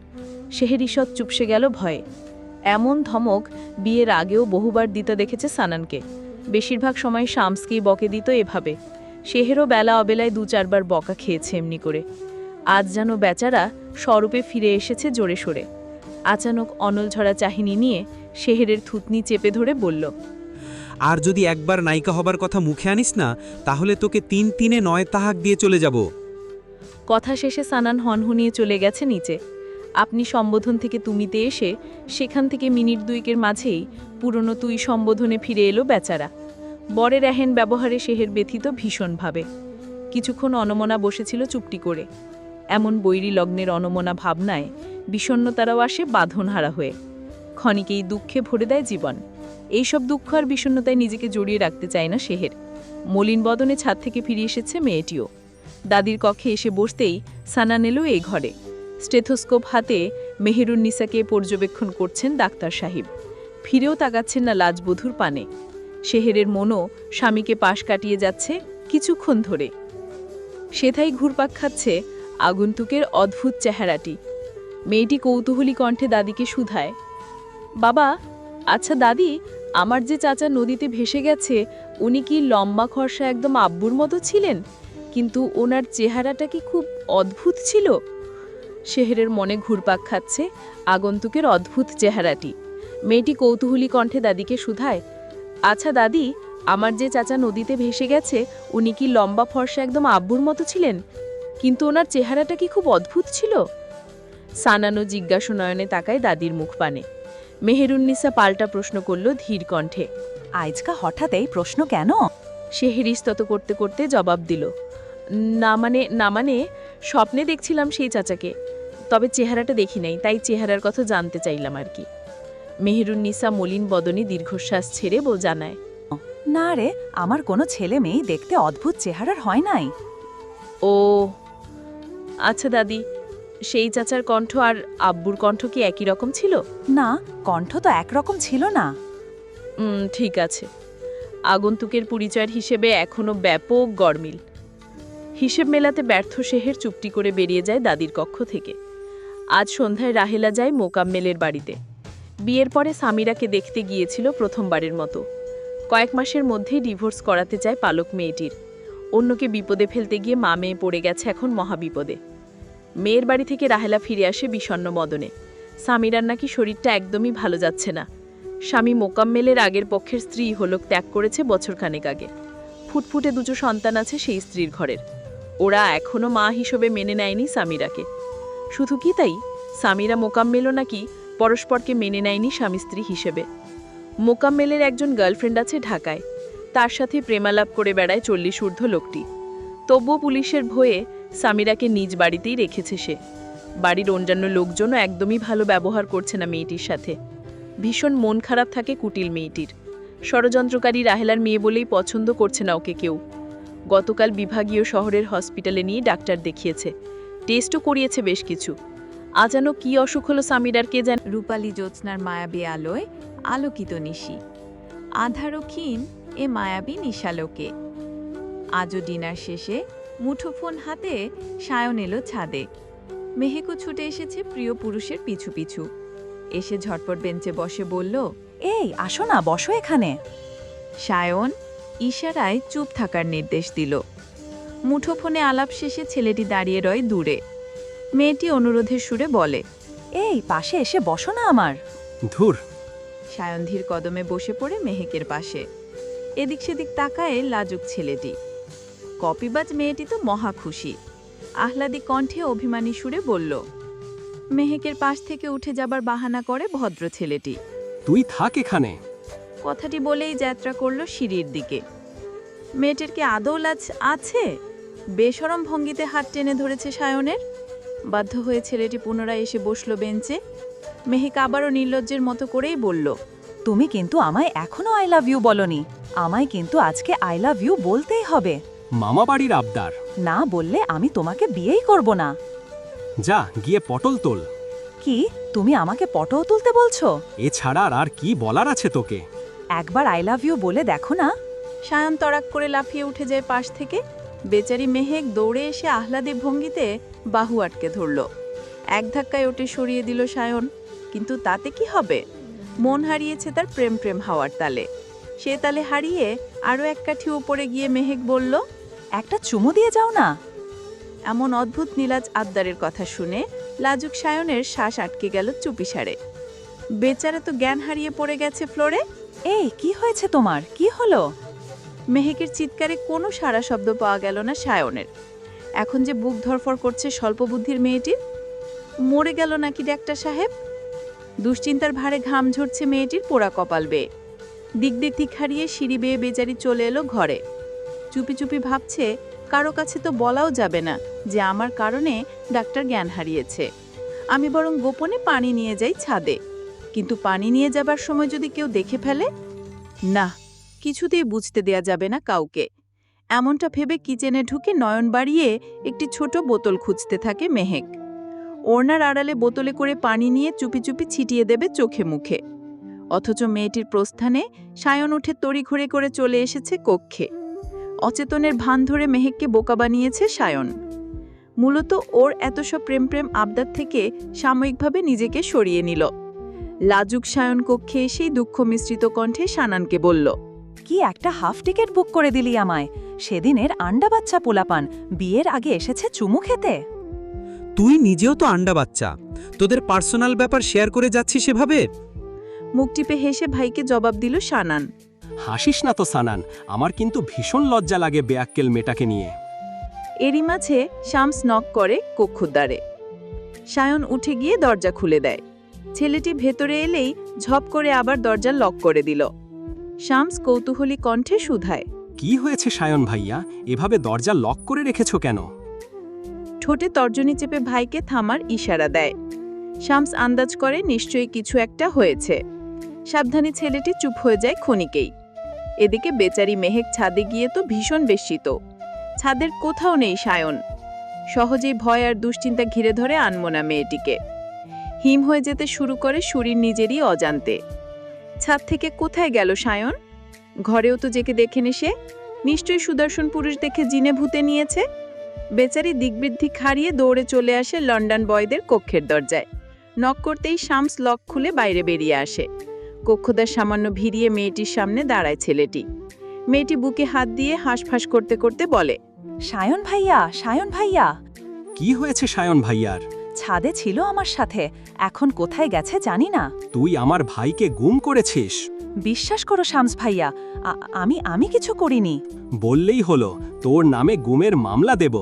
শেহের ঈষৎ চুপসে গেল ভয়ে। এমন ধমক বিয়ের আগেও বহুবার দিতে দেখেছে সানানকে। বেশিরভাগ সময় শামসকেই বকে দিত এভাবে। শেহেরও বেলা অবেলায় 2-4 বার বকা খেয়েছে এমনি করে। আজ যেন বেচারা স্বরূপে ফিরে এসেছে জোরে সোরে। আচানক অনল ঝরা চাহিনি নিয়ে শেহেরের থুতনি চেপে ধরে বলল, আর যদি একবার নায়িকা হবার কথা মুখে আনিস না, তাহলে তোকে 3-3-9 তাহাক দিয়ে চলে যাব। কথা শেষে সানান হনহনিয়ে চলে গেছে নিচে। আপনি সম্বোধন থেকে তুমিতে এসে সেখান থেকে মিনিট 2-এর মাঝেই পুরনো তুই সম্বোধনে ফিরে এলো বেচারা। বরের এহেন ব্যবহারে শেহের ব্যথিত ভীষণভাবে। কিছুক্ষণ অনমনা বসেছিল চুপটি করে। এমন বৈরী লগ্নের অনমনা ভাবনায় বিষণ্ণতারাও আসে বাঁধনহারা হয়ে। ক্ষণিকেই দুঃখে ভরে দেয় জীবন। এইসব দুঃখ আর বিষণ্ণতায় নিজেকে জড়িয়ে রাখতে চায় না শেহের। মলিন বদনে ছাদ থেকে ফিরে এসেছে মেয়েটিও। দাদির কক্ষে এসে বসতেই সানান এলো এই ঘরে। স্টেথোস্কোপ হাতে মেহেরুন্নিসাকে পর্যবেক্ষণ করছেন ডাক্তার সাহেব। ফিরেও তাকাচ্ছেন না লাজবধূর পানে। শেহেরের মনও স্বামীকে পাশ কাটিয়ে যাচ্ছে কিছুক্ষণ ধরে। সেথাই ঘুরপাক খাচ্ছে আগন্তুকের অদ্ভুত চেহারাটি। মেয়েটি কৌতূহলী কণ্ঠে দাদিকে শুধায়, বাবা, আচ্ছা দাদি, আমার যে চাচা নদীতে ভেসে গেছে, উনি কি লম্বা খরসা একদম আব্বুর মতো ছিলেন? কিন্তু ওনার চেহারাটা কি খুব অদ্ভুত ছিল? শেহেরের মনে ঘুরপাক খাচ্ছে আগন্তুকের অদ্ভুত চেহারাটি। মেয়েটি কৌতূহলী কণ্ঠে দাদিকে শুধায়, আচ্ছা দাদি, আমার যে চাচা নদীতে ভেসে গেছে, উনি কি লম্বা ফর্সা একদম আব্বুর মতো ছিলেন? কিন্তু ওনার চেহারাটা কি খুব অদ্ভুত ছিল? সানানো জিজ্ঞাসু নয়নে তাকায় দাদির মুখ পানে। মেহেরুন্নিসা পাল্টা প্রশ্ন করল ধীর কণ্ঠে, আজকা হঠাৎ এই প্রশ্ন কেন? শেহের ইস্তত করতে করতে জবাব দিল, না মানে স্বপ্নে দেখছিলাম সেই চাচাকে, তবে চেহারাটা দেখি নাই, তাই চেহারার কথা জানতে চাইলাম আর কি। মেহেরুন্নিসা মলিন বদনে দীর্ঘশ্বাস ছেড়ে জানায়, না রে, আমার কোনো ছেলে মেয়ে দেখতে অদ্ভুত চেহারার হয় নাই। ও আচ্ছা দাদি, সেই চাচার কণ্ঠ আর আব্বুর কণ্ঠ কি একই রকম ছিল? না, কণ্ঠ তো একরকম ছিল না। ঠিক আছে। আগন্তুকের পরিচয়ের হিসেবে এখনও ব্যাপক গরমিল। হিসেব মেলাতে ব্যর্থ শেহের চুপটি করে বেরিয়ে যায় দাদির কক্ষ থেকে। আজ সন্ধ্যায় রাহেলা যায় মোকাম্মেলের বাড়িতে। বিয়ের পরে সামিরাকে দেখতে গিয়েছিল প্রথমবারের মতো। কয়েক মাসের মধ্যেই ডিভোর্স করাতে চায় পালক মেয়েটির। অন্যকে বিপদে ফেলতে গিয়ে মা মেয়ে পড়ে গেছে এখন মহাবিপদে। মেয়ের বাড়ি থেকে রাহেলা ফিরে আসে বিষণ্ণ মদনে। সামিরার নাকি শরীরটা একদমই ভালো যাচ্ছে না। স্বামী মোকাম্মেলের আগের পক্ষের স্ত্রী হলক ত্যাগ করেছে বছরখানেক আগে। ফুটফুটে 2 সন্তান আছে সেই স্ত্রীর ঘরের। ওরা এখনও মা হিসেবে মেনে নেয়নি সামিরাকে। শুধু কি তাই, সামিরা মোকাম্মেলও নাকি পরস্পরকে মেনে নেয়নি স্বামী স্ত্রী হিসেবে। মোকাম্মেলের একজন গার্লফ্রেন্ড আছে ঢাকায়, তার সাথে প্রেমালাপ করে বেড়ায় 40 ঊর্ধ্ব লোকটি। তবুও পুলিশের ভয়ে সামিরাকে নিজ বাড়িতেই রেখেছে সে। বাড়ির অন্যান্য লোকজনও একদমই ভালো ব্যবহার করছে না মেয়েটির সাথে। ভীষণ মন খারাপ থাকে কুটিল মেয়েটির। ষড়যন্ত্রকারী রাহেলার মেয়ে বলেই পছন্দ করছে না ওকে কেউ। গতকাল বিভাগীয় শহরের হসপিটালে নিয়ে ডাক্তার দেখিয়েছে, টেস্টও করিয়েছে বেশ কিছু। আজানো কি অসুখ হলো সামিরার কে জানে। রূপালী জ্যোৎস্নার মায়াবী আলোয় আলোকিত নিশি, আধারো ক্ষীণ এ মায়াবী নিশালোকে। আজও ডিনার শেষে মুঠোফোন হাতে সায়ন এলো ছাদে। মেহেকও ছুটে এসেছে প্রিয় পুরুষের পিছু পিছু। এসে ঝটপট বেঞ্চে বসে বলল, এই আসো না, বসো এখানে। সায়ন ইশারায় চুপ থাকার নির্দেশ দিল। মুঠোফোনে আলাপ শেষে ছেলেটি দাঁড়িয়ে রয় দূরে। মেয়েটি অনুরোধের সুরে বলে, এই পাশে এসে বসো না আমার। ধুর, সায়ন ধীর কদমে বসে পড়ে মেহেকের পাশে। এদিক সেদিক তাকায় লাজুক ছেলেটি। কপিবাজ মেয়েটি তো মহা খুশি। আহ্লাদি কণ্ঠে অভিমানী সুরে বলল। মেহেকের পাশ থেকে উঠে যাবার বাহানা করে ভদ্র ছেলেটি। তুই থাক এখানে। কথাটি বলেই যাত্রা করল সিঁড়ির দিকে। মেয়েটির কি আদৌ লাজ আছে? বেশরম ভঙ্গিতে হাত টেনে ধরেছে সায়নের। বাধ্য হয়ে ছেলেটি পুনরায় এসে বসল বেঞ্চে। মেহেক আবারও নির্লজ্জের মতো করেই বলল, তুমি কিন্তু আমায় এখনো আই লাভ ইউ বলনি। আমায় কিন্তু আজকে আই লাভ ইউ বলতেই হবে। মামাবাড়ির আবদার। না বললে আমি তোমাকে বিয়েই করব না। যা গিয়ে পটল তোল। কি তুমি আমাকে পটও তুলতে বলছো? এছাড়া আর কি বলার আছে তোকে? একবার আই লাভ ইউ বলে দেখো না। সায়ন তড়াক করে লাফিয়ে উঠে যায় পাশ থেকে। বেচারি মেহেক দৌড়ে এসে আহ্লাদী ভঙ্গিতে বাহু আটকে ধরল। এক ধাক্কায় ওঠে সরিয়ে দিল সায়ন। কিন্তু তাতে কি হবে? মন হারিয়েছে তার প্রেম প্রেম হাওয়ার তালে। সে তালে হারিয়ে আরও এক কাঠি উপরে গিয়ে মেহেক বলল, একটা চুমু দিয়ে যাও না। এমন অদ্ভুত নীলাজ আবদারের কথা শুনে লাজুক সায়নের শ্বাস আটকে গেল চুপিসারে। বেচারা তো জ্ঞান হারিয়ে পড়ে গেছে ফ্লোরে। এই কি হয়েছে তোমার? কি হলো? মেহেকের চিৎকারে কোনো সারা শব্দ পাওয়া গেল না সায়নের। এখন যে বুক ধরফর করছে স্বল্পবুদ্ধির মেয়েটির। মরে গেল নাকি ডাক্তার সাহেব? দুশ্চিন্তার ভারে ঘাম ঝরছে মেয়েটির পোড়া কপাল বেয়ে। দিক হারিয়ে সিঁড়ি বেয়ে বেচারি চলে এলো ঘরে। চুপি চুপি ভাবছে, কারো কাছে তো বলাও যাবে না যে আমার কারণে ডাক্তার জ্ঞান হারিয়েছে। আমি বরং গোপনে পানি নিয়ে যাই ছাদে। কিন্তু পানি নিয়ে যাবার সময় যদি কেউ দেখে ফেলে? না, কিছুতেই বুঝতে দেয়া যাবে না কাউকে। এমনটা ভেবে কিচেনে ঢুকে নয়ন বাড়িয়ে একটি ছোট বোতল খুঁজতে থাকে মেহেক। ওড়নার আড়ালে বোতলে করে পানি নিয়ে চুপি চুপি ছিটিয়ে দেবে চোখে মুখে। অথচ মেয়েটির প্রস্থানে সায়ন উঠে তড়িঘড়ি করে চলে এসেছে কক্ষে। অচেতনের ভান ধরে মেহেককে বোকা বানিয়েছে সায়ন। মূলত ওর এত সব প্রেম প্রেম আবদার থেকে সাময়িকভাবে নিজেকে সরিয়ে নিল। লাজুক সায়ন কক্ষে এসেই দুঃখ মিশ্রিত কণ্ঠে সানানকে বলল, কি একটা হাফ টিকেট বুক করে দিলি আমায়। সেদিনের আন্ডা বাচ্চা পোলাপান বিয়ের আগে এসেছে চুমু খেতে। তুই নিজেও তো আন্ডা বাচ্চা, তোদের পার্সোনাল ব্যাপার শেয়ার করে যাচ্ছিস সেভাবে। মুখ টিপে হেসে ভাইকে জবাব দিল সানান। হাসিস না তো সানান, আমার কিন্তু ভীষণ লজ্জা লাগে বেয়াক্কেল মেয়েটাকে নিয়ে। এরই মাঝে শামস নক করে কক্ষদ্বারে। সায়ন উঠে গিয়ে দরজা খুলে দেয়। ছেলেটি ভেতরে এলেই ঝপ করে আবার দরজা লক করে দিল। শামস কৌতূহলী কণ্ঠে শুধায়, কি হয়েছে সায়ন ভাইয়া, এভাবে দরজা লক করে রেখেছো কেন? ঠোঁটে তর্জনী চেপে ভাইকে থামার ইশারা দেয়। শামস আন্দাজ করে নিশ্চয়ই কিছু একটা হয়েছে। সাবধানী ছেলেটি চুপ হয়ে যায় ক্ষণিকেই। এদিকে বেচারি মেহেক ছাদে গিয়ে তো ভীষণ বেশিত। ছাদের কোথাও নেই সায়ন। সহজেই ভয় আর দুশ্চিন্তা ঘিরে ধরে আনমনা মেয়েটিকে। হিম হয়ে যেতে শুরু করে শরীর নিজেরই অজান্তে। ছাদ থেকে কোথায় গেল সায়ন? ঘরেও তো যেকে দেখেনি সে। নিশ্চয়ই সুদর্শন পুরুষ দেখে জিনে ভূতে নিয়েছে। বেচারি দিগ্বৃদ্ধি হারিয়ে দৌড়ে চলে আসে লন্ডন বয়দের কক্ষের দরজায়। নক করতেই শামস লক খুলে বাইরে বেরিয়ে আসে। কক্ষদ্বার সামান্য ভিড়িয়ে মেয়েটির সামনে দাঁড়ায় ছেলেটি। মেয়েটি বুকে হাত দিয়ে হাঁসফাঁস করতে করতে বলে, সায়ন ভাইয়া, সায়ন ভাইয়া। কি হয়েছে সায়ন ভাইয়ার? ছাদে ছিল আমার সাথে, এখন কোথায় গেছে জানি না। তুই আমার ভাইকে গুম করেছিস? বিশ্বাস করো শামস ভাইয়া, আমি কিছু করিনি। বললেই হলো, তোর নামে গুমের মামলা দেব।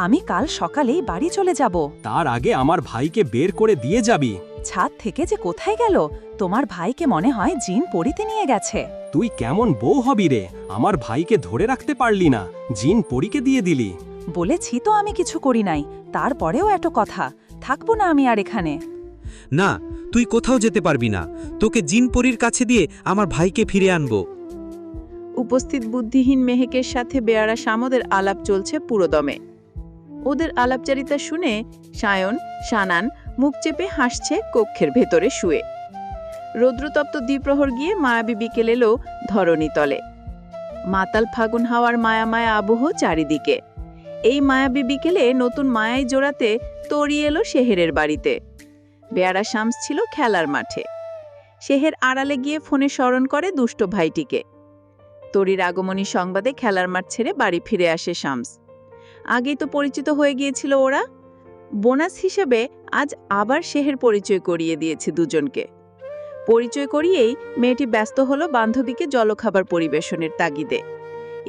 আমি কাল সকালেই বাড়ি চলে যাব। তার আগে আমার ভাইকে বের করে দিয়ে যাবি। ছাদ থেকে যে কোথায় গেল? তোমার ভাইকে মনে হয় জিন পরিতে নিয়ে গেছে। তুই কেমন বউ হবি রে, আমার ভাইকে ধরে রাখতে পারলি না, জিন পরীকে দিয়ে দিলি। বলেছি তো আমি কিছু করি নাই, তারপরেও এত কথা। থাকবো না আমি আর এখানে। না, তুই কোথাও যেতে পারবি না, তোকে জিনপরির কাছে দিয়ে আমার ভাইকে ফিরে আনবো। উপস্থিত বুদ্ধিহীন মেহেকের সাথে বেয়ারা শামদের আলাপ চলছে পুরোদমে। ওদের আলাপচারিতা শুনে সায়ন, সানান মুখ চেপে হাসছে কক্ষের ভেতরে শুয়ে। রৌদ্রতপ্ত দ্বিপ্রহর গিয়ে মায়াবী বিকেল এলো ধরণী তলে। মাতাল ফাগুন হাওয়ার মায়া মায়া আবহ চারিদিকে। এই মায়াবী বিকেলে নতুন মায়াই জোড়াতে তরি এলো শেহেরের বাড়িতে। বেয়ারা শামস ছিল খেলার মাঠে। শেহের আড়ালে গিয়ে ফোনে স্মরণ করে দুষ্ট ভাইটিকে। তরির আগমনী সংবাদে খেলার মাঠ ছেড়ে বাড়ি ফিরে আসে শামস। আগেই তো পরিচিত হয়ে গিয়েছিল ওরা। বোনাস হিসেবে আজ আবার শেহের পরিচয় করিয়ে দিয়েছে দুজনকে। পরিচয় করিয়েই মেয়েটি ব্যস্ত হলো বান্ধবীকে জলখাবার পরিবেশনের তাগিদে।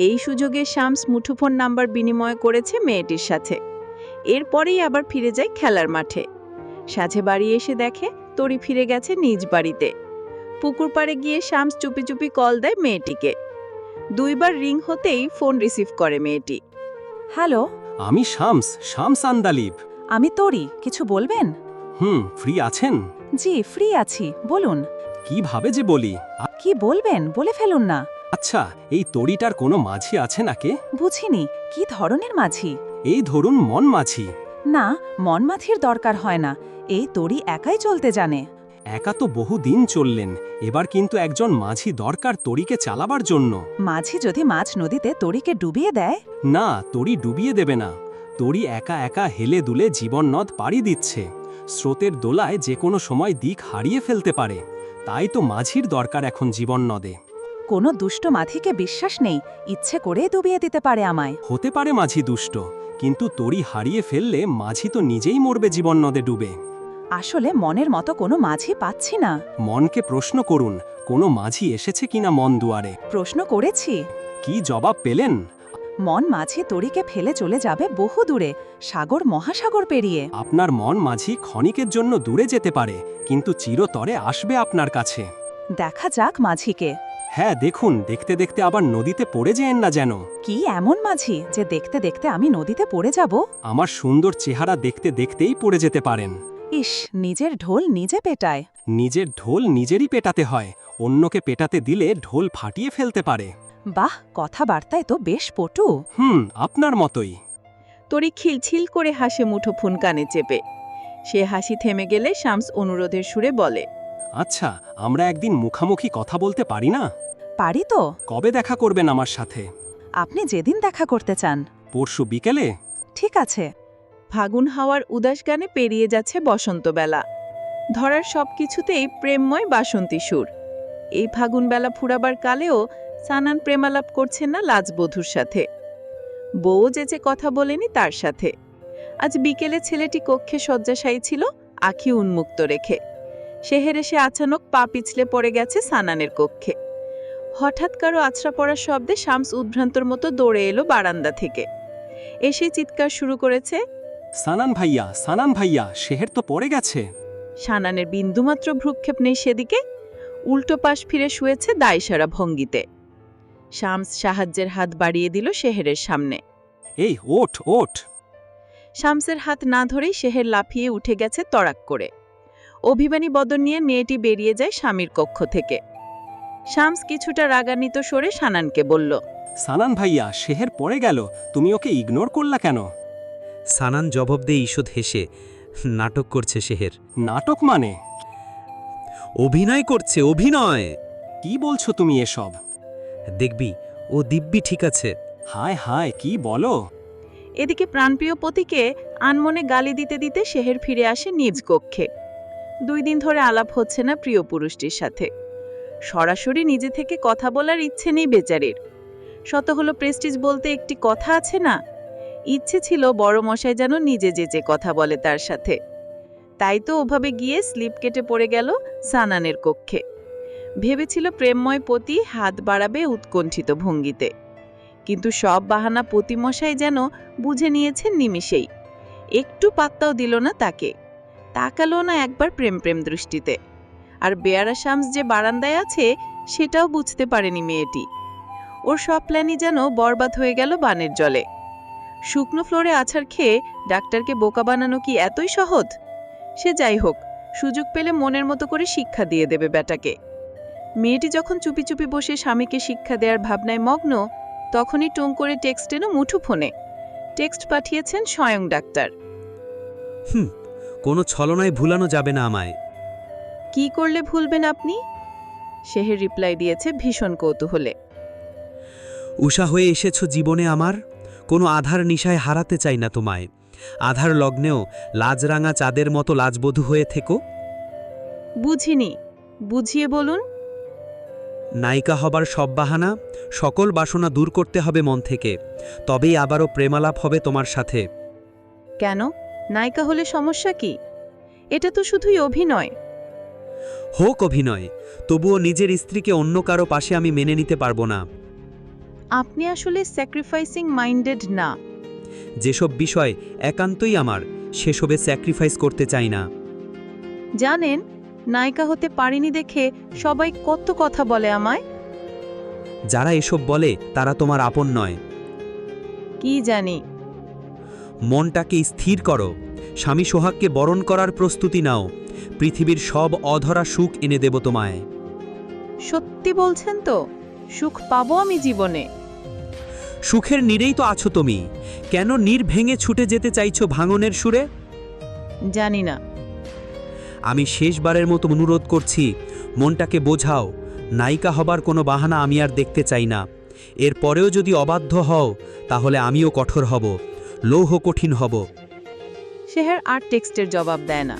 এই সুযোগে শামস মুঠোফোন নাম্বার বিনিময় করেছে মেয়েটির সাথে। এরপরেই আবার ফিরে যায় খেলার মাঠে। সাঝে বাড়ি এসে দেখে তরি ফিরে গেছে নিজ বাড়িতে। পুকুর পাড়ে গিয়ে শামস চুপি চুপি কল দেয় মেয়েটিকে। 2 বার রিং হতেই ফোন রিসিভ করে মেয়েটি। হ্যালো, আমি শামস আন্দালিব। আমি তরি, কিছু বলবেন? ফ্রি আছেন? জি, ফ্রি আছি, বলুন। কিভাবে যে বলি। কি বলবেন বলে ফেলুন না। আচ্ছা, এই তরিটার কোনো মাঝি আছে নাকি? বুঝিনি কি ধরনের মাঝি? এই ধরুন মন মাঝি। না, মনমাঝির দরকার হয় না, এই তরি একাই চলতে জানে। একা তো বহু দিন চললেন, এবার কিন্তু একজন মাঝি দরকার তরিকে চালাবার জন্য। মাঝি যদি মাছ নদীতে তরিকে ডুবিয়ে দেয়? না, তরি ডুবিয়ে দেবে না। তরি একা একা হেলে দুলে জীবন নদ পাড়ি দিচ্ছে। স্রোতের দোলায় যে কোনো সময় দিক হারিয়ে ফেলতে পারে। তাই তো মাঝির দরকার এখন জীবন নদে। কোনো দুষ্ট মাঝিকে বিশ্বাস নেই, ইচ্ছে করে ডুবিয়ে দিতে পারে আমায়। হতে পারে মাঝি দুষ্ট, কিন্তু তরি হারিয়ে ফেললে মাঝি তো নিজেই মরবে জীবন নদে ডুবে। আসলে মনের মতো কোনো মাঝি পাচ্ছি না। মনকে প্রশ্ন করুন, কোনো মাঝি এসেছে কিনা মন দুয়ারে। প্রশ্ন করেছি। কি জবাব পেলেন? মন মাঝি তরিকে ফেলে চলে যাবে বহু দূরে, সাগর মহাসাগর পেরিয়ে। আপনার মন মাঝি ক্ষণিকের জন্য দূরে যেতে পারে, কিন্তু চিরতরে আসবে আপনার কাছে। দেখা যাক মাঝিকে। হ্যাঁ দেখুন, দেখতে দেখতে আবার নদীতে পড়ে যেয়েন না যেন। কি এমন মাঝি যে দেখতে দেখতে আমি নদীতে পড়ে যাব? আমার সুন্দর চেহারা দেখতে দেখতেই পড়ে যেতে পারেন। ইস, নিজের ঢোল নিজে পেটায়। নিজের ঢোল নিজেরই পেটাতে হয়, অন্যকে পেটাতে দিলে ঢোল ফাটিয়ে ফেলতে পারে। বাহ, কথাবার্তায় তো বেশ পটু। আপনার মতোই। তরি খিলছিল করে হাসে মুঠোফোন কানে চেপে। সে হাসি থেমে গেলে শামস অনুরোধের সুরে বলে, আচ্ছা, আমরা একদিন মুখামুখি কথা বলতে পারি না? পারি তো। কবে দেখা করবেন আমার সাথে? আপনি যেদিন দেখা করতে চান। পরশু বিকেলে? ঠিক আছে। ফাগুন হাওয়ার উদাস গানে পেরিয়ে যাচ্ছে বসন্তবেলা। ধরার সব কিছুতেই প্রেমময় বাসন্তী সুর। এই ফাগুনবেলা ফুরাবার কালেও সানান প্রেমালাপ করছেন না লাজবধূর সাথে। বউ যেচে কথা বলেনি তার সাথে। আজ বিকেলে ছেলেটি কক্ষে শয্যাশায়ী ছিল, আঁখি উন্মুক্ত রেখে। শেহের এসে আচানক পা পিছলে পড়ে গেছে সানানের কক্ষে। হঠাৎ কারো আছড়া পড়ার শব্দে শামস উদ্ভ্রান্তর মতো দৌড়ে এলো বারান্দা থেকে। এসে চিৎকার শুরু করেছে, সানান ভাইয়া, শেহের তো পড়ে গেছে। সানানের বিন্দুমাত্র ভ্রুক্ষেপ নেই সেদিকে। উল্টো পাশ ফিরে শুয়েছে দায়সারা ভঙ্গিতে। শামস সাহায্যের হাত বাড়িয়ে দিল শেহেরের সামনে। এই ওঠ ওঠ। শামসের হাত না ধরেই শেহের লাফিয়ে উঠে গেছে তড়াক করে। অভিমানী বদন নিয়ে মেয়েটি বেরিয়ে যায় স্বামীর কক্ষ থেকে। শামস কিছুটা রাগান্বিত সরে সানানকে বলল, সানান ভাইয়া, শেহের পড়ে গেল, তুমি ওকে ইগনোর করলা কেন? সানান জবাব দিয়ে ঈষৎ হেসে, নাটক করছে শেহের। নাটক মানে? অভিনয় করছে, অভিনয়। কি বলছো তুমি এসব? দেখবি, ও দিব্যি ঠিক আছে। হায় হায়, কি বলো? এদিকে প্রাণপ্রিয় পতিকে আনমনে গালি দিতে দিতে শেহের ফিরে আসে নিজ কক্ষে। 2 দিন ধরে আলাপ হচ্ছে না প্রিয় পুরুষটির সাথে। সরাসরি নিজে থেকে কথা বলার ইচ্ছে নেই বেচারির। শত হলো প্রেস্টিজ বলতে একটি কথা আছে না, ইচ্ছে ছিল বড় মশাই যেন নিজে যেচে কথা বলে তার সাথে। তাই তো ওভাবে গিয়ে স্লিপ কেটে পড়ে গেল সানানের কক্ষে। ভেবেছিল প্রেমময় পতি হাত বাড়াবে উৎকণ্ঠিত ভঙ্গিতে, কিন্তু সব বাহানা পতিমশাই যেন বুঝে নিয়েছেন নিমিষেই। একটু পাত্তাও দিল না তাকে, তাকালো না একবার প্রেম প্রেম দৃষ্টিতে। আর বেয়ারা শামস যে বারান্দায় আছে সেটাও বুঝতে পারেনি মেয়েটি। ওর সব প্ল্যানই যেন বরবাদ হয়ে গেল বানের জলে। শুকনো ফ্লোরে আছাড় খেয়ে ডাক্তারকে বোকা বানানো কি এতই সহজ? সে যাই হোক, সুযোগ পেলে মনের মতো করে শিক্ষা দিয়ে দেবে বেটাকে। মেয়েটি যখন চুপি চুপি বসে স্বামীকে শিক্ষা দেওয়ার ভাবনায় মগ্ন, তখনই টুং করে টেক্সট এলো মুঠোফোনে। টেক্সট পাঠিয়েছেন স্বয়ং ডাক্তার। কোনো ছলনায় ভুলানো যাবে না আমায়। কি করলে ভুলবেন আপনি? শেহের রিপ্লাই দিয়েছে ভীষণ কৌতূহলে। উষা হয়ে এসেছ জীবনে আমার, কোনো আধার নিশায় হারাতে চাই না তোমায়। আধার লগ্নেও লাজরাঙা চাঁদের মতো লাজবধূ হয়ে থেকো। বুঝিনি, বুঝিয়ে বলুন। নায়িকা হবার সব বাহানা, সকল বাসনা দূর করতে হবে মন থেকে, তবেই আবারও প্রেমালাপ হবে তোমার সাথে। কেন, নায়িকা হলে সমস্যা কি? এটা তো শুধুই অভিনয়। হোক অভিনয়, তবুও নিজের স্ত্রীকে অন্য কারো পাশে আমি মেনে নিতে পারবো না। আপনি আসলে স্যাক্রিফাইসিং মাইন্ডেড না। যেসব বিষয় একান্তই আমার, সেসবে স্যাক্রিফাইস করতে চাই না। জানেন, নায়িকা হতে পারিনি দেখে সবাই কত কথা বলে আমায়। যারা এসব বলে তারা তোমার আপন নয়। কি জানি। মনটাকে স্থির করো, স্বামী সোহাগকে বরণ করার প্রস্তুতি নাও। পৃথিবীর সব অধরা সুখ এনে দেব তোমায়। সত্যি বলছেন তো? সুখ পাবো আমি জীবনে? সুখের নীড়েই তো আছো তুমি, কেন নীড় ভেঙে ছুটে যেতে চাইছো ভাঙনের সুরে? জানি না। আমি শেষবারের মতো অনুরোধ করছি, মনটাকে বোঝাও। নায়িকা হবার কোনো বাহানা আমি আর দেখতে চাই না। এরপরেও যদি অবাধ্য হও তাহলে আমিও কঠোর হব, লৌহ কঠিন হব। শেহের আর টেক্সটের জবাব দেয় না।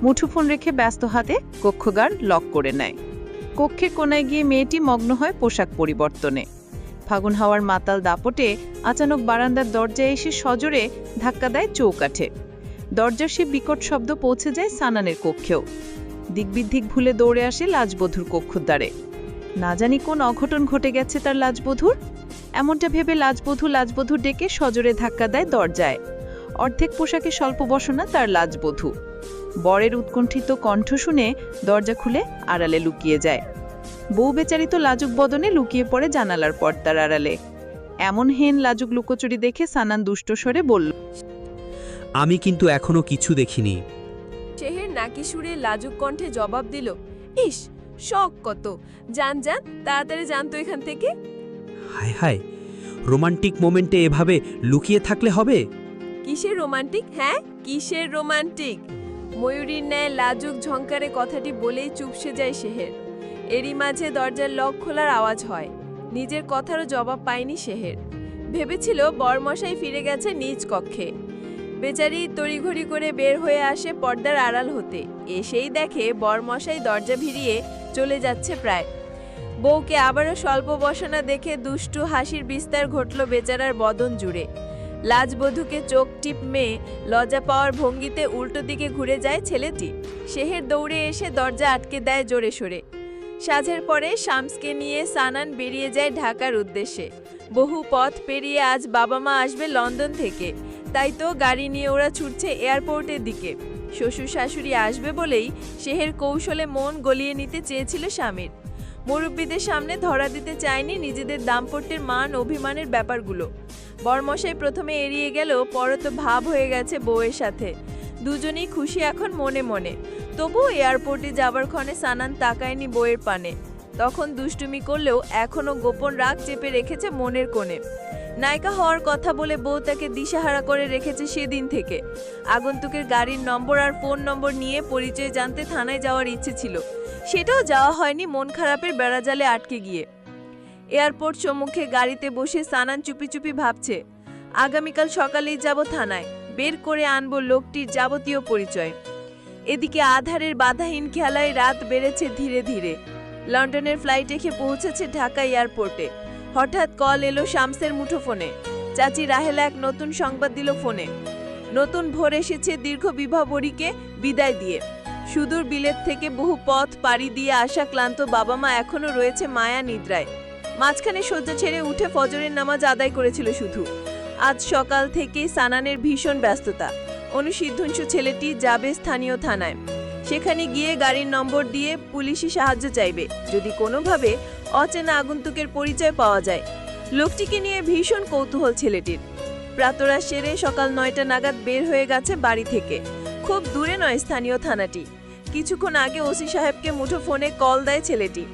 মুঠোফোন রেখে ব্যস্ত হাতে কক্ষগার লক করে নেয়। কক্ষের কোনায় গিয়ে মেয়েটি মগ্ন হয় পোশাক পরিবর্তনে। ফাগুন হাওয়ার মাতাল দাপটে আচানক বারান্দার দরজায় এসে সজোরে ধাক্কা দেয় চৌকাঠে। দরজার সে বিকট শব্দ পৌঁছে যায় সানানের কক্ষেও। দিকবিদিক ভুলে দৌড়ে আসে লাজবধূর কক্ষদ্বারে। না জানি কোন অঘটন ঘটে গেছে তার লাজবধূর। এমনটা ভেবে লাজবধূ ডেকে সজোরে ধাক্কা দেয় দরজায়। অর্ধেক পোশাকে স্বল্প বসনা তার লাজবধূ। বরের উৎকণ্ঠিত কণ্ঠ শুনে দরজা খুলে আড়ালে লুকিয়ে যায়। বউ বেচারি তো লাজুক বদনে লুকিয়ে পড়ে জানালার পর্দার আড়ালে। এমন হেন লাজুক লুকোচুরি দেখে সানান দুষ্ট স্বরে বলল, আমি কিন্তু এখনো কিছু দেখিনি। শেহের নাকি সুরে লাজুক কণ্ঠে জবাব দিল, ইস, শখ কত! যান যান, তাড়াতাড়ি যান তো এখান থেকে। হায় হায়, রোমান্টিক মোমেন্টে এভাবে লুকিয়ে থাকলে হবে? কিসের রোমান্টিক? হ্যাঁ, কিসের রোমান্টিক? ময়ূরীর ন্যায় লাজুক ঝংকারে কথাটি বলেই চুপসে যায় শেহের। এরই মাঝে দরজার লক খোলার আওয়াজ হয়। নিজের কথারও জবাব পায়নি শেহের। ভেবেছিল বরমশাই ফিরে গেছে নিজ কক্ষে। বেচারি তড়িঘড়ি করে বের হয়ে আসে পর্দার আড়াল হতে। এসেই দেখে বরমশাই দরজা ভিড়িয়ে চলে যাচ্ছে প্রায়। বউকে আবারও স্বল্প বসনা দেখে দুষ্টু হাসির বিস্তার ঘটল বেচারার বদন জুড়ে। লাজবধূকে চোখ টিপ মেয়ে লজ্জা পাওয়ার ভঙ্গিতে উল্টো দিকে ঘুরে যায় ছেলেটি। শেহের দৌড়ে এসে দরজা আটকে দেয় জোরে সোরে। সাঁঝের পরে শামসকে নিয়ে সানান বেরিয়ে যায় ঢাকার উদ্দেশ্যে। বহু পথ পেরিয়ে আজ বাবা মা আসবে লন্ডন থেকে, তাই তো গাড়ি নিয়ে ওরা ছুটছে এয়ারপোর্টের দিকে। শ্বশুর শাশুড়ি আসবে বলেই শেহের কৌশলে মন গলিয়ে নিতে চেয়েছিল স্বামীর। মুরব্বীদের সামনে ধরা দিতে চায়নি নিজেদের দাম্পত্যের মান অভিমানের ব্যাপারগুলো। বরমশাই প্রথমে এড়িয়ে গেল, পরে তো ভাব হয়ে গেছে বউয়ের সাথে। দুজনেই খুশি এখন মনে মনে। তবুও এয়ারপোর্টে যাবার ক্ষণে সানান তাকায়নি বউয়ের পানে। তখন দুষ্টুমি করলেও এখনও গোপন রাগ চেপে রেখেছে মনের কোণে। নায়িকা হওয়ার কথা বলে বউ তাকে দিশাহারা করে রেখেছে সেদিন থেকে। আগন্তুকের গাড়ির নম্বর আর ফোন নম্বর নিয়ে পরিচয় জানতে থানায় যাওয়ার ইচ্ছে ছিল, সেটাও যাওয়া হয়নি মন খারাপের বেড়াজালে আটকে গিয়ে। এয়ারপোর্ট সম্মুখে গাড়িতে বসে সানান চুপি চুপি ভাবছে, আগামীকাল সকালেই যাব থানায়, বের করে আনবো লোকটির যাবতীয় পরিচয়। এদিকে আধারের বাধাহীন খেলায় রাত বেড়েছে ধীরে ধীরে। লন্ডনের ফ্লাইট রেখে পৌঁছেছে ঢাকা এয়ারপোর্টে। হঠাৎ কল এলো শামসের মুঠোফোনে। চাচি রাহেলা এক নতুন সংবাদ দিল ফোনে। নতুন ভোর এসেছে দীর্ঘ বিবাহবরীকে বিদায় দিয়ে। সুদূর বিলেত থেকে বহু পথ পাড়ি দিয়ে আসা ক্লান্ত বাবা মা এখনো রয়েছে মায়া নিদ্রায়। মাঝখানে শয্যা ছেড়ে উঠে ফজরের নামাজ আদায় করেছিল শুধু। আজ সকাল থেকেই সানানের ভীষণ ব্যস্ততা। অনুসিদ্ধুংশু ছেলেটি যাবে স্থানীয় থানায়। সেখানে গিয়ে গাড়ির নম্বর দিয়ে পুলিশি সাহায্য চাইবে, যদি কোনোভাবে অচেনা আগন্তুকের পরিচয় পাওয়া যায়। লোকটিকে নিয়ে ভীষণ কৌতূহল ছেলেটির। প্রাতরা সেরে সকাল 9টা নাগাদ বের হয়ে গেছে বাড়ি থেকে। খুব দূরে নয় স্থানীয় থানাটি। কিছুক্ষণ আগে ওসি সাহেবকে মুঠোফোনে কল দেয় ছেলেটি।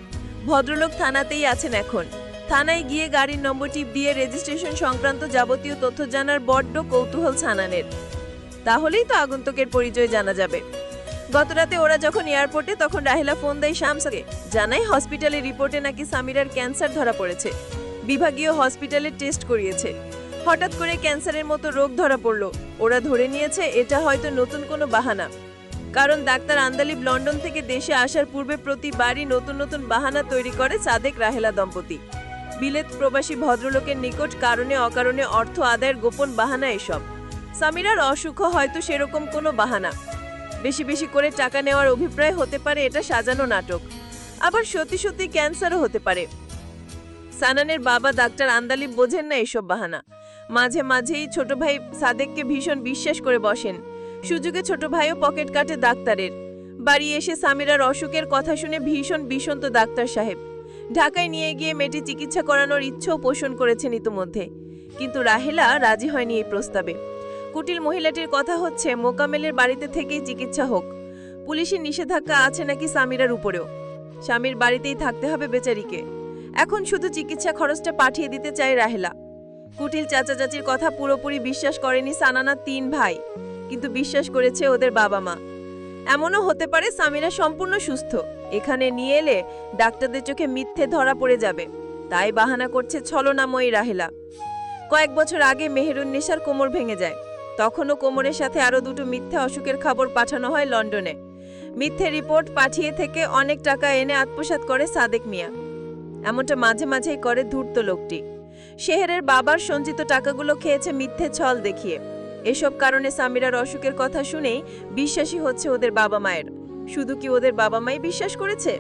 ভদ্রলোক থানাতেই আছেন এখন। থানায় গিয়ে গাড়ির নম্বর টিপ দিয়ে রেজিস্ট্রেশন সংক্রান্ত যাবতীয় তথ্য জানার বড্ড কৌতূহল সানানের। তাহলেই তো আগন্তুকের পরিচয় জানা যাবে। গতরাতে ওরা যখন এয়ারপোর্টে, তখন রাহেলা ফোন দেয় শামসকে, জানায় হসপিটালের রিপোর্টে নাকি সামিরার ক্যান্সার ধরা পড়েছে। বিভাগীয় হসপিটালে টেস্ট করিয়েছে। হঠাৎ করে ক্যান্সারের মতো রোগ ধরা পড়ল। ওরা ধরে নিয়েছে এটা হয়তো নতুন কোনো বাহানা। কারণ ডাক্তার আন্দালিব লন্ডন থেকে দেশে আসার পূর্বে প্রতিবারই নতুন নতুন বাহানা তৈরি করে সাদেক রাহেলা দম্পতি। বিলেত প্রবাসী ভদ্রলোকের নিকট কারণে অকারণে অর্থ আদায়ের গোপন বাহানা এসব। সামিরার অসুখ হয়তো সেরকম কোনো বাহানা। বেশি বেশি করে টাকা নেওয়ার অভিপ্রায় হতে পারে এটা সাজানো নাটক। আবার সত্যি সত্যি ক্যান্সারও হতে পারে। সানানের বাবা ডাক্তার আন্দালিব বোঝেন না এসব বাহানা। মাঝে মাঝেই ছোট ভাই সাদেককে ভীষণ বিশ্বাস করে বসেন। সুযোগে ছোট ভাইও পকেট কাটে ডাক্তারের। বাড়ি এসে সামিরার অসুখের কথা শুনে ভীষণ বিষন্ত ডাক্তার সাহেব। ঢাকায় নিয়ে গিয়ে মেয়েটি চিকিৎসা করানোর ইচ্ছেও পোষণ করেছেন ইতিমধ্যে। কিন্তু রাহেলা রাজি হয়নি এই প্রস্তাবে। কুটিল মহিলাটির কথা হচ্ছে মোকামেলের বাড়িতে থেকেই চিকিৎসা হোক। পুলিশের নিষেধাজ্ঞা আছে নাকি সামিরার উপরেও। স্বামীর বাড়িতেই থাকতে হবে বেচারিকে। এখন শুধু চিকিৎসা খরচটা পাঠিয়ে দিতে চায় রাহেলা। কুটিল চাচা চাচির কথা পুরোপুরি বিশ্বাস করেনি সানানার 3 ভাই, কিন্তু বিশ্বাস করেছে ওদের বাবা মা। এমনও হতে পারে সামিরা সম্পূর্ণ সুস্থ, এখানে নিয়ে এলে ডাক্তারদের চোখে মিথ্যে ধরা পড়ে যাবে, তাই বাহানা করছে ছলনাময়ী রাহেলা। কয়েক বছর আগে মেহেরুন্নেসার কোমর ভেঙে যায়, তখনও কোমরের সাথে আরও 2টো মিথ্যে অসুখের খবর পাঠানো হয় লন্ডনে। মিথ্যে রিপোর্ট পাঠিয়ে থেকে অনেক টাকা এনে আত্মসাৎ করে সাদেক মিয়া। এমনটা মাঝে মাঝেই করে ধূর্ত লোকটি। শেহরের বাবার সঞ্চিত টাকাগুলো খেয়েছে মিথ্যে ছল দেখিয়ে। এসব কারণে সামিরার অসুখের কথা শুনেই বিশ্বাসী হচ্ছে ওদের বাবা মায়ের। শুধু কি ওদের বাবা মাই বিশ্বাস করেছে?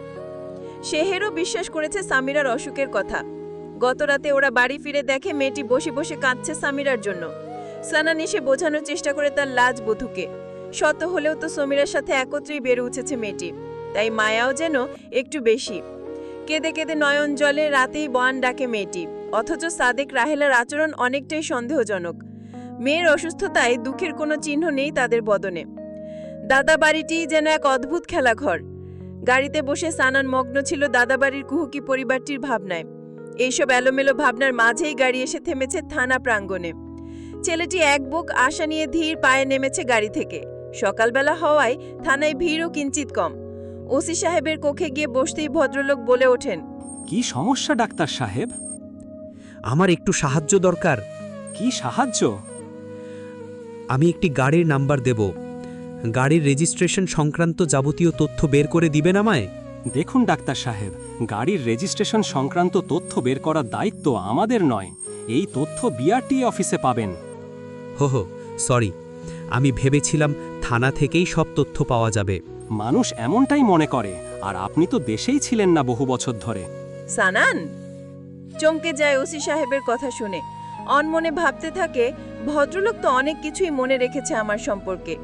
শেহেরও বিশ্বাস করেছে সামিরার অসুখের কথা। গত রাতে ওরা বাড়ি ফিরে দেখে মেয়েটি বসে বসে কাঁদছে সামিরার জন্য। সানান এসে বোঝানোর চেষ্টা করে তার লাজ বধূকে। শত হলেও তো সমীরার সাথে একত্রেই বেড়ে উঠেছে মেয়েটি, তাই মায়াও যেন একটু বেশি। কেঁদে কেঁদে নয়ন জলে রাতেই বয়ান ডাকে মেয়েটি, অথচ সাদেক রাহেলার আচরণ অনেকটাই সন্দেহজনক। মেয়ের অসুস্থতায় দুঃখের কোনো চিহ্ন নেই তাদের বদনে। দাদা বাড়িটি যেন এক অদ্ভুত খেলাঘর। গাড়িতে বসে সানান মগ্ন ছিল দাদাবাড়ির কুহুকি পরিবারটির ভাবনায়। এইসব এলোমেলো ভাবনার মাঝেই গাড়ি এসে থেমেছে থানা প্রাঙ্গণে। ছেলেটি এক বুক আশা নিয়ে ধীর পায়ে নেমেছে গাড়ি থেকে। সকালবেলা হওয়ায় থানায় ভিড়ও কিঞ্চিত কম। ওসি সাহেবের কক্ষে গিয়ে বসতেই ভদ্রলোক বলে ওঠেন, কি সমস্যা ডাক্তার সাহেব? আমার একটু সাহায্য দরকার। কি সাহায্য? আমি একটি গাড়ির নাম্বার দেব, গাড়ির রেজিস্ট্রেশন সংক্রান্ত যাবতীয় তথ্য বের করে দিবেন আমায়? দেখুন ডাক্তার সাহেব, গাড়ির রেজিস্ট্রেশন সংক্রান্ত তথ্য বের করার দায়িত্ব আমাদের নয়। এই তথ্য বিআরটি অফিসে পাবেন। হো সরি, আমি ভেবেছিলাম থানা থেকেই সব তথ্য পাওয়া যাবে। মানুষ এমনটাই মনে করে, আর আপনি তো দেশেই ছিলেন না বহু বছর ধরে। সানান চমকে যায় ওসি সাহেবের কথা শুনে। অনমনে ভাবতে থাকে, ভদ্রলোক তো অনেক কিছুই মনে রেখেছে আমার সম্পর্কে,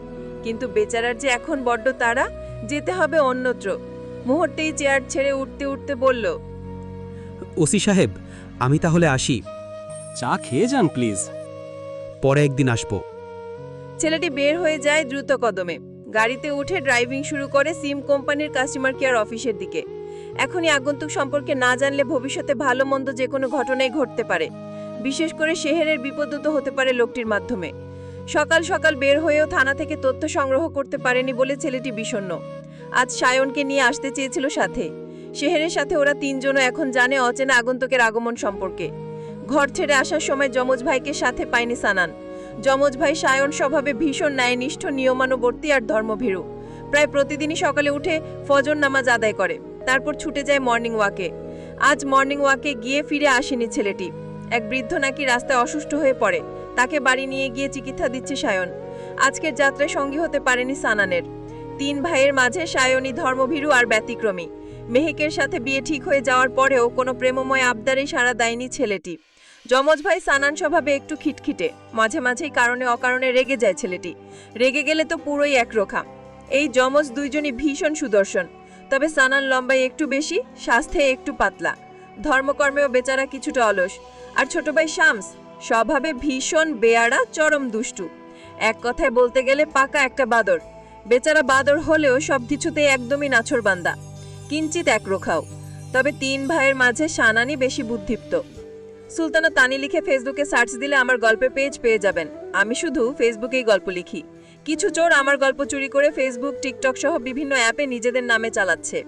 কিন্তু বেচারার যে এখন বড্ড তাড়া, যেতে হবে অন্যত্র। মুহূর্তেই চেয়ার ছেড়ে উঠতে উঠতে বলল, ওসি সাহেব, আমি তাহলে আসি। চা খেয়ে যান প্লিজ। পরে একদিন আসব। ছেলেটি বের হয়ে যায় দ্রুত কদমে। গাড়িতে উঠে ড্রাইভিং শুরু করে সিম কোম্পানির কাস্টমার কেয়ার অফিসের দিকে। এখনই আগন্তুক সম্পর্কে না জানলে ভবিষ্যতে ভালো মন্দ যে কোনো ঘটনাই ঘটতে পারে। বিশেষ করে শেহরের বিপদও হতে পারে লোকটির মাধ্যমে। সকাল সকাল বের হয়েও থানা থেকে তথ্য সংগ্রহ করতে পারেনি বলে ছেলেটি বিষণ্ণ। আজ সায়নকে নিয়ে আসতে চেয়েছিল সাথে। শেহরের সাথে ওরা 3 জনও এখন জানে অচেনা আগন্তুকের আগমন সম্পর্কে। ঘর ছেড়ে আসার সময় যমজ ভাইকে সাথে পায়নি সানান। যমজ ভাই সায়ন স্বভাবে ভীষণ ন্যায়নিষ্ঠ, নিয়মানুবর্তী আর ধর্মভীরু। প্রায় প্রতিদিনই সকালে উঠে ফজর নামাজ আদায় করে, তারপর ছুটে যায় মর্নিং ওয়াকে। আজ মর্নিং ওয়াকে গিয়ে ফিরে আসেনি ছেলেটি। এক বৃদ্ধ নাকি রাস্তায় অসুস্থ হয়ে পড়ে, তাকে বাড়ি নিয়ে গিয়ে চিকিৎসা দিচ্ছে সায়ন। আজকের যাত্রায় সঙ্গী হতে পারেনি সানানের। 3 ভাইয়ের মাঝে সায়নই ধর্মভীরু আর ব্যতিক্রমী। মেহেকের সাথে বিয়ে ঠিক হয়ে যাওয়ার পরেও কোনো প্রেমময় আবদারে সাড়া দেয়নি ছেলেটি। যমজ ভাই সানান স্বভাবে একটু খিটখিটে, মাঝে মাঝেই কারণে অকারণে রেগে যায় ছেলেটি। রেগে গেলে তো পুরোই একরোখা। এই যমজ 2 জনই ভীষণ সুদর্শন, তবে সানান লম্বায় একটু বেশি, স্বাস্থ্যে একটু পাতলা, ধর্মকর্মেও বেচারা কিছুটা অলস। আর ছোট ভাই শামস স্বভাবে ভীষণ বেয়াড়া, চরম দুষ্টু। এক কথায় বলতে গেলে পাকা একটা বাদর। বেচারা বাদর হলেও সব কিছুতেই একদমই নাছোড়বান্দা, কিঞ্চিত একরোখাও। তবে 3 ভাইয়ের মাঝে সানানই বেশি বুদ্ধিপ্ত। সুলতানা তানি লিখে ফেসবুকে সার্চ দিলে আমার গল্পের পেজ পেয়ে যাবেন। আমি শুধু ফেসবুকেই গল্প লিখি। কিছু চোর আমার গল্প চুরি করে ফেসবুক, টিকটক সহ বিভিন্ন অ্যাপে নিজেদের নামে চালাচ্ছে।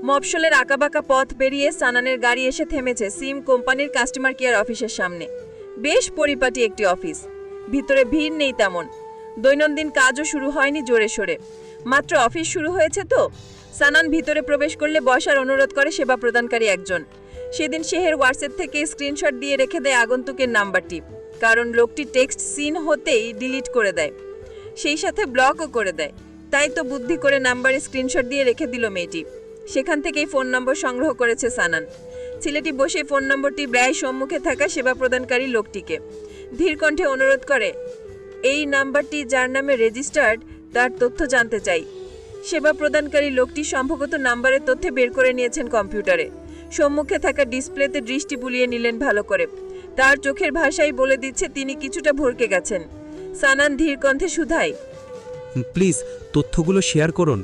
মফস্বলের আঁকাবাঁকা পথ পেরিয়ে সানানের গাড়ি এসে থেমেছে সিম কোম্পানির কাস্টমার কেয়ার অফিসের সামনে। বেশ পরিপাটি একটি অফিস, ভিতরে ভিড় নেই তেমন। দৈনন্দিন কাজও শুরু হয়নি জোরে সোরে, মাত্র অফিস শুরু হয়েছে তো। সানান ভিতরে প্রবেশ করলে বসার অনুরোধ করে সেবা প্রদানকারী একজন। সেদিন শেহের হোয়াটসঅ্যাপ থেকে স্ক্রিনশট দিয়ে রেখে দেয় আগন্তুকের নাম্বারটি, কারণ লোকটি টেক্সট সিন হতেই ডিলিট করে দেয়, সেই সাথে ব্লকও করে দেয়। তাই তো বুদ্ধি করে নাম্বারে স্ক্রিনশট দিয়ে রেখে দিল মেয়েটি। সেখান থেকেই ফোন নম্বর সংগ্রহ করেছে সানান। ছেলেটি বসে ফোন নম্বরটি ব্যয় সম্মুখে থাকা সেবা প্রদানকারী লোকটিকে ধীর কণ্ঠে অনুরোধ করে, এই নাম্বারটি যার নামে রেজিস্টার্ড তার তথ্য জানতে চাই। সেবা প্রদানকারী লোকটি সম্ভবত নাম্বারের তথ্য বের করে নিয়েছেন কম্পিউটারে। সম্মুখে থাকা ডিসপ্লেতে দৃষ্টি বুলিয়ে নিলেন ভালো করে। তার চোখের ভাষাই বলে দিচ্ছে তিনি কিছুটা ভরকে গেছেন। সানান ধীর কণ্ঠে শুধায়, প্লিজ তথ্যগুলো শেয়ার করুন।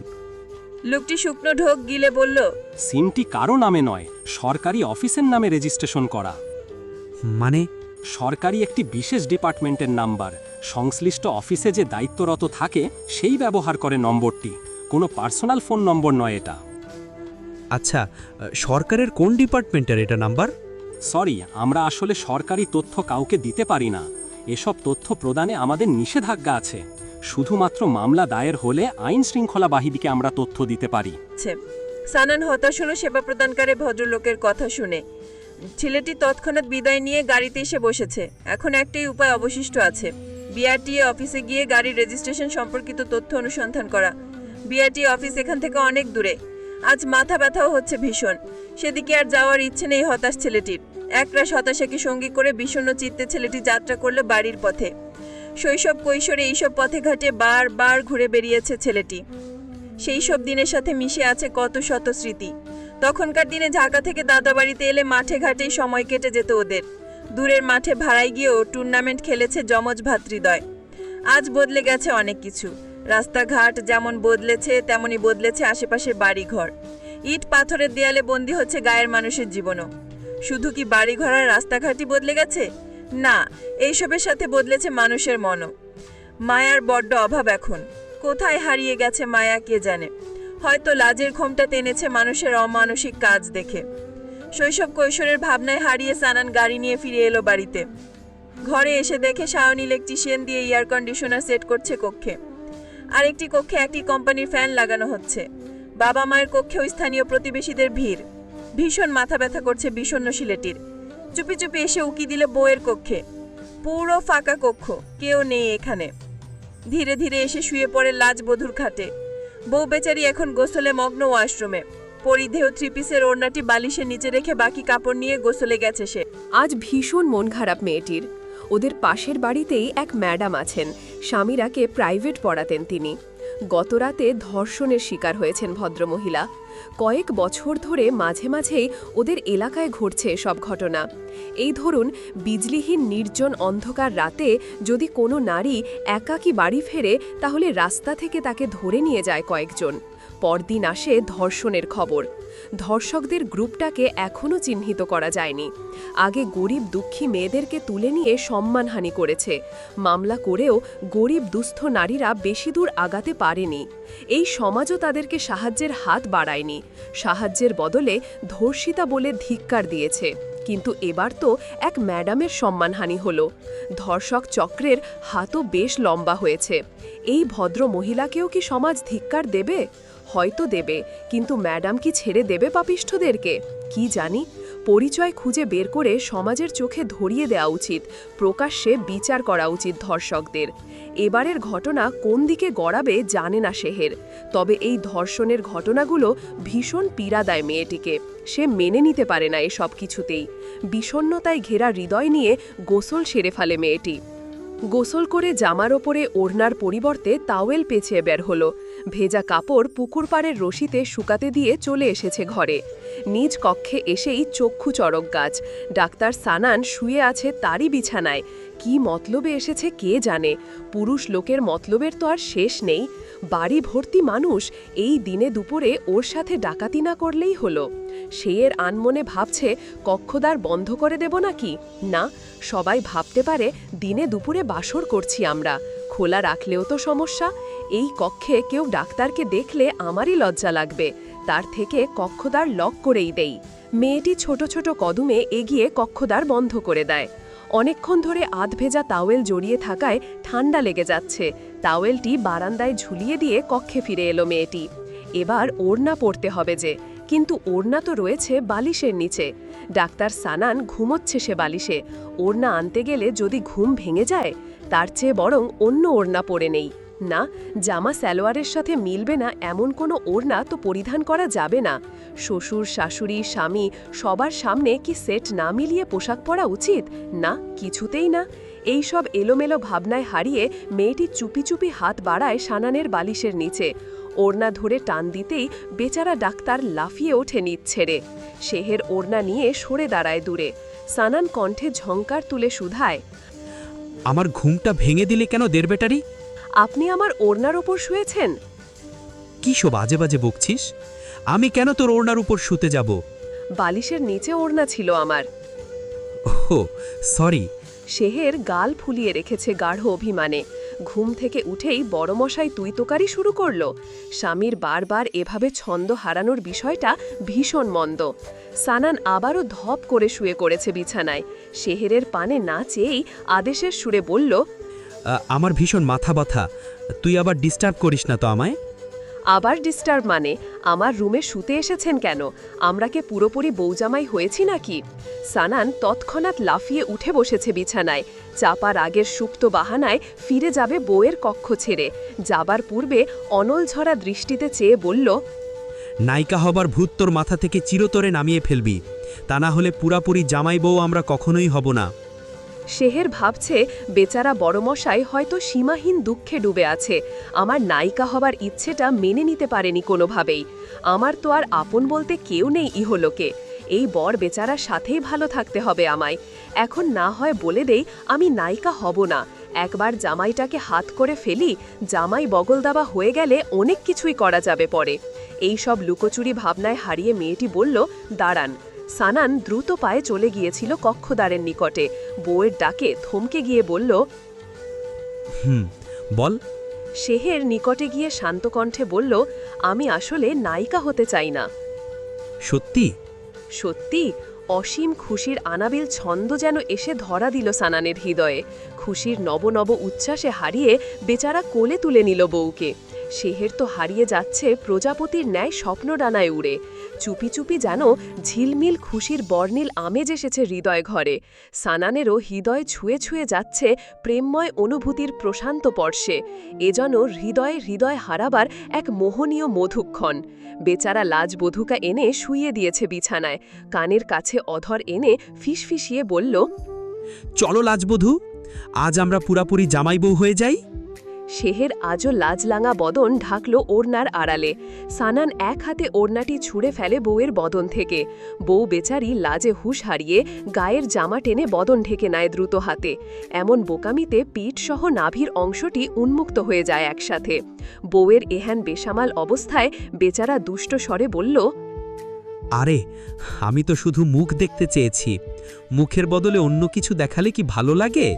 লোকটি শুকনো ঢোক গিলে বলল, সিমটি কারো নামে নয়, সরকারি অফিসের নামে রেজিস্ট্রেশন করা। মানে সরকারি একটি বিশেষ ডিপার্টমেন্টের নাম্বার। সংশ্লিষ্ট অফিসে যে দায়িত্বরত থাকে সেই ব্যবহার করে নম্বরটি, কোনো পার্সোনাল ফোন নম্বর নয় এটা। আচ্ছা, সরকারের কোন ডিপার্টমেন্টের এটা নাম্বার? সরি, আমরা আসলে সরকারি তথ্য কাউকে দিতে পারি না। এসব তথ্য প্রদানে আমাদের নিষেধাজ্ঞা আছে। শুধুমাত্র মামলা দায়ের হলে আইন শৃঙ্খলা বাহিনীকে আমরা তথ্য দিতে পারি। সানান হতাশ হলো সেবা প্রদানকারী ভদ্রলোকের কথা শুনে। ছেলেটি তৎক্ষণাৎ বিদায় নিয়ে গাড়িতে এসে বসেছে। এখন একটাই উপায় অবশিষ্ট আছে, বিআরটিএ অফিসে গিয়ে গাড়ির রেজিস্ট্রেশন সম্পর্কিত তথ্য অনুসন্ধান করা। বিআরটিএ অফিস এখান থেকে অনেক দূরে। আজ মাথা ব্যথাও হচ্ছে ভীষণ। সেদিকে আর যাওয়ার ইচ্ছে নেই হতাশ ছেলেটির। একরাশ হতাশাকে সঙ্গী করে বিষণ্ণ চিত্তে ছেলেটি যাত্রা করলো বাড়ির পথে। শৈশব কৈশোরে এইসব পথে ঘাটে বারবার ঘুরে বেরিয়েছে ছেলেটি। সেই সব দিনের সাথে মিশে আছে কত শত স্মৃতি। তখনকার দিনে ঢাকা থেকে দাদা বাড়িতে এলে মাঠে ঘাটেই সময় কেটে যেত ওদের। দূরের মাঠে ভাড়ায় গিয়েও টুর্নামেন্ট খেলেছে যমজ ভ্রাতৃদ্বয়। আজ বদলে গেছে অনেক কিছু। রাস্তাঘাট যেমন বদলেছে তেমনি বদলেছে আশেপাশের বাড়িঘর। ইট পাথরের দেয়ালে বন্দী হচ্ছে গায়ের মানুষের জীবনও। শুধু কি বাড়িঘর আর রাস্তাঘাটই বদলে গেছে? না, এইসবের সাথে বদলেছে মানুষের মনও। মায়ার বড্ড অভাব এখন। কোথায় হারিয়ে গেছে মায়া কে জানে। হয়তো লাজের ঘোমটা টেনেছে মানুষের অমানসিক কাজ দেখে। শৈশব কৈশোরের ভাবনায় হারিয়ে সানান গাড়ি নিয়ে ফিরে এলো বাড়িতে। ঘরে এসে দেখে সায়ন ইলেকট্রিশিয়ান দিয়ে এয়ার কন্ডিশনার সেট করছে কক্ষে। আরেকটি কক্ষে একটি কোম্পানির ফ্যান লাগানো হচ্ছে। বাবা মায়ের কক্ষেও স্থানীয় প্রতিবেশীদের ভিড়। ভীষণ মাথা ব্যথা করছে বিষণ্ণ ছেলেটির। চুপি চুপি এসে উকি দিল বউয়ের কক্ষে। পুরো ফাঁকা কক্ষ, কেউ নেই এখানে। ধীরে ধীরে এসে শুয়ে পড়ে লাজ বধুর খাটে। বউ বেচারি এখন গোসলে মগ্ন ওয়াশরুমে। পরিধেয় থ্রিপিসের ওড়নাটি বালিশের নিচে রেখে বাকি কাপড় নিয়ে গোসলে গেছে সে। আজ ভীষণ মন খারাপ মেয়েটির। ওদের পাশের বাড়িতেই এক ম্যাডাম আছেন। স্বামীরাকে প্রাইভেট পড়াতেন তিনি। গতরাতে ধর্ষণের শিকার হয়েছেন ভদ্রমহিলা। কয়েক বছর ধরে মাঝে মাঝেই ওদের এলাকায় ঘটছে সব ঘটনা। এই ধরুন, বিজলিহীন নির্জন অন্ধকার রাতে যদি কোনো নারী একাকী বাড়ি ফেরে তাহলে রাস্তা থেকে তাকে ধরে নিয়ে যায় কয়েকজন। পরদিন আসে ধর্ষণের খবর। ধর্ষকদের গ্রুপটাকে এখনও চিহ্নিত করা যায়নি। আগে গরিব দুঃখী মেয়েদেরকে তুলে নিয়ে সম্মানহানি করেছে। মামলা করেও গরিব দুস্থ নারীরা বেশি দূর আগাতে পারেনি। এই সমাজও তাদেরকে সাহায্যের হাত বাড়ায়নি। সাহায্যের বদলে ধর্ষিতা বলে ধিক্কার দিয়েছে। কিন্তু এবার তো এক ম্যাডামের সম্মানহানি হলো। ধর্ষক চক্রের হাতও বেশ লম্বা হয়েছে। এই ভদ্র মহিলাকেও কি সমাজ ধিক্কার দেবে? হয়তো দেবে, কিন্তু ম্যাডাম কি ছেড়ে দেবে পাপিষ্ঠদেরকে? কি জানি। পরিচয় খুঁজে বের করে সমাজের চোখে ধরিয়ে দেওয়া উচিত। প্রকাশ্যে বিচার করা উচিত ধর্ষকদের। এবারের ঘটনা কোন দিকে গড়াবে জানে না শেহের। তবে এই ধর্ষণের ঘটনাগুলো ভীষণ পীড়া দেয় মেয়েটিকে। সে মেনে নিতে পারে না এসব কিছুতেই। বিষণ্ণতায় ঘেরা হৃদয় নিয়ে গোসল সেরে ফেলে মেয়েটি। গোসল করে জামার ওপরে ওড়নার পরিবর্তে তাওয়েল পেঁচিয়ে বের হলো। ভেজা কাপড় পুকুর পাড়ের রশিতে শুকাতে দিয়ে চলে এসেছে ঘরে। নিজ কক্ষে এসেই চক্ষু চড়ক গাছ। ডাক্তার সানান শুয়ে আছে তারই বিছানায়। কি মতলবে এসেছে কে জানে। পুরুষ লোকের মতলবের তো আর শেষ নেই। বাড়ি ভর্তি মানুষ, এই দিনে দুপুরে ওর সাথে ডাকাতি না করলেই হলো। সে এর আনমনে ভাবছে কক্ষদ্বার বন্ধ করে দেব নাকি। না, সবাই ভাবতে পারে দিনে দুপুরে বাসর করছি আমরা, খোলা রাখলেও তো সমস্যা। এই কক্ষে কেউ ডাক্তারকে দেখলে আমারই লজ্জা লাগবে। তার থেকে কক্ষদ্বার লক করেই দেই। মেয়েটি ছোট ছোট কদমে এগিয়ে কক্ষদ্বার বন্ধ করে দেয়। অনেকক্ষণ ধরে আধভেজা তাওয়েল জড়িয়ে থাকায় ঠান্ডা লেগে যাচ্ছে। তাওয়েলটি বারান্দায় ঝুলিয়ে দিয়ে কক্ষে ফিরে এলো মেয়েটি। এবার ওড়না পরতে হবে যে, কিন্তু ওড়না তো রয়েছে বালিশের নিচে। ডাক্তার সানান ঘুমোচ্ছে সে বালিশে। ওড়না আনতে গেলে যদি ঘুম ভেঙে যায়, তার চেয়ে বরং অন্য ওড়না পরে নেই। না, জামা সালোয়ারের সাথে মিলবে না এমন কোনো ওড়না তো পরিধান করা যাবে না। শ্বশুর শাশুড়ি স্বামী সবার সামনে কি সেট না মিলিয়ে পোশাক পরা উচিত? না, কিছুতেই না। এই সব এলোমেলো ভাবনায় হারিয়ে মেয়েটি চুপি চুপি হাত বাড়ায় সানানের বালিশের নিচে। ওড়না ধরে টান দিতেই বেচারা ডাক্তার লাফিয়ে ওঠে নিচ ছেড়ে। শেহের ওড়না নিয়ে সরে দাঁড়ায় দূরে। সানান কণ্ঠে ঝংকার তুলে শুধায়, আমার ঘুমটা ভেঙে দিলে কেন দেড় বেটারি? আপনি আমার ওড়নার ওপর শুয়েছেন? কি সব বাজে বাজে বকছিস? আমি কেন তোর ওড়নার উপর শুতে যাব? বালিশের নিচে ওড়না ছিল আমার। ও সরি। শেহের গাল ফুলিয়ে রেখেছে গাঢ় অভিমানে। ঘুম থেকে উঠেই বড়মশাই তুই তোকারি শুরু করলো। স্বামীর বারবার এভাবে ছন্দ হারানোর বিষয়টা ভীষণ মন্দ। সানান আবারও ধপ করে শুয়ে করেছে বিছানায়। শেহেরের পানে না চেয়েই আদেশের সুরে বলল, আমার ভীষণ মাথা ব্যথা, তুই আবার ডিস্টার্ব করিস না তো আমায়। আবার ডিস্টার্ব মানে? আমার রুমে শুতে এসেছেন কেন? আমরা কি পুরোপুরি বৌজামাই হয়েছি নাকি? সানান তৎক্ষণাৎ লাফিয়ে উঠে বসেছে বিছানায়। চাপার আগের সুপ্ত বাহানায় ফিরে যাবে বউয়ের কক্ষ ছেড়ে। যাবার পূর্বে অনল ঝরা দৃষ্টিতে চেয়ে বলল, নায়িকা হবার ভূত তোর মাথা থেকে চিরতরে নামিয়ে ফেলবি, তা না হলে পুরাপুরি জামাই বউ আমরা কখনোই হব না। শেহের ভাবছে বেচারা বড়মশাই হয়তো সীমাহীন দুঃখে ডুবে আছে। আমার নায়িকা হবার ইচ্ছেটা মেনে নিতে পারেনি কোনোভাবেই। আমার তো আর আপন বলতে কেউ নেই ইহলোকে। এই বর বেচারার সাথেই ভালো থাকতে হবে আমায়। এখন না হয় বলে দেই আমি নায়িকা হব না। একবার জামাইটাকে হাত করে ফেলি, জামাই বগল দাবা হয়ে গেলে অনেক কিছুই করা যাবে পরে। এই সব লুকোচুরি ভাবনায় হারিয়ে মেয়েটি বলল, দাঁড়ান। সানান দ্রুত পায়ে চলে গিয়েছিল কক্ষদ্বারের নিকটে। বউয়ের ডাকে থমকে গিয়ে বলল, বল। শেহের নিকটে গিয়ে শান্ত কণ্ঠে বলল, আমি আসলে নায়িকা হতে চাই না। সত্যি? সত্যি? অসীম খুশির আনাবিল ছন্দ যেন এসে ধরা দিল সানানের হৃদয়ে। খুশির নব নব উচ্ছ্বাসে হারিয়ে বেচারা কোলে তুলে নিল বউকে। শেহের তো হারিয়ে যাচ্ছে প্রজাপতির ন্যায় স্বপ্নডানায় উড়ে। চুপি চুপি যেন ঝিলমিল খুশির বর্ণিল আমেজ এসেছে হৃদয় ঘরে। সানানেরও হৃদয় ছুঁয়ে ছুঁয়ে যাচ্ছে প্রেমময় অনুভূতির প্রশান্ত পর্শে। এ যেন হৃদয়ে হৃদয় হারাবার এক মোহনীয় মধুক্ষণ। বেচারা লাজবধূকা এনে শুইয়ে দিয়েছে বিছানায়। কানের কাছে অধর এনে ফিসফিসিয়ে বলল, চলো লাজবধূ, আজ আমরা পুরাপুরি জামাই বউ হয়ে যাই। শেহের আজও লাজলাঙা বদন ঢাকল ওড়নার আড়ালে। সানান এক হাতে ওড়নাটি ছুঁড়ে ফেলে বউয়ের বদন থেকে। বউ বেচারি লাজে হুঁশ হারিয়ে গায়ের জামা টেনে বদন ঢেকে নেয় দ্রুত হাতে। এমন বোকামিতে পিঠসহ নাভির অংশটি উন্মুক্ত হয়ে যায় একসাথে। বউয়ের এহেন বেসামাল অবস্থায় বেচারা দুষ্ট স্বরে বলল, আরে আমি তো শুধু মুখ দেখতে চেয়েছি, মুখের বদলে অন্য কিছু দেখালে কি ভালো লাগে?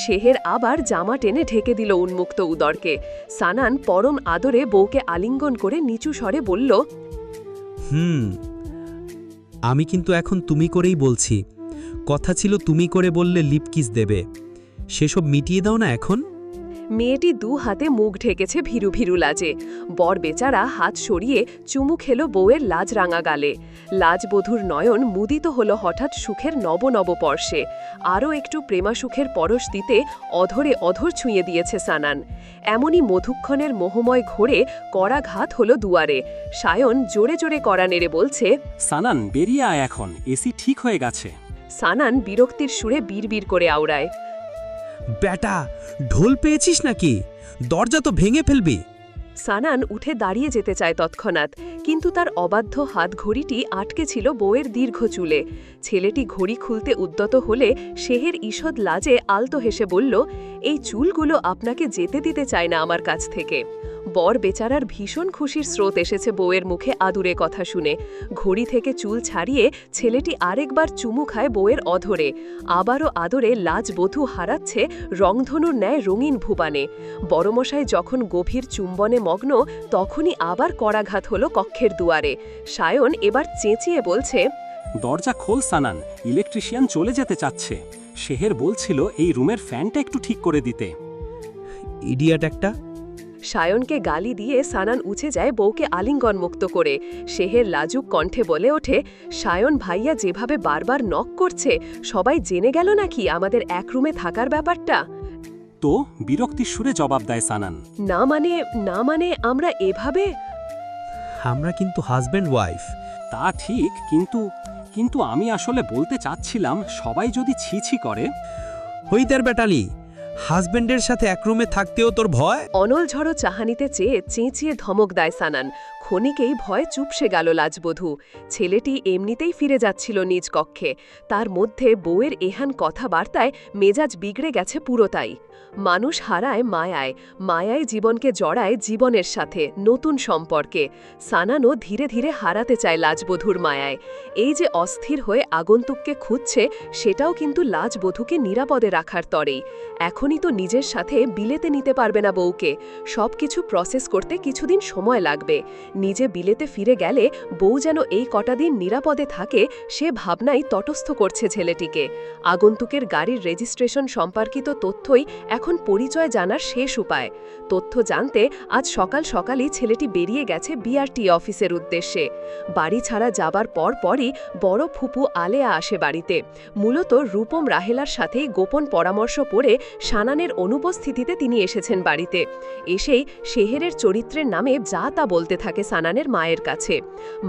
শেহের আবার জামা টেনে ঢেকে দিল উন্মুক্ত উদরকে। সানান পরম আদরে বউকে আলিঙ্গন করে নিচু স্বরে বলল, আমি কিন্তু এখন তুমি করেই বলছি। কথা ছিল তুমি করে বললে লিপকিস দেবে, সেসব মিটিয়ে দাও না এখন। মেয়েটি দু হাতে মুখ ঢেকেছে ভীরু ভীরু লাজে। বর বেচারা হাত সরিয়ে চুমু খেল বউয়ের লাজ রাঙা গালে। লাজবধূর নয়ন মুদিত হল হঠাৎ সুখের নব নব পর্শে। আরও একটু প্রেমাসুখের পরশ দিতে অধরে অধর ছুঁয়ে দিয়েছে সানান। এমনই মধুক্ষণের মোহময় ঘোরে করাঘাত হল দুয়ারে। সায়ন জোরে জোরে কড়া নেড়ে বলছে, সানান বেরিয়ে আয় এখন, এসি ঠিক হয়ে গেছে। সানান বিরক্তির সুরে বিড়বিড় করে আওড়ায়, ব্যাটা, ঢোল পেয়েছিস নাকি? দরজা তো ভেঙে ফেলবি। সানান উঠে দাঁড়িয়ে যেতে চায় তৎক্ষণাৎ, কিন্তু তার অবাধ্য হাত ঘড়িটি আটকে ছিল বউয়ের দীর্ঘ চুলে। ছেলেটি ঘড়ি খুলতে উদ্যত হলে শেহের ঈষৎ লাজে আলতো হেসে বলল, এই চুলগুলো আপনাকে যেতে দিতে চায় না আমার কাছ থেকে। বর বেচারার ভীষণ খুশির স্রোত এসেছে বউয়ের মুখে আদুরে কথা শুনে। ঘড়ি থেকে চুল ছাড়িয়ে ছেলেটি আরেকবার চুমু খায় বউয়ের অধরে। আবারও আদরে লাজবধূ হারাচ্ছে রংধনুর ন্যায় রঙিন ভুবানে। বড়মশাই যখন গভীর চুম্বনে মগ্ন, তখনই আবার করাঘাত হলো কক্ষের দুয়ারে। সায়ন এবার চেঁচিয়ে বলছে, দরজা খোল সানান, ইলেকট্রিশিয়ান চলে যেতে চাচ্ছে। শেহের বলছিল এই রুমের ফ্যানটা একটু ঠিক করে দিতে। ইডিয়েট একটা। সায়নকে গালি দিয়ে সানান উঠে যায় বউকে আলিঙ্গন মুক্ত করে। শেহের লাজুক কণ্ঠে বলে ওঠে, সায়ন ভাইয়া যেভাবে বারবার নক করছে, সবাই জেনে গেল নাকি আমাদের এক রুমে থাকার ব্যাপারটা? তো বিরক্তির সুরে জবাব দেয় সানান, না মানে আমরা এভাবে। আমরা কিন্তু হাজব্যান্ড ওয়াইফ। তা ঠিক, কিন্তু আমি আসলে বলতে চাচ্ছিলাম, সবাই যদি ছি ছি করে। হইদের বেটালি, হাজবেন্ডের সাথে এক রুমে থাকতেও তোর ভয়? অনল ঝড়ো চাহানিতে চেয়ে চেঁচিয়ে ধমক দেয় সানান। ক্ষণিকেই ভয় চুপসে গেল লাজবধূ। ছেলেটি এমনিতেই ফিরে যাচ্ছিল নিজ কক্ষে, তার মধ্যে বউয়ের এহান কথাবার্তায় মেজাজ বিগড়ে গেছে পুরোটাই। মানুষ হারায় মায়ায়, মায়ায় জীবনকে জড়ায় জীবনের সাথে নতুন সম্পর্কে। সানানও ধীরে ধীরে হারাতে চায় লাজবধূর মায়ায়। এই যে অস্থির হয়ে আগন্তুককে খুঁজছে, সেটাও কিন্তু লাজবধূকে নিরাপদে রাখার তরেই। এখনই তো নিজের সাথে বিলেতে নিতে পারবে না বউকে, সবকিছু প্রসেস করতে কিছুদিন সময় লাগবে। নিজে বিলেতে ফিরে গেলে বউ যেন এই কটা দিন নিরাপদে থাকে, সে ভাবনাই তটস্থ করছে ছেলেটিকে। আগন্তুকের গাড়ির রেজিস্ট্রেশন সম্পর্কিত তথ্যই এখন পরিচয় জানার শেষ উপায়। তথ্য জানতে আজ সকাল সকালই ছেলেটি বেরিয়ে গেছে বিআরটি অফিসের উদ্দেশ্যে। বাড়ি ছাড়া যাবার পরই বড় ফুপু আলেয়া আসে বাড়িতে। মূলত রূপম রাহেলার সাথেই গোপন পরামর্শ পড়ে সানানের অনুপস্থিতিতে তিনি এসেছেন বাড়িতে। এসেই শেহেরের চরিত্রের নামে যা তা বলতে থাকে সানানের মায়ের কাছে।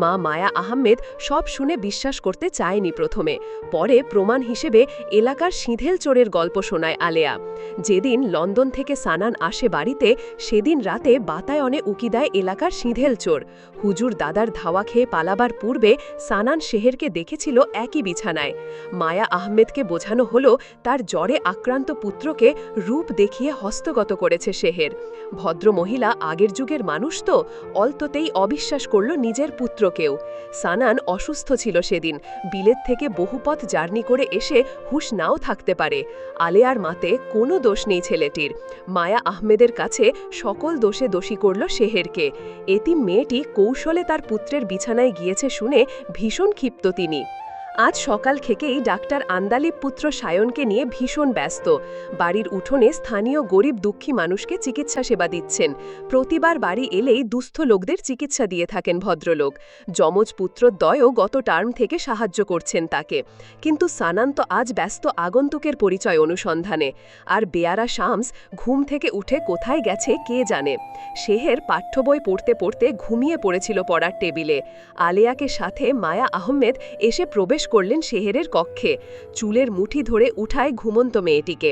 মা মায়া আহমেদ সব শুনে বিশ্বাস করতে চায়নি প্রথমে, পরে প্রমাণ হিসেবে এলাকার সিঁধেল চোরের গল্প শোনায় আলেয়া। যেদিন লন্ডন থেকে সানান আসে বাড়িতে, সেদিন রাতে বাতায়নে উকি দেয় এলাকার সিঁধেল চোর। হুজুর দাদার ধাওয়া খেয়ে পালাবার পূর্বে সানান শেহেরকে দেখেছিল একই বিছানায়। মায়া আহমেদকে বোঝানো হলো তার জ্বরে আক্রান্ত পুত্রকে রূপ দেখিয়ে হস্তগত করেছে শেহের। ভদ্রমহিলা আগের যুগের মানুষ তো, অল্পতেই অবিশ্বাস করল নিজের পুত্রকেও। সানান অসুস্থ ছিল সেদিন, বিলেত থেকে বহুপথ জার্নি করে এসে হুঁশ নাও থাকতে পারে। আলেয়ার মাতে কোনো দোষ নেই ছেলেটির। মায়া আহমেদের কাছে সকল দোষে দোষী করল শেহেরকে। এতিম মেয়েটি কৌশলে তার পুত্রের বিছানায় গিয়েছে শুনে ভীষণ ক্ষিপ্ত তিনি। আজ সকাল থেকেই ডাক্তার আন্দালিব পুত্র সায়নকে নিয়ে ভীষণ ব্যস্ত। বাড়ির উঠোনে স্থানীয় গরিব দুঃখী মানুষকে চিকিৎসা সেবা দিচ্ছেন। প্রতিবার বাড়ি এলেই দুস্থ লোকদের চিকিৎসা দিয়ে থাকেন ভদ্রলোক। যমজ পুত্রদ্বয়ও গত টার্ম থেকে সাহায্য করছেন তাকে। কিন্তু সানান তো আজ ব্যস্ত আগন্তুকের পরিচয় অনুসন্ধানে। আর বেয়ারা শামস ঘুম থেকে উঠে কোথায় গেছে কে জানে। শেহের পাঠ্য বই পড়তে পড়তে ঘুমিয়ে পড়েছিল পড়ার টেবিলে। আলেয়াকে সাথে মায়া আহমেদ এসে প্রবেশ করলেন শেহেরের কক্ষে। চুলের মুঠি ধরে উঠায় ঘুমন্ত মেয়েটিকে।